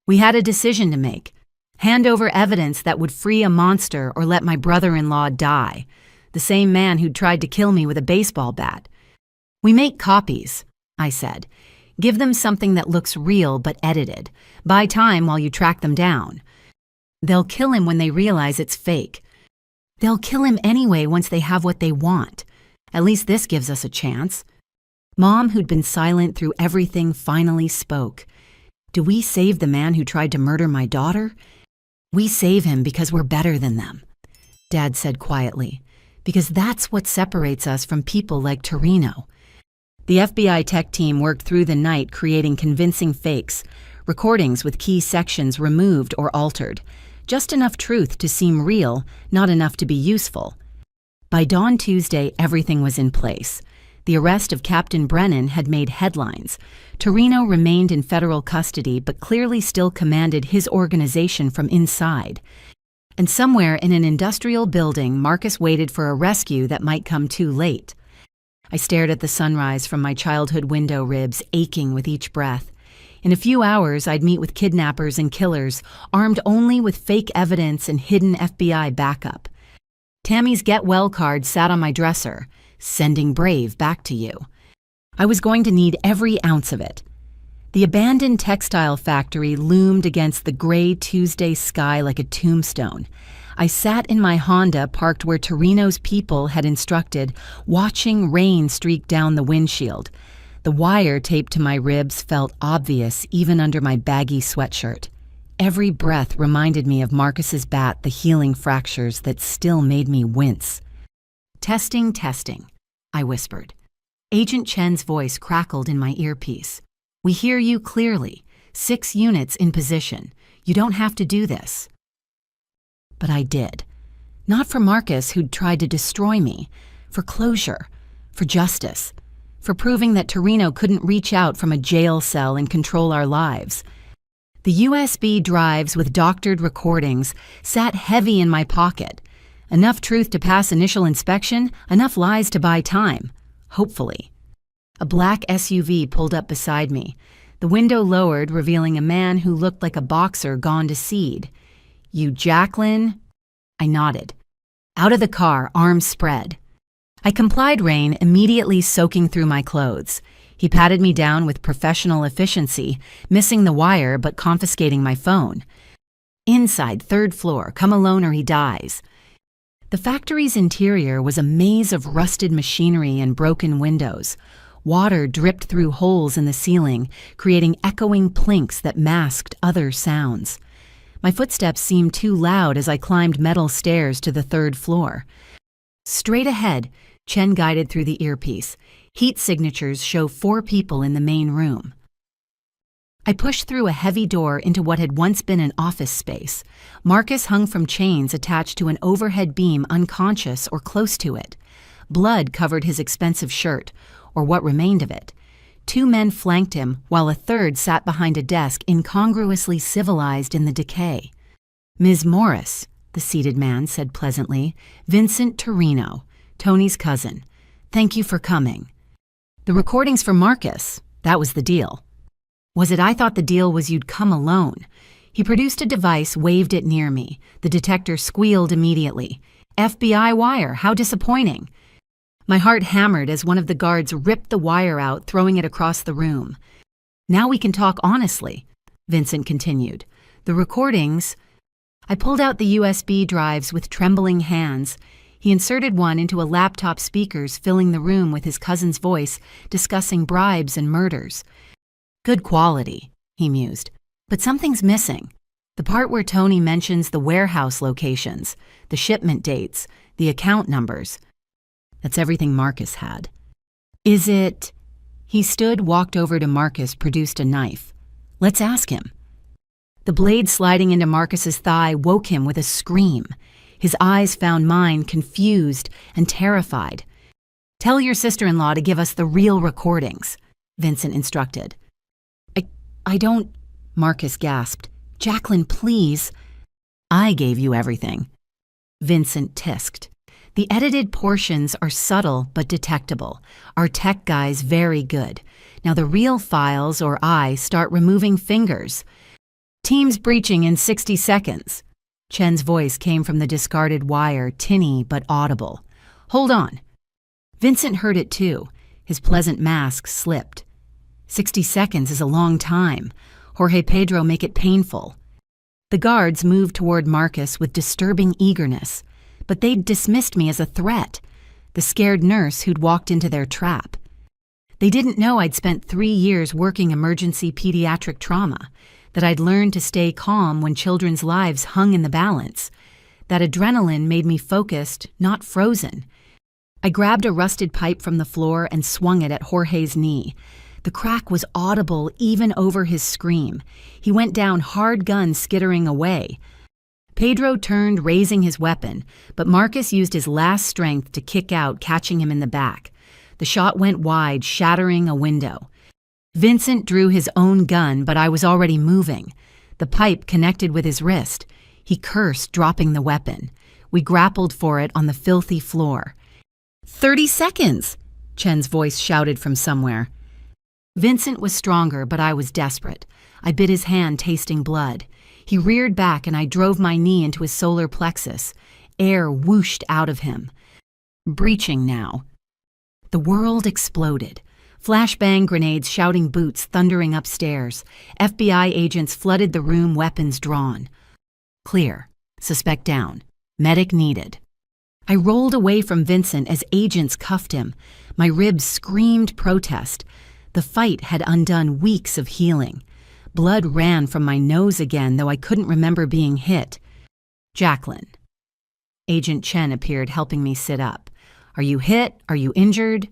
"We had a decision to make. Hand over evidence that would free a monster or let my brother-in-law die. The same man who'd tried to kill me with a baseball bat." "We make copies," I said. "Give them something that looks real but edited. Buy time while you track them down. They'll kill him when they realize it's fake. They'll kill him anyway once they have what they want. At least this gives us a chance." Mom, who'd been silent through everything, finally spoke. "Do we save the man who tried to murder my daughter? We save him because we're better than them," Dad said quietly, "because that's what separates us from people like Torino." The FBI tech team worked through the night creating convincing fakes, recordings with key sections removed or altered, just enough truth to seem real, not enough to be useful. By dawn Tuesday, everything was in place. The arrest of Captain Brennan had made headlines. Torino remained in federal custody but clearly still commanded his organization from inside. And somewhere in an industrial building, Marcus waited for a rescue that might come too late. I stared at the sunrise from my childhood window ribs, aching with each breath. In a few hours, I'd meet with kidnappers and killers, armed only with fake evidence and hidden FBI backup. Tammy's Get Well card sat on my dresser, "Sending Brave back to you." I was going to need every ounce of it. The abandoned textile factory loomed against the gray Tuesday sky like a tombstone. I sat in my Honda parked where Torino's people had instructed, watching rain streak down the windshield. The wire taped to my ribs felt obvious even under my baggy sweatshirt. Every breath reminded me of Marcus's bat, the healing fractures that still made me wince. "Testing, testing," I whispered. Agent Chen's voice crackled in my earpiece. "We hear you clearly. 6 units in position. You don't have to do this." But I did. Not for Marcus, who'd tried to destroy me. For closure. For justice. For proving that Torino couldn't reach out from a jail cell and control our lives. The USB drives with doctored recordings sat heavy in my pocket. Enough truth to pass initial inspection, enough lies to buy time. Hopefully. A black SUV pulled up beside me. The window lowered, revealing a man who looked like a boxer gone to seed. "You Jacqueline?" I nodded. Out of the car, arms spread. I complied, rain immediately soaking through my clothes. He patted me down with professional efficiency, missing the wire but confiscating my phone. "Inside, 3rd floor, come alone or he dies." The factory's interior was a maze of rusted machinery and broken windows. Water dripped through holes in the ceiling, creating echoing plinks that masked other sounds. My footsteps seemed too loud as I climbed metal stairs to the 3rd floor. "Straight ahead," Chen guided through the earpiece. "Heat signatures show 4 people in the main room." I pushed through a heavy door into what had once been an office space. Marcus hung from chains attached to an overhead beam, unconscious or close to it. Blood covered his expensive shirt, or what remained of it. 2 men flanked him, while a 3rd sat behind a desk, incongruously civilized in the decay. "Ms. Morris," the seated man said pleasantly. "Vincent Torino, Tony's cousin. Thank you for coming." "The recordings for Marcus, that was the deal." "Was it? I thought the deal was you'd come alone." He produced a device, waved it near me. The detector squealed immediately. "FBI wire, how disappointing." My heart hammered as one of the guards ripped the wire out, throwing it across the room. "Now we can talk honestly," Vincent continued. "The recordings—" I pulled out the USB drives with trembling hands. He inserted one into a laptop speakers, filling the room with his cousin's voice, discussing bribes and murders. "Good quality," he mused. "But something's missing. The part where Tony mentions the warehouse locations, the shipment dates, the account numbers. That's everything Marcus had." "Is it—" He stood, walked over to Marcus, produced a knife. "Let's ask him." The blade sliding into Marcus's thigh woke him with a scream. His eyes found mine, confused and terrified. "Tell your sister-in-law to give us the real recordings," Vincent instructed. I don't," Marcus gasped. "Jacqueline, please." "I gave you everything," Vincent tisked. The edited portions are subtle but detectable. Our tech guy's very good. Now the real files or I start removing fingers. Team's breaching in 60 seconds. Chen's voice came from the discarded wire, tinny but audible. Hold on. Vincent heard it too. His pleasant mask slipped. 60 seconds is a long time. Jorge Pedro, make it painful. The guards moved toward Marcus with disturbing eagerness, but they'd dismissed me as a threat, the scared nurse who'd walked into their trap. They didn't know I'd spent 3 years working emergency pediatric trauma, that I'd learned to stay calm when children's lives hung in the balance, that adrenaline made me focused, not frozen. I grabbed a rusted pipe from the floor and swung it at Jorge's knee. The crack was audible even over his scream. He went down, hard gun skittering away. Pedro turned, raising his weapon, but Marcus used his last strength to kick out, catching him in the back. The shot went wide, shattering a window. Vincent drew his own gun, but I was already moving. The pipe connected with his wrist. He cursed, dropping the weapon. We grappled for it on the filthy floor. 30 seconds, Chen's voice shouted from somewhere. Vincent was stronger, but I was desperate. I bit his hand, tasting blood. He reared back and I drove my knee into his solar plexus. Air whooshed out of him. Breaching now. The world exploded. Flashbang grenades, shouting boots, thundering upstairs. FBI agents flooded the room, weapons drawn. Clear. Suspect down. Medic needed. I rolled away from Vincent as agents cuffed him. My ribs screamed protest. The fight had undone weeks of healing. Blood ran from my nose again, though I couldn't remember being hit. Jacqueline. Agent Chen appeared, helping me sit up. Are you hit? Are you injured?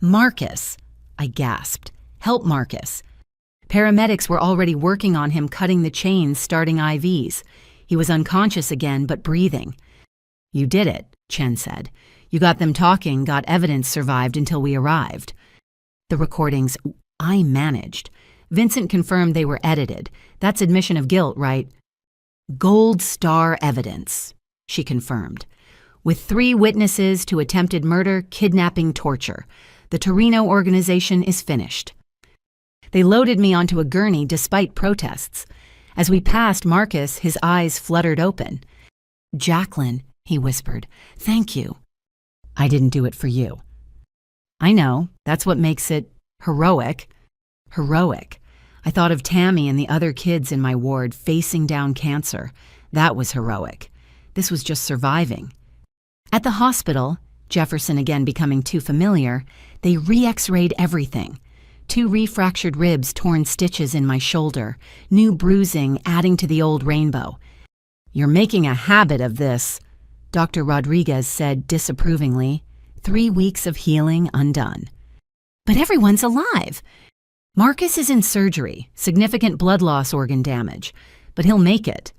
Marcus, I gasped. Help Marcus. Paramedics were already working on him, cutting the chains, starting IVs. He was unconscious again, but breathing. You did it, Chen said. You got them talking, got evidence, survived until we arrived. The recordings, I managed. Vincent confirmed they were edited. That's admission of guilt, right? Gold star evidence, she confirmed. With 3 witnesses to attempted murder, kidnapping, torture. The Torino organization is finished. They loaded me onto a gurney despite protests. As we passed Marcus, his eyes fluttered open. Jacqueline, he whispered, thank you. I didn't do it for you. I know, that's what makes it heroic. Heroic. I thought of Tammy and the other kids in my ward facing down cancer. That was heroic. This was just surviving. At the hospital, Jefferson again becoming too familiar, they re-x-rayed everything. 2 refractured ribs, torn stitches in my shoulder, new bruising adding to the old rainbow. You're making a habit of this, Dr. Rodriguez said disapprovingly. 3 weeks of healing undone. But everyone's alive. Marcus is in surgery, significant blood loss, organ damage, but he'll make it.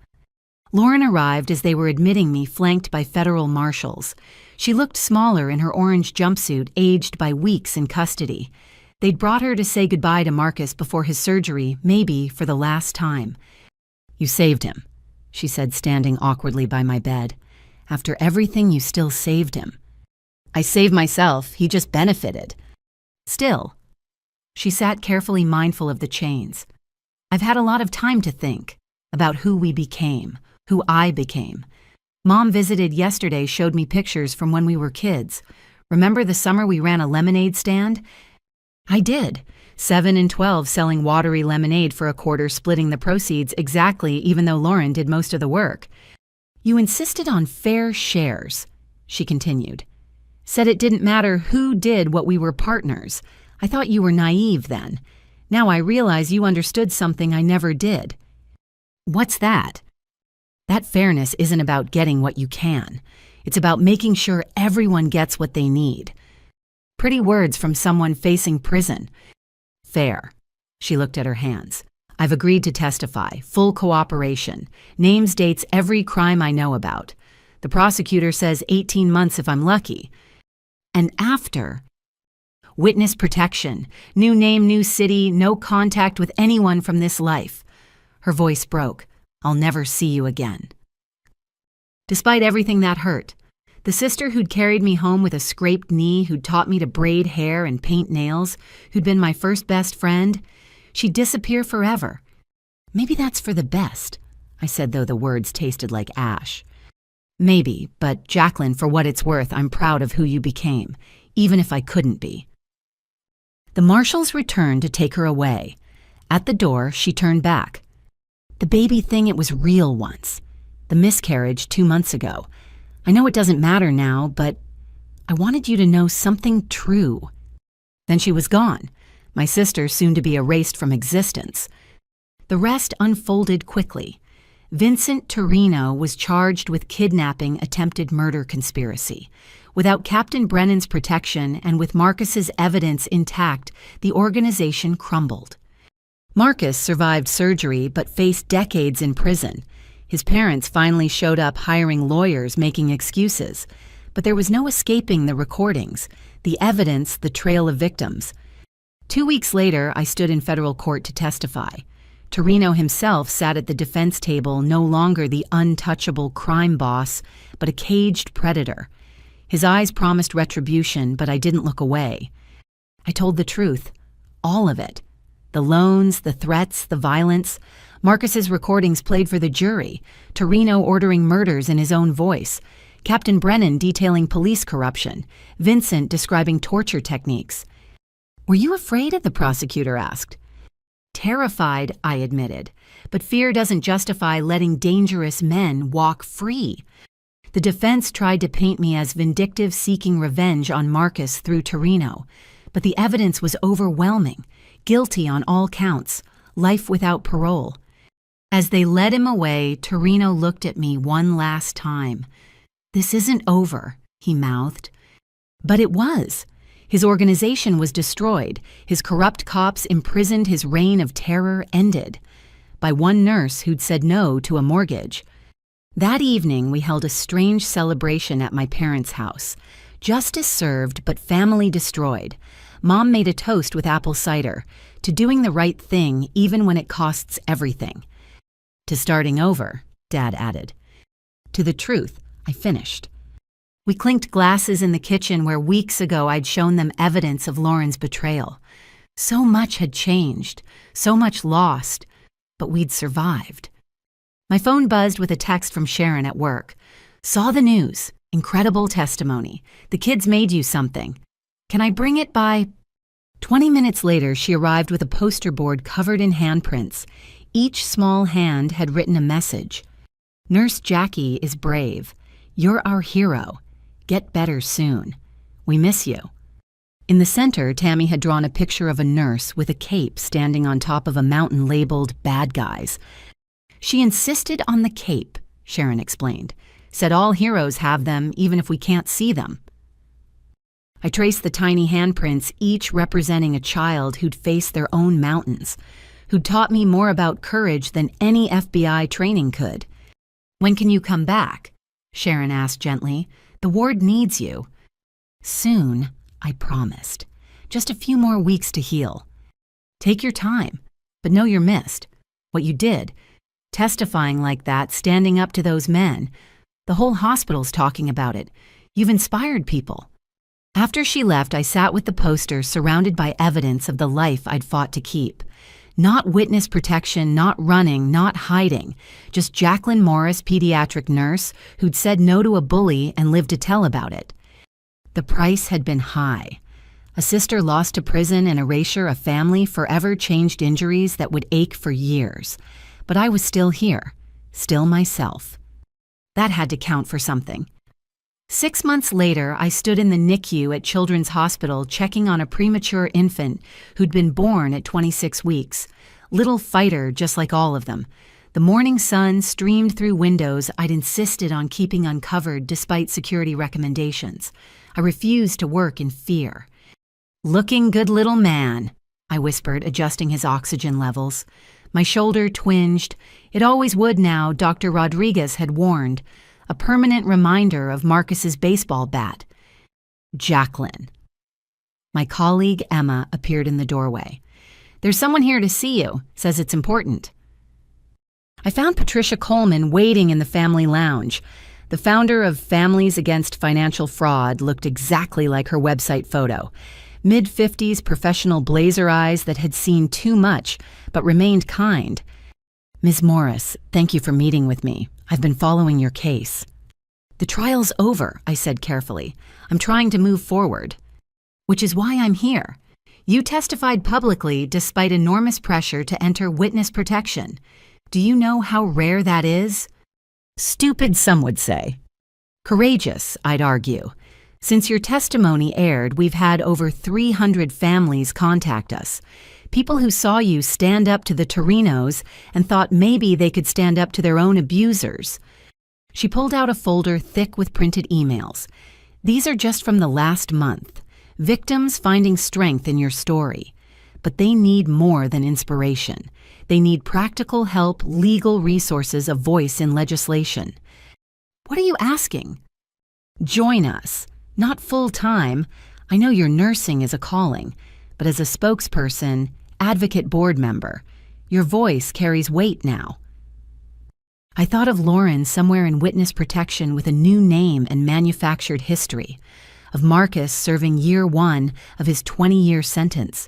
Lauren arrived as they were admitting me, flanked by federal marshals. She looked smaller in her orange jumpsuit, aged by weeks in custody. They'd brought her to say goodbye to Marcus before his surgery, maybe for the last time. You saved him, she said, standing awkwardly by my bed. After everything, you still saved him. I saved myself, he just benefited. Still. She sat carefully, mindful of the chains. I've had a lot of time to think about who we became, who I became. Mom visited yesterday, showed me pictures from when we were kids. Remember the summer we ran a lemonade stand? I did. 7 and 12 selling watery lemonade for a quarter, splitting the proceeds exactly, even though Lauren did most of the work. You insisted on fair shares, she continued. Said it didn't matter who did what, we were partners. I thought you were naive then. Now I realize you understood something I never did. What's that? That fairness isn't about getting what you can. It's about making sure everyone gets what they need. Pretty words from someone facing prison. Fair. She looked at her hands. I've agreed to testify, full cooperation. Names, dates, every crime I know about. The prosecutor says 18 months if I'm lucky. And after, witness protection, new name, new city, no contact with anyone from this life. Her voice broke. I'll never see you again. Despite everything that hurt, The sister who'd carried me home with a scraped knee, who'd taught me to braid hair and paint nails, who'd been my first best friend, she'd disappear forever. Maybe that's for the best, I said, though the words tasted like ash. Maybe, but Jacqueline, for what it's worth, I'm proud of who you became, even if I couldn't be. The marshals returned to take her away. At the door, she turned back. The baby thing, it was real once. The miscarriage 2 months ago. I know it doesn't matter now, but I wanted you to know something true. Then she was gone, my sister soon to be erased from existence. The rest unfolded quickly. Vincent Torino was charged with kidnapping attempted murder conspiracy. Without Captain Brennan's protection and with Marcus's evidence intact, the organization crumbled. Marcus survived surgery but faced decades in prison. His parents finally showed up hiring lawyers making excuses, but there was no escaping the recordings, the evidence, the trail of victims. 2 weeks later, I stood in federal court to testify. Torino himself sat at the defense table, no longer the untouchable crime boss, but a caged predator. His eyes promised retribution, but I didn't look away. I told the truth, all of it. The loans, the threats, the violence. Marcus's recordings played for the jury, Torino ordering murders in his own voice, Captain Brennan detailing police corruption, Vincent describing torture techniques. "Were you afraid?" the prosecutor asked. "Terrified," I admitted, but fear doesn't justify letting dangerous men walk free. The defense tried to paint me as vindictive, seeking revenge on Marcus through Torino, but the evidence was overwhelming, guilty on all counts, life without parole. As they led him away, Torino looked at me one last time. "This isn't over," he mouthed. But it was. His organization was destroyed. His corrupt cops imprisoned. His reign of terror ended. By one nurse who'd said no to a mortgage. That evening, we held a strange celebration at my parents' house. Justice served, but family destroyed. Mom made a toast with apple cider, to doing the right thing even when it costs everything. To starting over, Dad added. To the truth, I finished. We clinked glasses in the kitchen where weeks ago I'd shown them evidence of Lauren's betrayal. So much had changed, so much lost, but we'd survived. My phone buzzed with a text from Sharon at work. "Saw the news. Incredible testimony. The kids made you something. Can I bring it by?" 20 minutes later, she arrived with a poster board covered in handprints. Each small hand had written a message. "Nurse Jackie is brave. You're our hero. Get better soon. We miss you." In the center, Tammy had drawn a picture of a nurse with a cape standing on top of a mountain labeled "Bad Guys." "She insisted on the cape," Sharon explained. "Said all heroes have them, even if we can't see them." I traced the tiny handprints, each representing a child who'd faced their own mountains, who'd taught me more about courage than any FBI training could. "When can you come back?" Sharon asked gently. "The ward needs you." "Soon," I promised. "Just a few more weeks to heal." "Take your time, but know you're missed. What you did, testifying like that, standing up to those men. The whole hospital's talking about it. You've inspired people." After she left, I sat with the poster surrounded by evidence of the life I'd fought to keep. Not witness protection, not running, not hiding. Just Jacqueline Morris, pediatric nurse, who'd said no to a bully and lived to tell about it. The price had been high. A sister lost to prison and erasure, a family forever changed injuries that would ache for years. But I was still here, still myself. That had to count for something. 6 months later, I stood in the NICU at Children's Hospital checking on a premature infant who'd been born at 26 weeks. Little fighter, just like all of them. The morning sun streamed through windows I'd insisted on keeping uncovered despite security recommendations. I refused to work in fear. "Looking good, little man," I whispered, adjusting his oxygen levels. My shoulder twinged. It always would now, Dr. Rodriguez had warned. A permanent reminder of Marcus's baseball bat. Jacqueline. My colleague, Emma, appeared in the doorway. "There's someone here to see you. Says it's important." I found Patricia Coleman waiting in the family lounge. The founder of Families Against Financial Fraud looked exactly like her website photo. Mid-50s professional blazer eyes that had seen too much, but remained kind. "Ms. Morris, thank you for meeting with me. I've been following your case." "The trial's over," I said carefully. "I'm trying to move forward." "Which is why I'm here. You testified publicly despite enormous pressure to enter witness protection. Do you know how rare that is?" "Stupid, some would say." "Courageous, I'd argue. Since your testimony aired, we've had over 300 families contact us. People who saw you stand up to the Torinos and thought maybe they could stand up to their own abusers." She pulled out a folder thick with printed emails. "These are just from the last month. Victims finding strength in your story. But they need more than inspiration. They need practical help, legal resources, a voice in legislation." "What are you asking?" "Join us. Not full-time. I know your nursing is a calling, but as a spokesperson, advocate board member, your voice carries weight now." I thought of Lauren somewhere in witness protection with a new name and manufactured history, of Marcus serving year 1 of his 20-year sentence,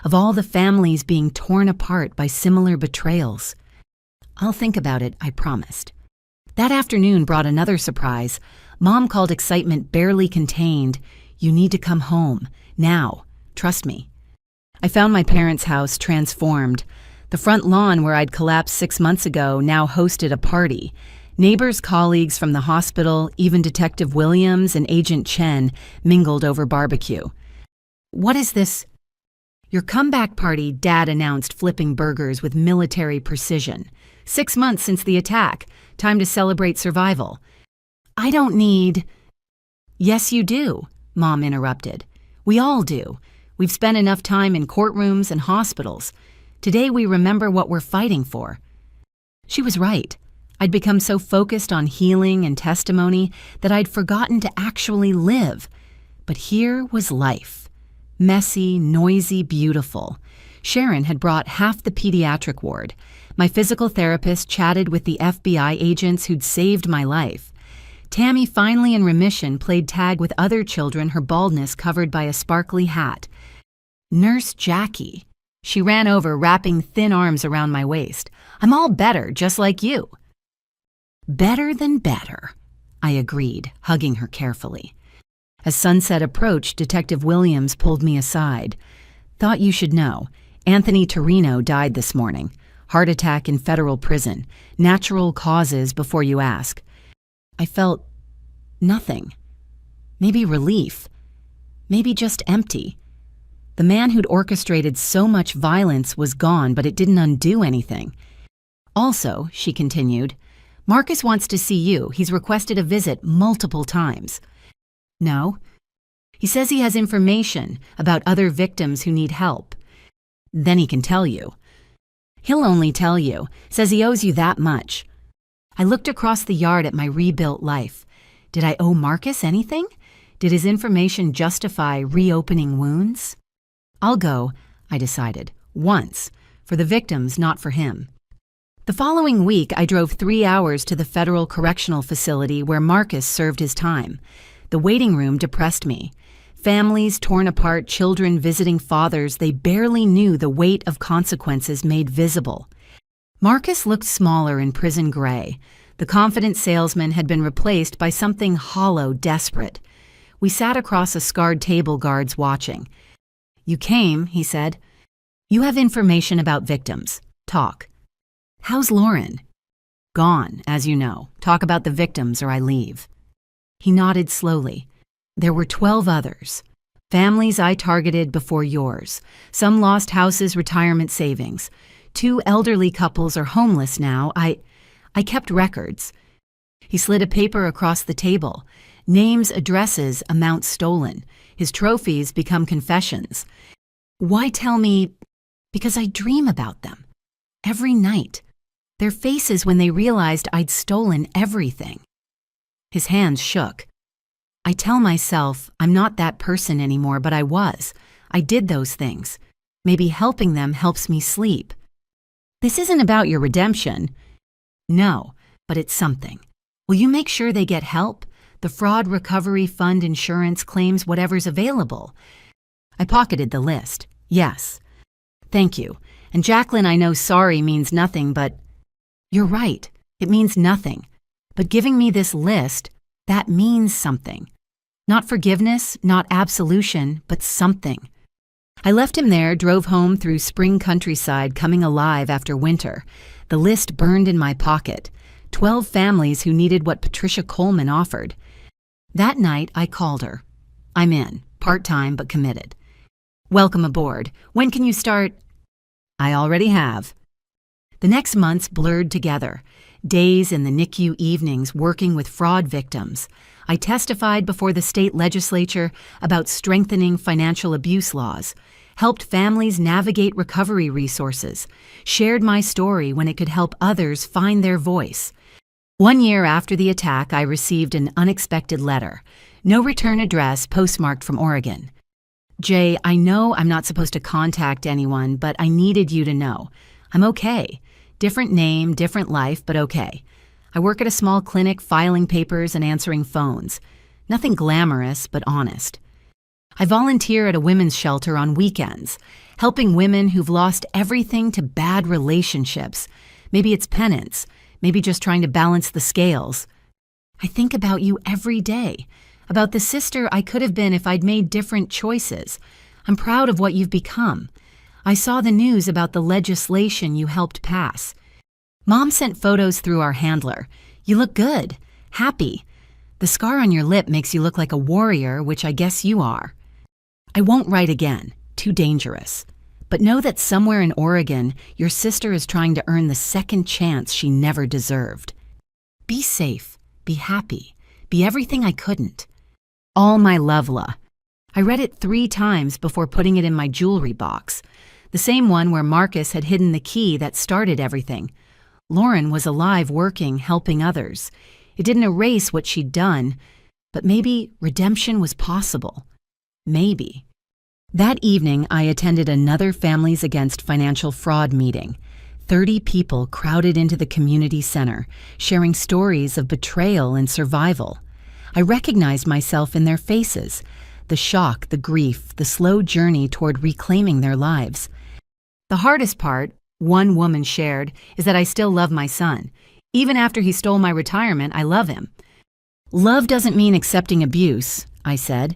of all the families being torn apart by similar betrayals. "I'll think about it," I promised. That afternoon brought another surprise. Mom called excitement barely contained. "You need to come home. Now. Trust me." I found my parents' house transformed. The front lawn where I'd collapsed 6 months ago now hosted a party. Neighbors, colleagues from the hospital, even Detective Williams and Agent Chen mingled over barbecue. "What is this?" "Your comeback party," Dad announced, flipping burgers with military precision. 6 months since the attack. Time to celebrate survival." "I don't need—" "Yes, you do," Mom interrupted. "We all do. We've spent enough time in courtrooms and hospitals. Today we remember what we're fighting for." She was right. I'd become so focused on healing and testimony that I'd forgotten to actually live. But here was life. Messy, noisy, beautiful. Sharon had brought half the pediatric ward. My physical therapist chatted with the FBI agents who'd saved my life. Tammy, finally in remission, played tag with other children, her baldness covered by a sparkly hat. Nurse Jackie. She ran over, wrapping thin arms around my waist. "I'm all better, just like you." "Better than better," I agreed, hugging her carefully. As sunset approached, Detective Williams pulled me aside. "Thought you should know. Anthony Torino died this morning. Heart attack in federal prison. Natural causes before you ask." I felt nothing. Maybe relief. Maybe just empty. The man who'd orchestrated so much violence was gone, but it didn't undo anything. "Also," she continued, "Marcus wants to see you. He's requested a visit multiple times." "No." "He says he has information about other victims who need help." "Then he can tell you." "He'll only tell you. Says he owes you that much." I looked across the yard at my rebuilt life. Did I owe Marcus anything? Did his information justify reopening wounds? "I'll go," I decided, once, for the victims, not for him. The following week, I drove 3 hours to the federal correctional facility where Marcus served his time. The waiting room depressed me. Families torn apart, children visiting fathers they barely knew, the weight of consequences made visible. Marcus looked smaller in prison gray. The confident salesman had been replaced by something hollow, desperate. We sat across a scarred table, guards watching. "You came," he said. "You have information about victims. Talk." "How's Lauren?" "Gone, as you know. Talk about the victims or I leave." He nodded slowly. "There were 12 others. Families I targeted before yours. Some lost houses, retirement savings. 2 elderly couples are homeless now. I kept records." He slid a paper across the table. Names, addresses, amounts stolen. His trophies become confessions. "Why tell me?" "Because I dream about them. Every night. Their faces when they realized I'd stolen everything." His hands shook. "I tell myself I'm not that person anymore, but I was. I did those things. Maybe helping them helps me sleep." "This isn't about your redemption." "No, but it's something. Will you make sure they get help? The fraud recovery fund insurance claims whatever's available. I pocketed the list. Yes. Thank you. And Jacqueline, I know sorry means nothing, but you're right. It means nothing. But giving me this list, that means something. Not forgiveness, not absolution, but something. I left him there, drove home through spring countryside, coming alive after winter. The list burned in my pocket. 12 families who needed what Patricia Coleman offered. That night, I called her. I'm in, part-time but committed. Welcome aboard. When can you start? I already have. The next months blurred together. Days in the NICU, evenings working with fraud victims. I testified before the state legislature about strengthening financial abuse laws, helped families navigate recovery resources, shared my story when it could help others find their voice. 1 year after the attack, I received an unexpected letter. No return address, postmarked from Oregon. Jay, I know I'm not supposed to contact anyone, but I needed you to know. I'm okay. Different name, different life, but okay. I work at a small clinic filing papers and answering phones. Nothing glamorous, but honest. I volunteer at a women's shelter on weekends, helping women who've lost everything to bad relationships. Maybe it's penance, maybe just trying to balance the scales. I think about you every day, about the sister I could have been if I'd made different choices. I'm proud of what you've become. I saw the news about the legislation you helped pass. Mom sent photos through our handler. You look good, happy. The scar on your lip makes you look like a warrior, which I guess you are. I won't write again, too dangerous. But know that somewhere in Oregon, your sister is trying to earn the second chance she never deserved. Be safe, be happy, be everything I couldn't. All my love, La. I read it 3 times before putting it in my jewelry box. The same one where Marcus had hidden the key that started everything. Lauren was alive, working, helping others. It didn't erase what she'd done, but maybe redemption was possible. Maybe. That evening, I attended another Families Against Financial Fraud meeting. 30 people crowded into the community center, sharing stories of betrayal and survival. I recognized myself in their faces, the shock, the grief, the slow journey toward reclaiming their lives. The hardest part, one woman shared, is that I still love my son. Even after he stole my retirement, I love him. Love doesn't mean accepting abuse, I said.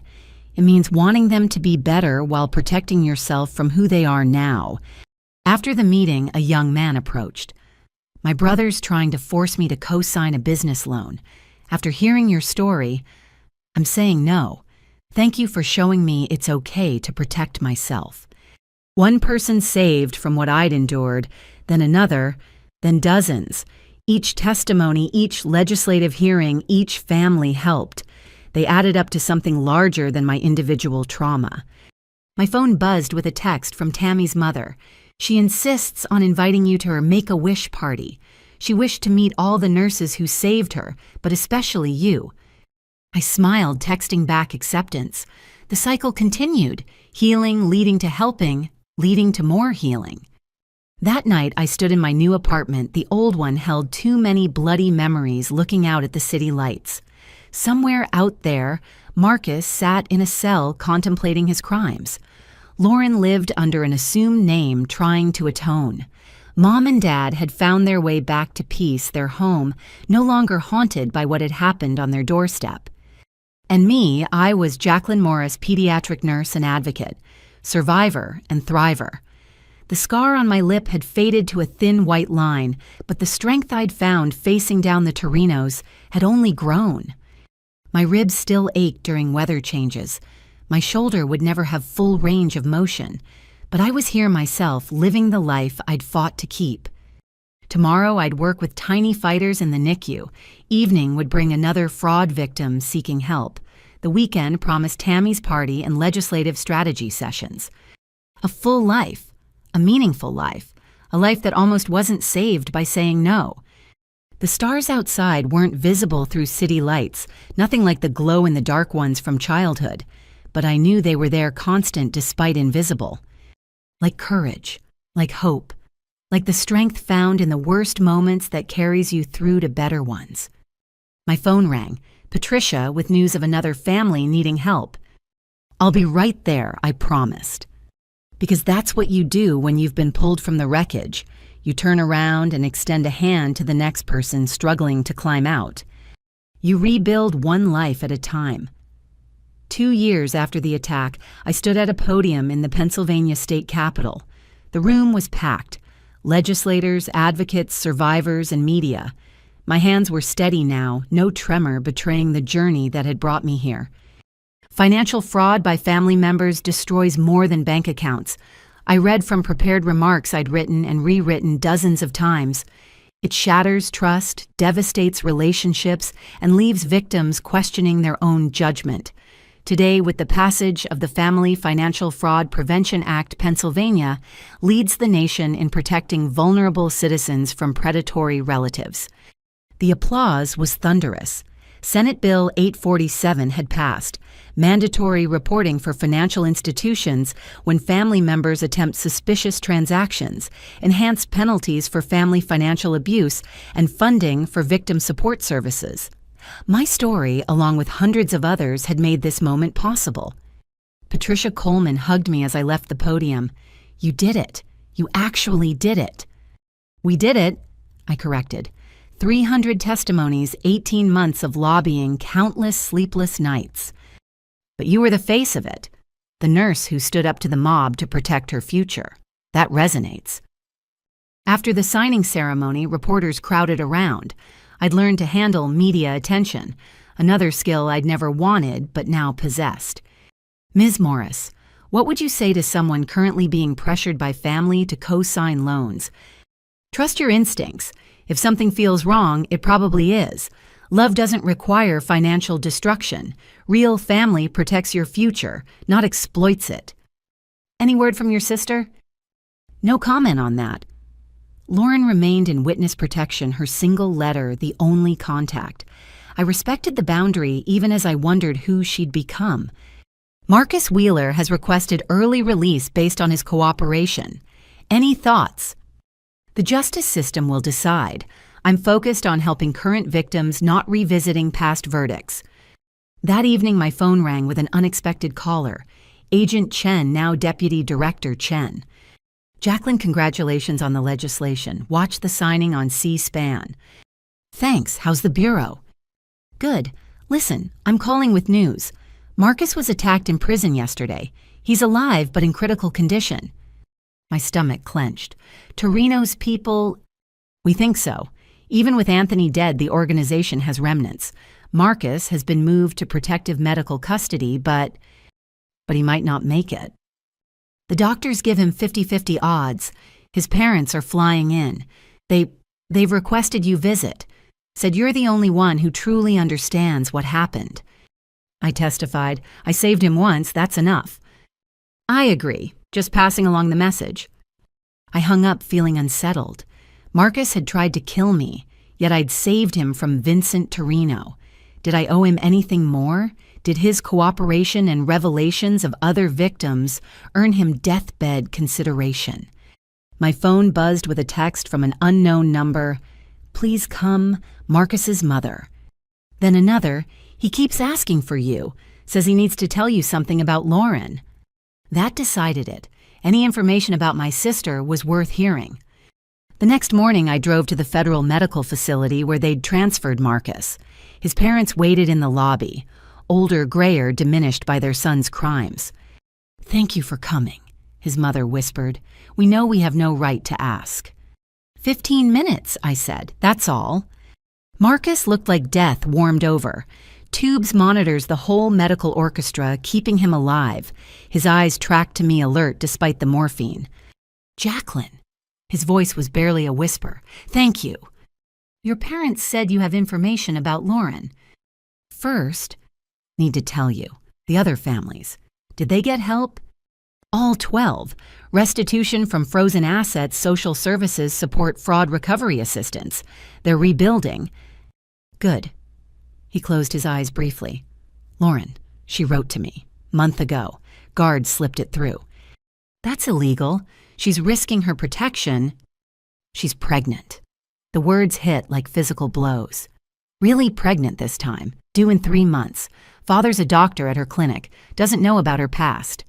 It means wanting them to be better while protecting yourself from who they are now. After the meeting, a young man approached. My brother's trying to force me to co-sign a business loan. After hearing your story, I'm saying no. Thank you for showing me it's okay to protect myself. One person saved from what I'd endured, then another, then dozens. Each testimony, each legislative hearing, each family helped. They added up to something larger than my individual trauma. My phone buzzed with a text from Tammy's mother. She insists on inviting you to her Make-A-Wish party. She wished to meet all the nurses who saved her, but especially you. I smiled, texting back acceptance. The cycle continued, healing leading to helping, leading to more healing. That night, I stood in my new apartment. The old one held too many bloody memories looking out at the city lights. Somewhere out there, Marcus sat in a cell contemplating his crimes. Lauren lived under an assumed name, trying to atone. Mom and Dad had found their way back to peace, their home, no longer haunted by what had happened on their doorstep. And me, I was Jacqueline Morris, pediatric nurse and advocate, survivor and thriver. The scar on my lip had faded to a thin white line, but the strength I'd found facing down the Torinos had only grown. My ribs still ached during weather changes. My shoulder would never have full range of motion, but I was here myself, living the life I'd fought to keep. Tomorrow I'd work with tiny fighters in the NICU. Evening would bring another fraud victim seeking help. The weekend promised Tammy's party and legislative strategy sessions. A full life, a meaningful life, a life that almost wasn't saved by saying no. The stars outside weren't visible through city lights, nothing like the glow-in-the-dark ones from childhood, but I knew they were there constant despite invisible. Like courage, like hope, like the strength found in the worst moments that carries you through to better ones. My phone rang. Patricia with news of another family needing help. "I'll be right there," I promised. Because that's what you do when you've been pulled from the wreckage. You turn around and extend a hand to the next person struggling to climb out. You rebuild one life at a time. 2 years after the attack, I stood at a podium in the Pennsylvania state capitol. The room was packed. Legislators, advocates, survivors, and media. My hands were steady now, no tremor betraying the journey that had brought me here. Financial fraud by family members destroys more than bank accounts. I read from prepared remarks I'd written and rewritten dozens of times. It shatters trust, devastates relationships, and leaves victims questioning their own judgment. Today, with the passage of the Family Financial Fraud Prevention Act, Pennsylvania leads the nation in protecting vulnerable citizens from predatory relatives. The applause was thunderous. Senate Bill 847 had passed, mandatory reporting for financial institutions when family members attempt suspicious transactions, enhanced penalties for family financial abuse, and funding for victim support services. My story, along with hundreds of others, had made this moment possible. Patricia Coleman hugged me as I left the podium. "You did it. You actually did it." "We did it," I corrected. 300 testimonies, 18 months of lobbying, countless sleepless nights. But you were the face of it, the nurse who stood up to the mob to protect her future. That resonates. After the signing ceremony, reporters crowded around. I'd learned to handle media attention, another skill I'd never wanted but now possessed. "Ms. Morris, what would you say to someone currently being pressured by family to co-sign loans? Trust your instincts. If something feels wrong, it probably is. Love doesn't require financial destruction. Real family protects your future, not exploits it." "Any word from your sister?" "No comment on that." Lauren remained in witness protection, her single letter the only contact. I respected the boundary even as I wondered who she'd become. Marcus Wheeler has requested early release based on his cooperation. Any thoughts? The justice system will decide. I'm focused on helping current victims, not revisiting past verdicts. That evening, my phone rang with an unexpected caller. Agent Chen, now Deputy Director Chen. "Jacqueline, congratulations on the legislation. Watch the signing on C-SPAN." "Thanks. How's the Bureau?" "Good. Listen, I'm calling with news. Marcus was attacked in prison yesterday. He's alive, but in critical condition." My stomach clenched. "Torino's people—" "We think so. Even with Anthony dead, the organization has remnants. Marcus has been moved to protective medical custody, but he might not make it. The doctors give him 50-50 odds. His parents are flying in. They've requested you visit. Said you're the only one who truly understands what happened." I testified. "I saved him once, that's enough." "I agree. Just passing along the message." I hung up feeling unsettled. Marcus had tried to kill me, yet I'd saved him from Vincent Torino. Did I owe him anything more? Did his cooperation and revelations of other victims earn him deathbed consideration? My phone buzzed with a text from an unknown number. "Please come, Marcus's mother." Then another, "He keeps asking for you. Says he needs to tell you something about Lauren." That decided it. Any information about my sister was worth hearing. The next morning, I drove to the federal medical facility where they'd transferred Marcus. His parents waited in the lobby, older, grayer, diminished by their son's crimes. "Thank you for coming," his mother whispered. "We know we have no right to ask." 15 minutes, I said. That's all. Marcus looked like death warmed over. Tubes monitors the whole medical orchestra, keeping him alive. His eyes tracked to me alert despite the morphine. "Jacqueline." His voice was barely a whisper. "Thank you. Your parents said you have information about Lauren." "First, need to tell you, the other families. Did they get help?" "All 12. Restitution from frozen assets, social services support fraud recovery assistance. They're rebuilding." "Good." He closed his eyes briefly. "Lauren, she wrote to me. Month ago. Guards slipped it through." "That's illegal. She's risking her protection." "She's pregnant." The words hit like physical blows. Really pregnant this time, due in 3 months. Father's a doctor at her clinic, doesn't know about her past.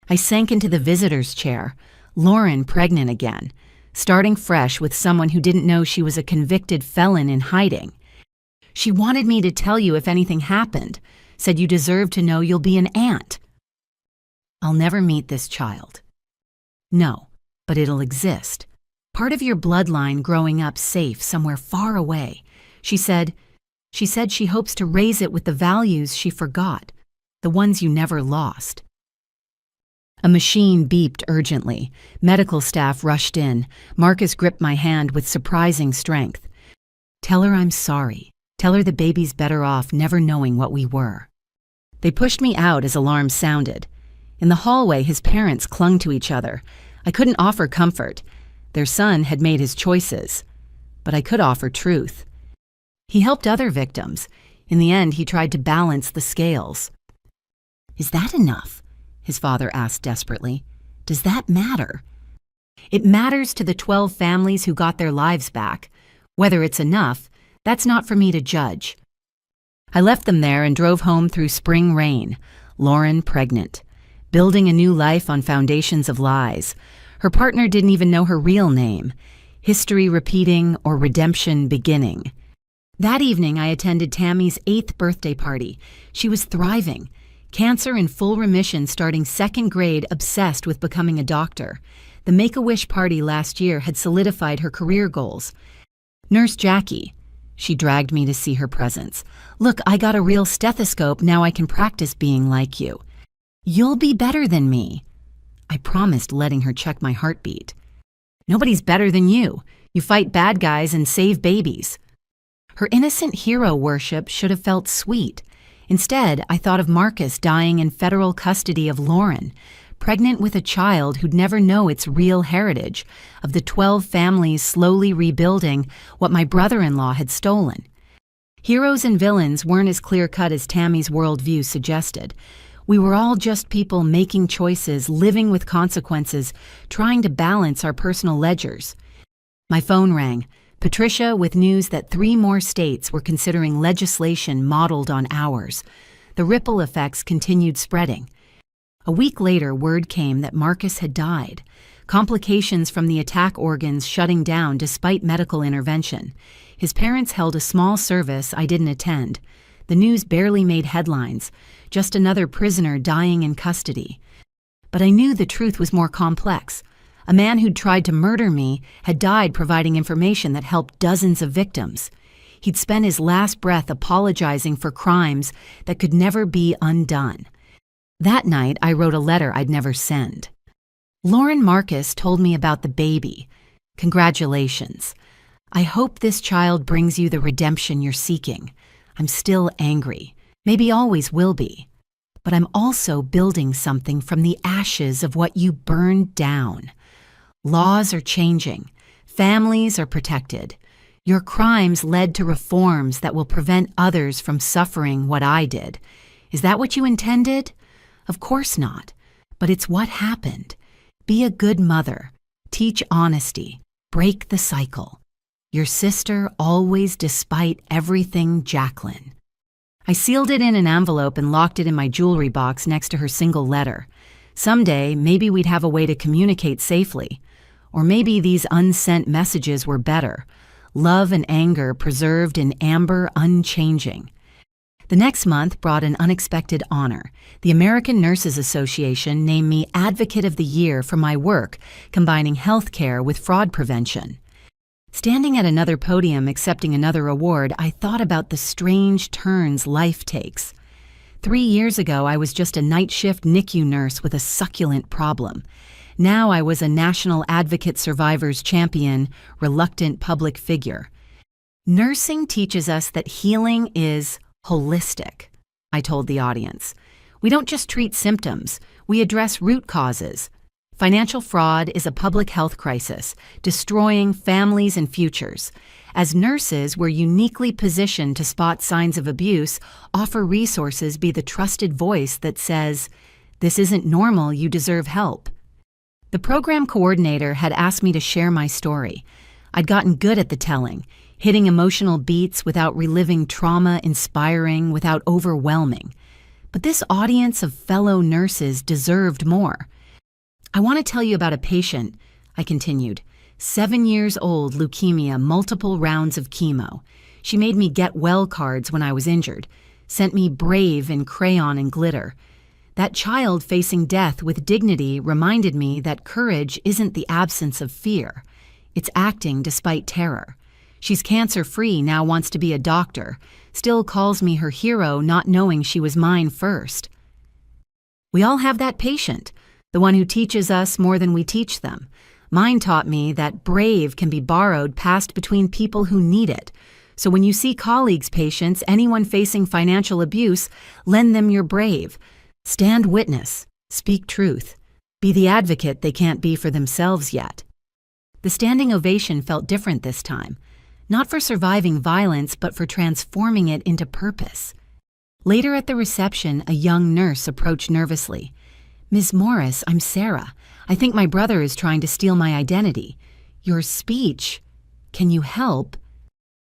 I sank into the visitor's chair. Lauren pregnant again, starting fresh with someone who didn't know she was a convicted felon in hiding. She wanted me to tell you if anything happened, said you deserve to know you'll be an aunt. I'll never meet this child. No, but it'll exist. Part of your bloodline growing up safe somewhere far away. She said she hopes to raise it with the values she forgot, the ones you never lost. A machine beeped urgently. Medical staff rushed in. Marcus gripped my hand with surprising strength. Tell her I'm sorry. Tell her the baby's better off never knowing what we were. They pushed me out as alarms sounded. In the hallway, his parents clung to each other. I couldn't offer comfort. Their son had made his choices. But I could offer truth. He helped other victims. In the end, he tried to balance the scales. Is that enough? His father asked desperately. Does that matter? It matters to the 12 families who got their lives back. Whether it's enough, that's not for me to judge. I left them there and drove home through spring rain. Lauren pregnant. Building a new life on foundations of lies. Her partner didn't even know her real name. History repeating or redemption beginning. That evening, I attended Tammy's 8th birthday party. She was thriving. Cancer in full remission, starting 2nd grade, obsessed with becoming a doctor. The Make-A-Wish party last year had solidified her career goals. Nurse Jackie. She dragged me to see her presence. Look, I got a real stethoscope, now I can practice being like you. You'll be better than me. I promised, letting her check my heartbeat. Nobody's better than you. You fight bad guys and save babies. Her innocent hero worship should have felt sweet. Instead, I thought of Marcus dying in federal custody of Lauren, pregnant with a child who'd never know its real heritage, of the 12 families slowly rebuilding what my brother-in-law had stolen. Heroes and villains weren't as clear-cut as Tammy's worldview suggested. We were all just people making choices, living with consequences, trying to balance our personal ledgers. My phone rang. Patricia with news that 3 more states were considering legislation modeled on ours. The ripple effects continued spreading. A week later, word came that Marcus had died. Complications from the attack organs shutting down despite medical intervention. His parents held a small service I didn't attend. The news barely made headlines. Just another prisoner dying in custody. But I knew the truth was more complex. A man who'd tried to murder me had died providing information that helped dozens of victims. He'd spent his last breath apologizing for crimes that could never be undone. That night, I wrote a letter I'd never send. Lauren Marcus told me about the baby. Congratulations. I hope this child brings you the redemption you're seeking. I'm still angry. Maybe always will be. But I'm also building something from the ashes of what you burned down. Laws are changing. Families are protected. Your crimes led to reforms that will prevent others from suffering what I did. Is that what you intended? Of course not. But it's what happened. Be a good mother. Teach honesty. Break the cycle. Your sister always, despite everything, Jacqueline. I sealed it in an envelope and locked it in my jewelry box next to her single letter. Someday, maybe we'd have a way to communicate safely. Or maybe these unsent messages were better. Love and anger preserved in amber, unchanging. The next month brought an unexpected honor. The American Nurses Association named me Advocate of the Year for my work combining healthcare with fraud prevention. Standing at another podium accepting another award, I thought about the strange turns life takes. 3 years ago, I was just a night shift NICU nurse with a succulent problem. Now I was a National Advocate Survivors Champion, reluctant public figure. Nursing teaches us that healing is holistic, I told the audience. We don't just treat symptoms, we address root causes. Financial fraud is a public health crisis, destroying families and futures. As nurses, we're uniquely positioned to spot signs of abuse, offer resources, be the trusted voice that says, "This isn't normal, you deserve help." The program coordinator had asked me to share my story. I'd gotten good at the telling. hitting emotional beats without reliving trauma, inspiring without overwhelming. But this audience of fellow nurses deserved more. "I want to tell you about a patient," I continued. 7 years old, leukemia, multiple rounds of chemo. She made me get well cards when I was injured, sent me brave in crayon and glitter. That child facing death with dignity reminded me that courage isn't the absence of fear. It's acting despite terror. She's cancer-free, now wants to be a doctor, still calls me her hero not knowing she was mine first. We all have that patient, the one who teaches us more than we teach them. Mine taught me that brave can be borrowed, passed between people who need it. So when you see colleagues, patients, anyone facing financial abuse, lend them your brave. Stand witness, speak truth, be the advocate they can't be for themselves yet. The standing ovation felt different this time, not for surviving violence, but for transforming it into purpose. Later at the reception, a young nurse approached nervously. "Ms. Morris, I'm Sarah. I think my brother is trying to steal my identity. Your speech. Can you help?"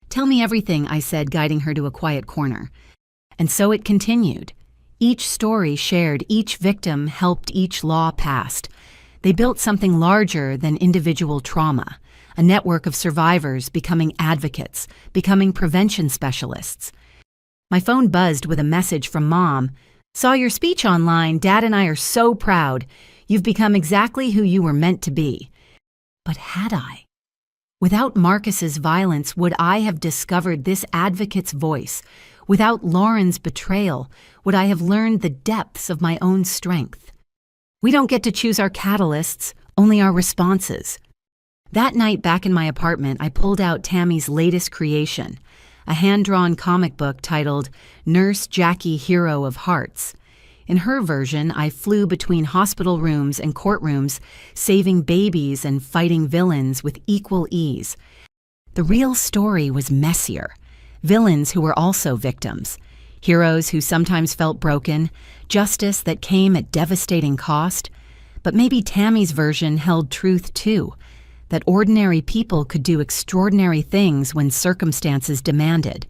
"Tell me everything," I said, guiding her to a quiet corner. And so it continued. Each story shared, each victim helped, each law passed. They built something larger than individual trauma, a network of survivors becoming advocates, becoming prevention specialists. My phone buzzed with a message from Mom. "Saw your speech online. Dad and I are so proud. You've become exactly who you were meant to be." But had I? Without Marcus's violence, would I have discovered this advocate's voice? Without Lauren's betrayal, would I have learned the depths of my own strength? We don't get to choose our catalysts, only our responses. That night back in my apartment, I pulled out Tammy's latest creation, a hand-drawn comic book titled Nurse Jackie, Hero of Hearts. In her version, I flew between hospital rooms and courtrooms, saving babies and fighting villains with equal ease. The real story was messier. Villains who were also victims. Heroes who sometimes felt broken. Justice that came at devastating cost. But maybe Tammy's version held truth too. That ordinary people could do extraordinary things when circumstances demanded.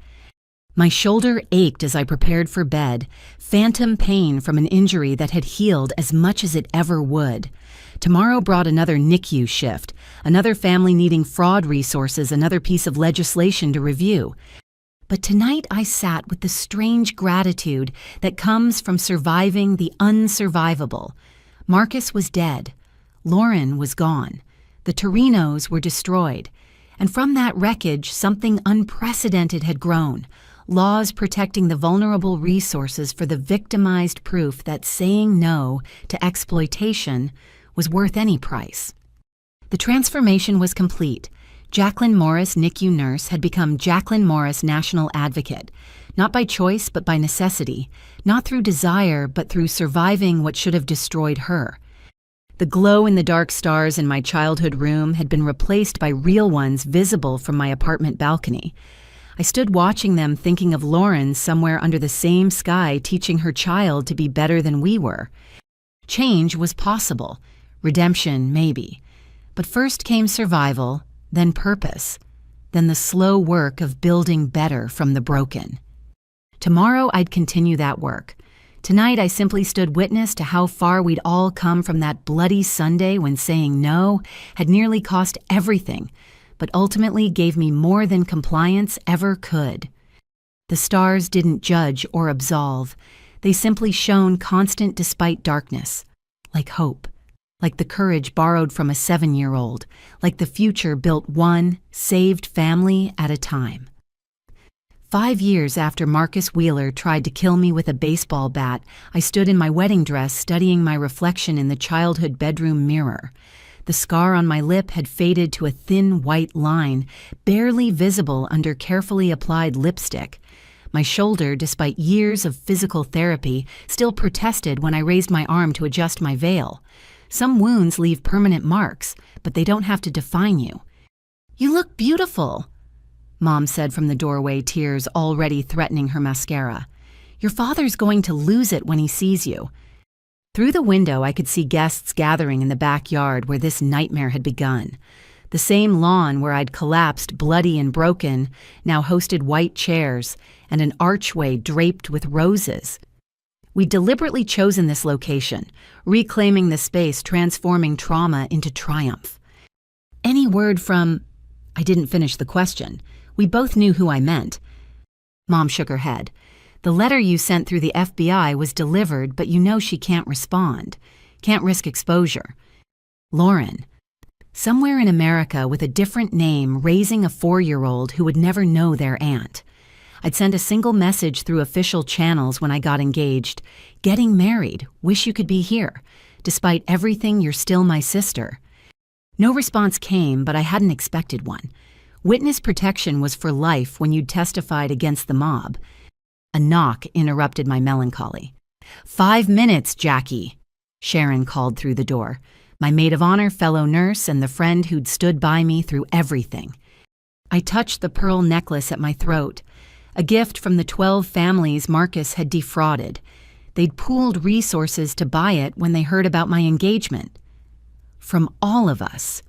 My shoulder ached as I prepared for bed, phantom pain from an injury that had healed as much as it ever would. Tomorrow brought another NICU shift, another family needing fraud resources, another piece of legislation to review. But tonight I sat with the strange gratitude that comes from surviving the unsurvivable. Marcus was dead. Lauren was gone. The Torinos were destroyed. And from that wreckage, something unprecedented had grown. Laws protecting the vulnerable resources for the victimized, proof that saying no to exploitation was worth any price. The transformation was complete. Jacqueline Morris, NICU nurse, had become Jacqueline Morris, national advocate, not by choice but by necessity, not through desire but through surviving what should have destroyed her. The glow-in-the-dark stars in my childhood room had been replaced by real ones visible from my apartment balcony. I stood watching them, thinking of Lauren somewhere under the same sky, teaching her child to be better than we were. Change was possible. Redemption, maybe. But first came survival, then purpose, then the slow work of building better from the broken. Tomorrow I'd continue that work. Tonight I simply stood witness to how far we'd all come from that bloody Sunday when saying no had nearly cost everything, but ultimately gave me more than compliance ever could. The stars didn't judge or absolve. They simply shone constant despite darkness, like hope. Like the courage borrowed from a 7-year-old, like the future built one saved family at a time. 5 years after Marcus Wheeler tried to kill me with a baseball bat, I stood in my wedding dress studying my reflection in the childhood bedroom mirror. The scar on my lip had faded to a thin white line, barely visible under carefully applied lipstick. My shoulder, despite years of physical therapy, still protested when I raised my arm to adjust my veil. Some wounds leave permanent marks, but they don't have to define you. "You look beautiful," Mom said from the doorway, tears already threatening her mascara. "Your father's going to lose it when he sees you." Through the window, I could see guests gathering in the backyard where this nightmare had begun. The same lawn where I'd collapsed bloody and broken now hosted white chairs and an archway draped with roses. We'd deliberately chosen this location, reclaiming the space, transforming trauma into triumph. Any word from... I didn't finish the question. We both knew who I meant. Mom shook her head. The letter you sent through the FBI was delivered, but you know she can't respond. Can't risk exposure. Lauren. Somewhere in America with a different name, raising a 4-year-old who would never know their aunt. I'd send a single message through official channels when I got engaged. Getting married. Wish you could be here. Despite everything, you're still my sister. No response came, but I hadn't expected one. Witness protection was for life when you'd testified against the mob. A knock interrupted my melancholy. 5 minutes, Jackie, Sharon called through the door. My maid of honor, fellow nurse, and the friend who'd stood by me through everything. I touched the pearl necklace at my throat, a gift from the 12 families Marcus had defrauded. They'd pooled resources to buy it when they heard about my engagement. From all of us,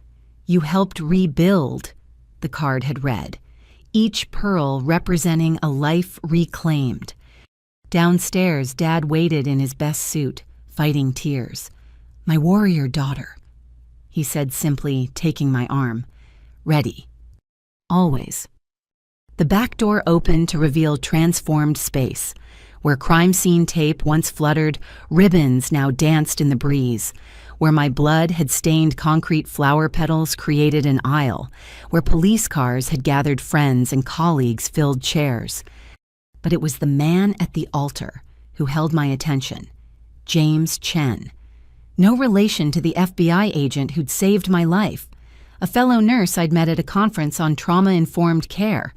you helped rebuild, the card had read, each pearl representing a life reclaimed. Downstairs, Dad waited in his best suit, fighting tears. My warrior daughter, he said simply, taking my arm. Ready. Always. The back door opened to reveal transformed space. Where crime scene tape once fluttered, ribbons now danced in the breeze. Where my blood had stained concrete flower petals created an aisle. Where police cars had gathered friends and colleagues filled chairs. But it was the man at the altar who held my attention. James Chen. No relation to the FBI agent who'd saved my life. A fellow nurse I'd met at a conference on trauma-informed care.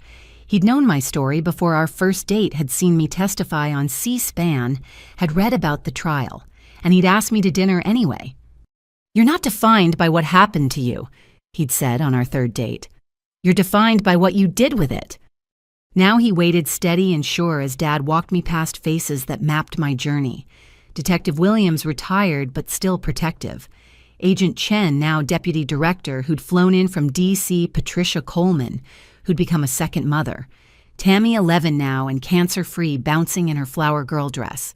He'd known my story before our first date, had seen me testify on C-SPAN, had read about the trial, and he'd asked me to dinner anyway. You're not defined by what happened to you, he'd said on our third date. You're defined by what you did with it. Now he waited steady and sure as Dad walked me past faces that mapped my journey. Detective Williams retired but still protective. Agent Chen, now deputy director, who'd flown in from D.C., Patricia Coleman, who'd become a second mother. Tammy, 11 now and cancer-free, bouncing in her flower girl dress.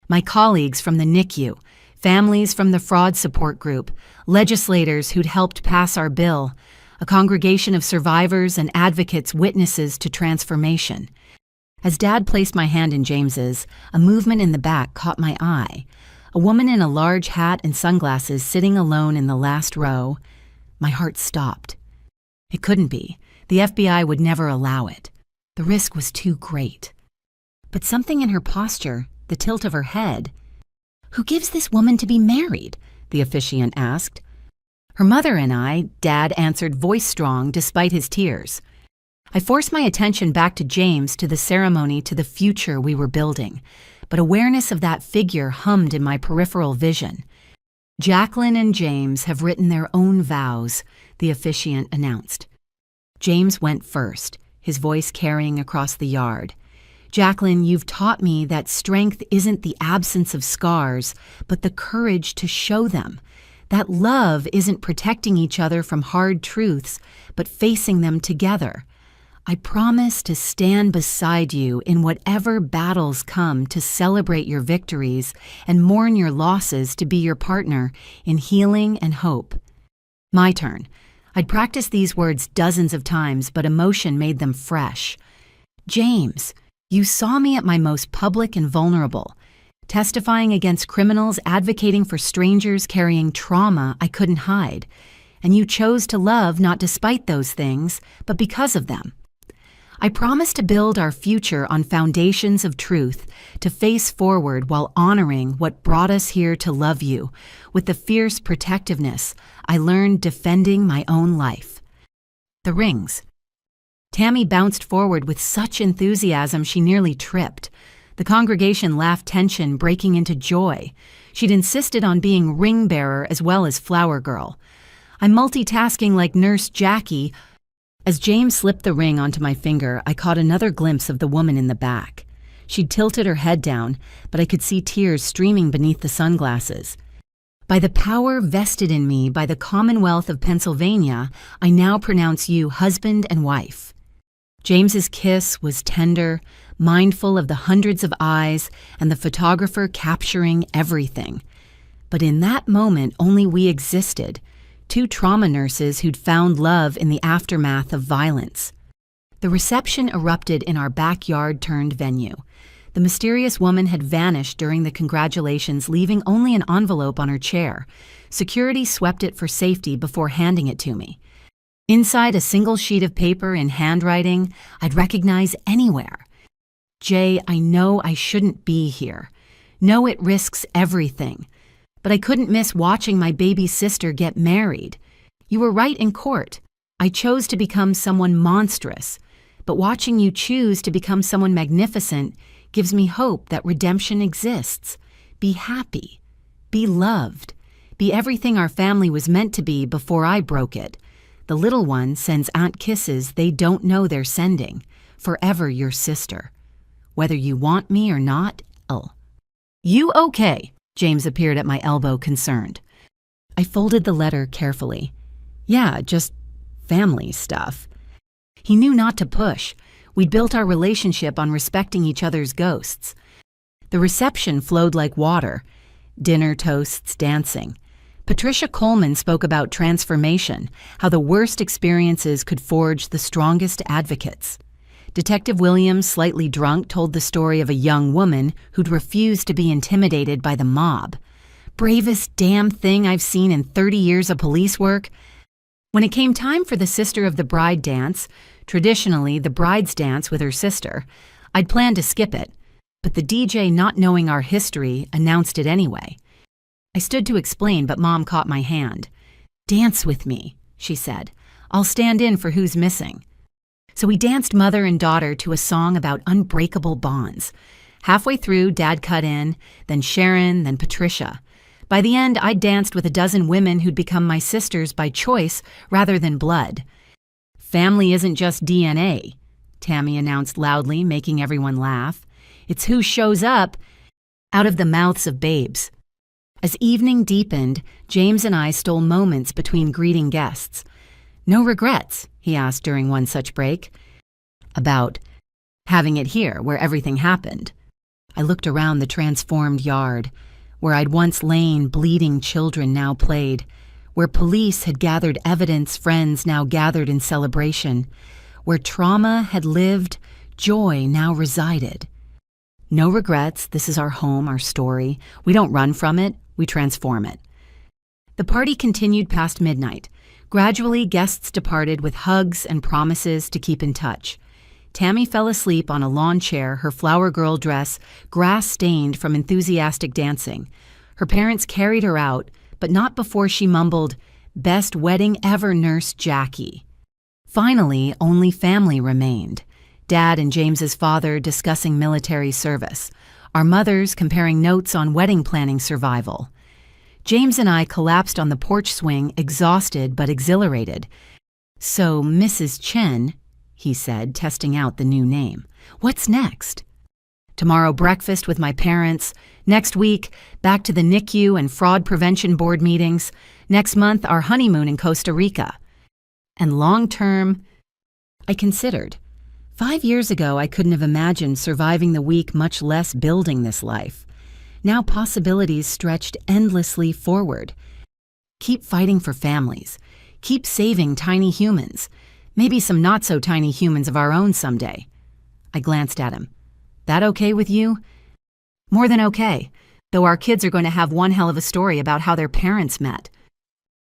My colleagues from the NICU, families from the fraud support group, legislators who'd helped pass our bill, a congregation of survivors and advocates, witnesses to transformation. As Dad placed my hand in James's, a movement in the back caught my eye. A woman in a large hat and sunglasses sitting alone in the last row. My heart stopped. It couldn't be. The FBI would never allow it. The risk was too great. But something in her posture, the tilt of her head. Who gives this woman to be married? The officiant asked. Her mother and I, Dad answered, voice strong despite his tears. I forced my attention back to James, to the ceremony, to the future we were building. But awareness of that figure hummed in my peripheral vision. Jacqueline and James have written their own vows, the officiant announced. James went first, his voice carrying across the yard. Jacqueline, you've taught me that strength isn't the absence of scars, but the courage to show them. That love isn't protecting each other from hard truths, but facing them together. I promise to stand beside you in whatever battles come, to celebrate your victories and mourn your losses, to be your partner in healing and hope. My turn. I'd practiced these words dozens of times, but emotion made them fresh. James, you saw me at my most public and vulnerable, testifying against criminals, advocating for strangers, carrying trauma I couldn't hide. And you chose to love not despite those things, but because of them. I promise to build our future on foundations of truth, to face forward while honoring what brought us here to love you, with the fierce protectiveness I learned defending my own life. The rings. Tammy bounced forward with such enthusiasm she nearly tripped. The congregation laughed, tension breaking into joy. She'd insisted on being ring bearer as well as flower girl. I'm multitasking like Nurse Jackie. As James slipped the ring onto my finger, I caught another glimpse of the woman in the back. She'd tilted her head down, but I could see tears streaming beneath the sunglasses. By the power vested in me by the Commonwealth of Pennsylvania, I now pronounce you husband and wife." James's kiss was tender, mindful of the hundreds of eyes and the photographer capturing everything. But in that moment, only we existed, two trauma nurses who'd found love in the aftermath of violence. The reception erupted in our backyard-turned venue. The mysterious woman had vanished during the congratulations, leaving only an envelope on her chair. Security swept it for safety before handing it to me. Inside a single sheet of paper in handwriting I'd recognize anywhere. "Jay, I know I shouldn't be here. Know it risks everything. But I couldn't miss watching my baby sister get married. You were right in court. I chose to become someone monstrous. But watching you choose to become someone magnificent gives me hope that redemption exists. Be happy. Be loved. Be everything our family was meant to be before I broke it. The little one sends aunt kisses they don't know they're sending. Forever your sister. Whether you want me or not, L." "You okay?" James appeared at my elbow, concerned. I folded the letter carefully. "Yeah, just family stuff." He knew not to push. We'd built our relationship on respecting each other's ghosts. The reception flowed like water. Dinner, toasts, dancing. Patricia Coleman spoke about transformation, how the worst experiences could forge the strongest advocates. Detective Williams, slightly drunk, told the story of a young woman who'd refused to be intimidated by the mob. Bravest damn thing I've seen in 30 years of police work. When it came time for the sister of the bride dance, traditionally the bride's dance with her sister, I'd planned to skip it, but the DJ, not knowing our history, announced it anyway. I stood to explain, but Mom caught my hand. "Dance with me," she said. "I'll stand in for who's missing." So we danced mother and daughter to a song about unbreakable bonds. Halfway through, Dad cut in, then Sharon, then Patricia. By the end, I'd danced with a dozen women who'd become my sisters by choice rather than blood. "Family isn't just DNA," Tammy announced loudly, making everyone laugh. "It's who shows up," out of the mouths of babes. As evening deepened, James and I stole moments between greeting guests. "No regrets?" he asked during one such break. "About having it here, where everything happened." I looked around the transformed yard, where I'd once lain bleeding children now played, where police had gathered evidence friends now gathered in celebration, where trauma had lived, joy now resided. No regrets, this is our home, our story. We don't run from it, we transform it. The party continued past midnight. Gradually, guests departed with hugs and promises to keep in touch. Tammy fell asleep on a lawn chair, her flower girl dress grass-stained from enthusiastic dancing. Her parents carried her out, but not before she mumbled, "Best wedding ever, Nurse Jackie." Finally, only family remained. Dad and James's father discussing military service. Our mothers comparing notes on wedding planning survival. James and I collapsed on the porch swing, exhausted but exhilarated. "So, Mrs. Chen," he said, testing out the new name. "What's next?" "Tomorrow breakfast with my parents. Next week, back to the NICU and fraud prevention board meetings. Next month, our honeymoon in Costa Rica." And long-term, I considered. 5 years ago, I couldn't have imagined surviving the week, much less building this life. Now possibilities stretched endlessly forward. Keep fighting for families. Keep saving tiny humans. Maybe some not-so-tiny humans of our own someday. I glanced at him. "That okay with you?" "More than okay, though our kids are going to have one hell of a story about how their parents met."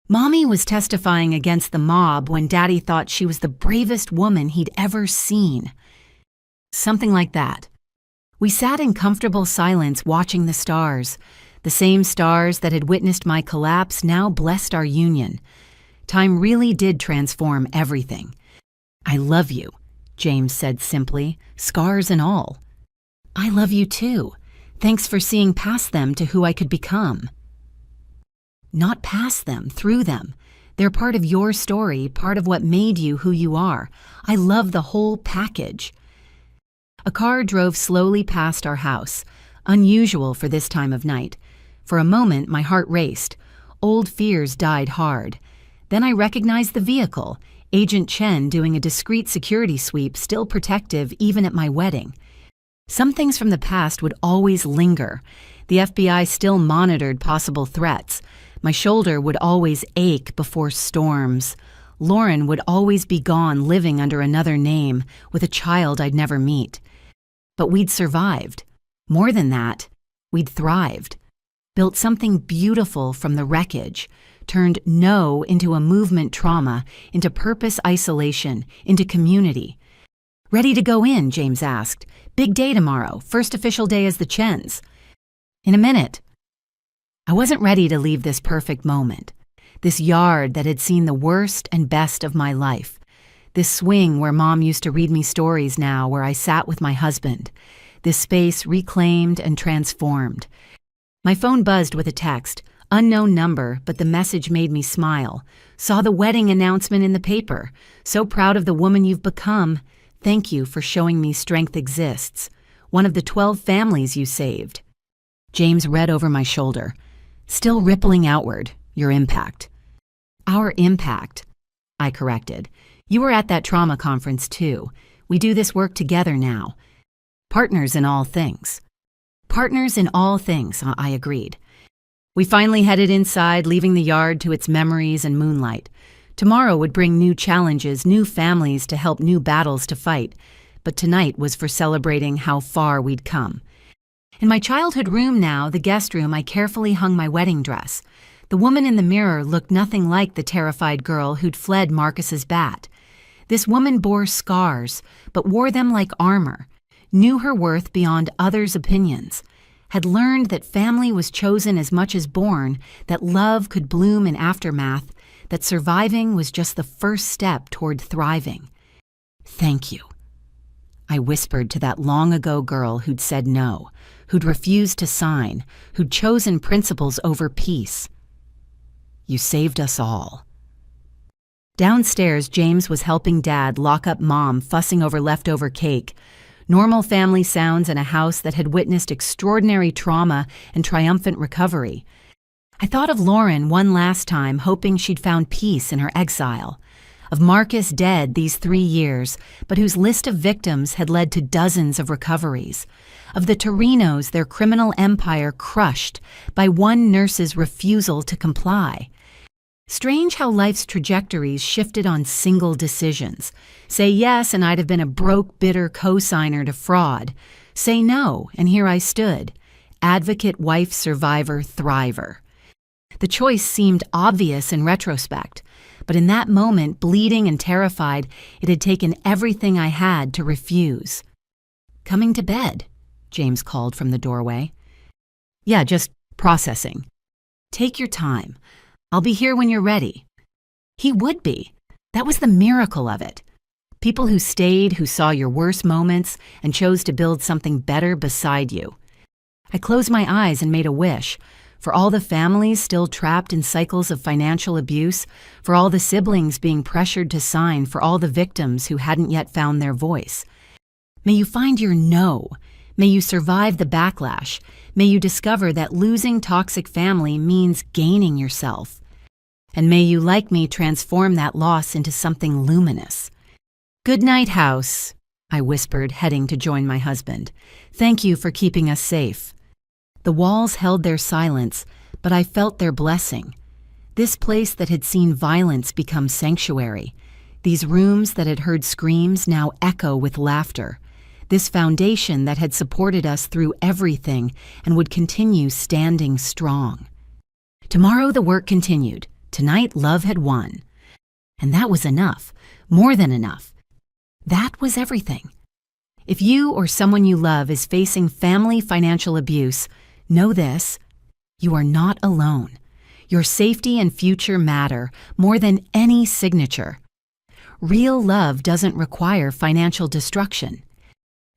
Mommy was testifying against the mob when Daddy thought she was the bravest woman he'd ever seen. Something like that. We sat in comfortable silence watching the stars. The same stars that had witnessed my collapse now blessed our union. Time really did transform everything. "I love you," James said simply, scars and all. "I love you too. Thanks for seeing past them to who I could become." Not past them, through them. They're part of your story, part of what made you who you are. I love the whole package. A car drove slowly past our house, unusual for this time of night. For a moment, my heart raced. old fears died hard. Then I recognized the vehicle, Agent Chen doing a discreet security sweep, still protective even at my wedding. Some things from the past would always linger. The FBI still monitored possible threats. My shoulder would always ache before storms. Lauren would always be gone, living under another name, with a child I'd never meet. But we'd survived. More than that, we'd thrived. Built something beautiful from the wreckage. Turned no into a movement trauma, into purpose isolation, into community. "Ready to go in?" James asked. "Big day tomorrow, first official day as the Chens." "In a minute." I wasn't ready to leave this perfect moment. This yard that had seen the worst and best of my life. This swing where Mom used to read me stories now, where I sat with my husband. This space reclaimed and transformed. My phone buzzed with a text. Unknown number, but the message made me smile. "Saw the wedding announcement in the paper. So proud of the woman you've become. Thank you for showing me strength exists. One of the 12 families you saved." James read over my shoulder. "Still rippling outward, your impact." "Our impact," I corrected. "You were at that trauma conference too. We do this work together now. Partners in all things." "Partners in all things," I agreed. We finally headed inside, leaving the yard to its memories and moonlight. Tomorrow would bring new challenges, new families to help, new battles to fight. But tonight was for celebrating how far we'd come. In my childhood room now, the guest room, I carefully hung my wedding dress. The woman in the mirror looked nothing like the terrified girl who'd fled Marcus's bat. This woman bore scars, but wore them like armor, knew her worth beyond others' opinions, had learned that family was chosen as much as born, that love could bloom in aftermath, that surviving was just the first step toward thriving. "Thank you," I whispered to that long-ago girl who'd said no, who'd refused to sign, who'd chosen principles over peace. "You saved us all." Downstairs, James was helping Dad lock up Mom, fussing over leftover cake. Normal family sounds in a house that had witnessed extraordinary trauma and triumphant recovery. I thought of Lauren one last time, hoping she'd found peace in her exile. Of Marcus dead these 3 years, but whose list of victims had led to dozens of recoveries. Of the Torinos, their criminal empire crushed by one nurse's refusal to comply. Strange how life's trajectories shifted on single decisions. Say yes, and I'd have been a broke, bitter co-signer to fraud. Say no, and here I stood. Advocate, wife, survivor, thriver. The choice seemed obvious in retrospect, but in that moment, bleeding and terrified, it had taken everything I had to refuse. "Coming to bed?" James called from the doorway. "Yeah, just processing." "Take your time. I'll be here when you're ready." He would be. That was the miracle of it. People who stayed, who saw your worst moments, and chose to build something better beside you. I closed my eyes and made a wish. For all the families still trapped in cycles of financial abuse, for all the siblings being pressured to sign, for all the victims who hadn't yet found their voice. May you find your no. May you survive the backlash. May you discover that losing toxic family means gaining yourself. And may you, like me, transform that loss into something luminous. "Good night, house," I whispered, heading to join my husband. "Thank you for keeping us safe." The walls held their silence, but I felt their blessing. This place that had seen violence become sanctuary. These rooms that had heard screams now echo with laughter. This foundation that had supported us through everything and would continue standing strong. Tomorrow the work continued. Tonight love had won. And that was enough, more than enough. That was everything. If you or someone you love is facing family financial abuse, know this: you are not alone. Your safety and future matter more than any signature. Real love doesn't require financial destruction.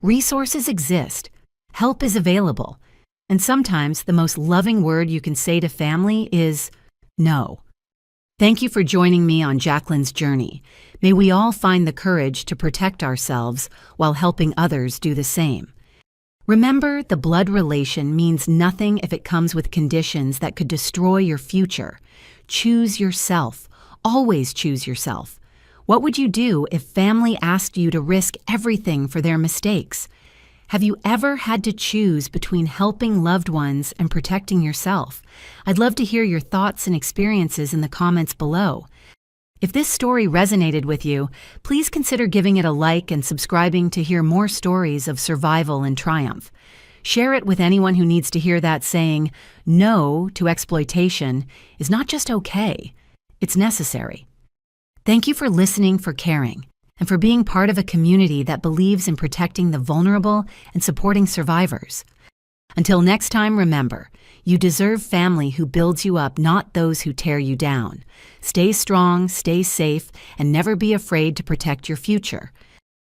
Resources exist, help is available, and sometimes the most loving word you can say to family is no. Thank you for joining me on Jacqueline's journey. May we all find the courage to protect ourselves while helping others do the same. Remember, the blood relation means nothing if it comes with conditions that could destroy your future. Choose yourself. Always choose yourself. What would you do if family asked you to risk everything for their mistakes? Have you ever had to choose between helping loved ones and protecting yourself? I'd love to hear your thoughts and experiences in the comments below. If this story resonated with you, please consider giving it a like and subscribing to hear more stories of survival and triumph. Share it with anyone who needs to hear that saying, no to exploitation is not just okay, it's necessary. Thank you for listening, for caring, and for being part of a community that believes in protecting the vulnerable and supporting survivors. Until next time, remember, you deserve family who builds you up, not those who tear you down. Stay strong, stay safe, and never be afraid to protect your future.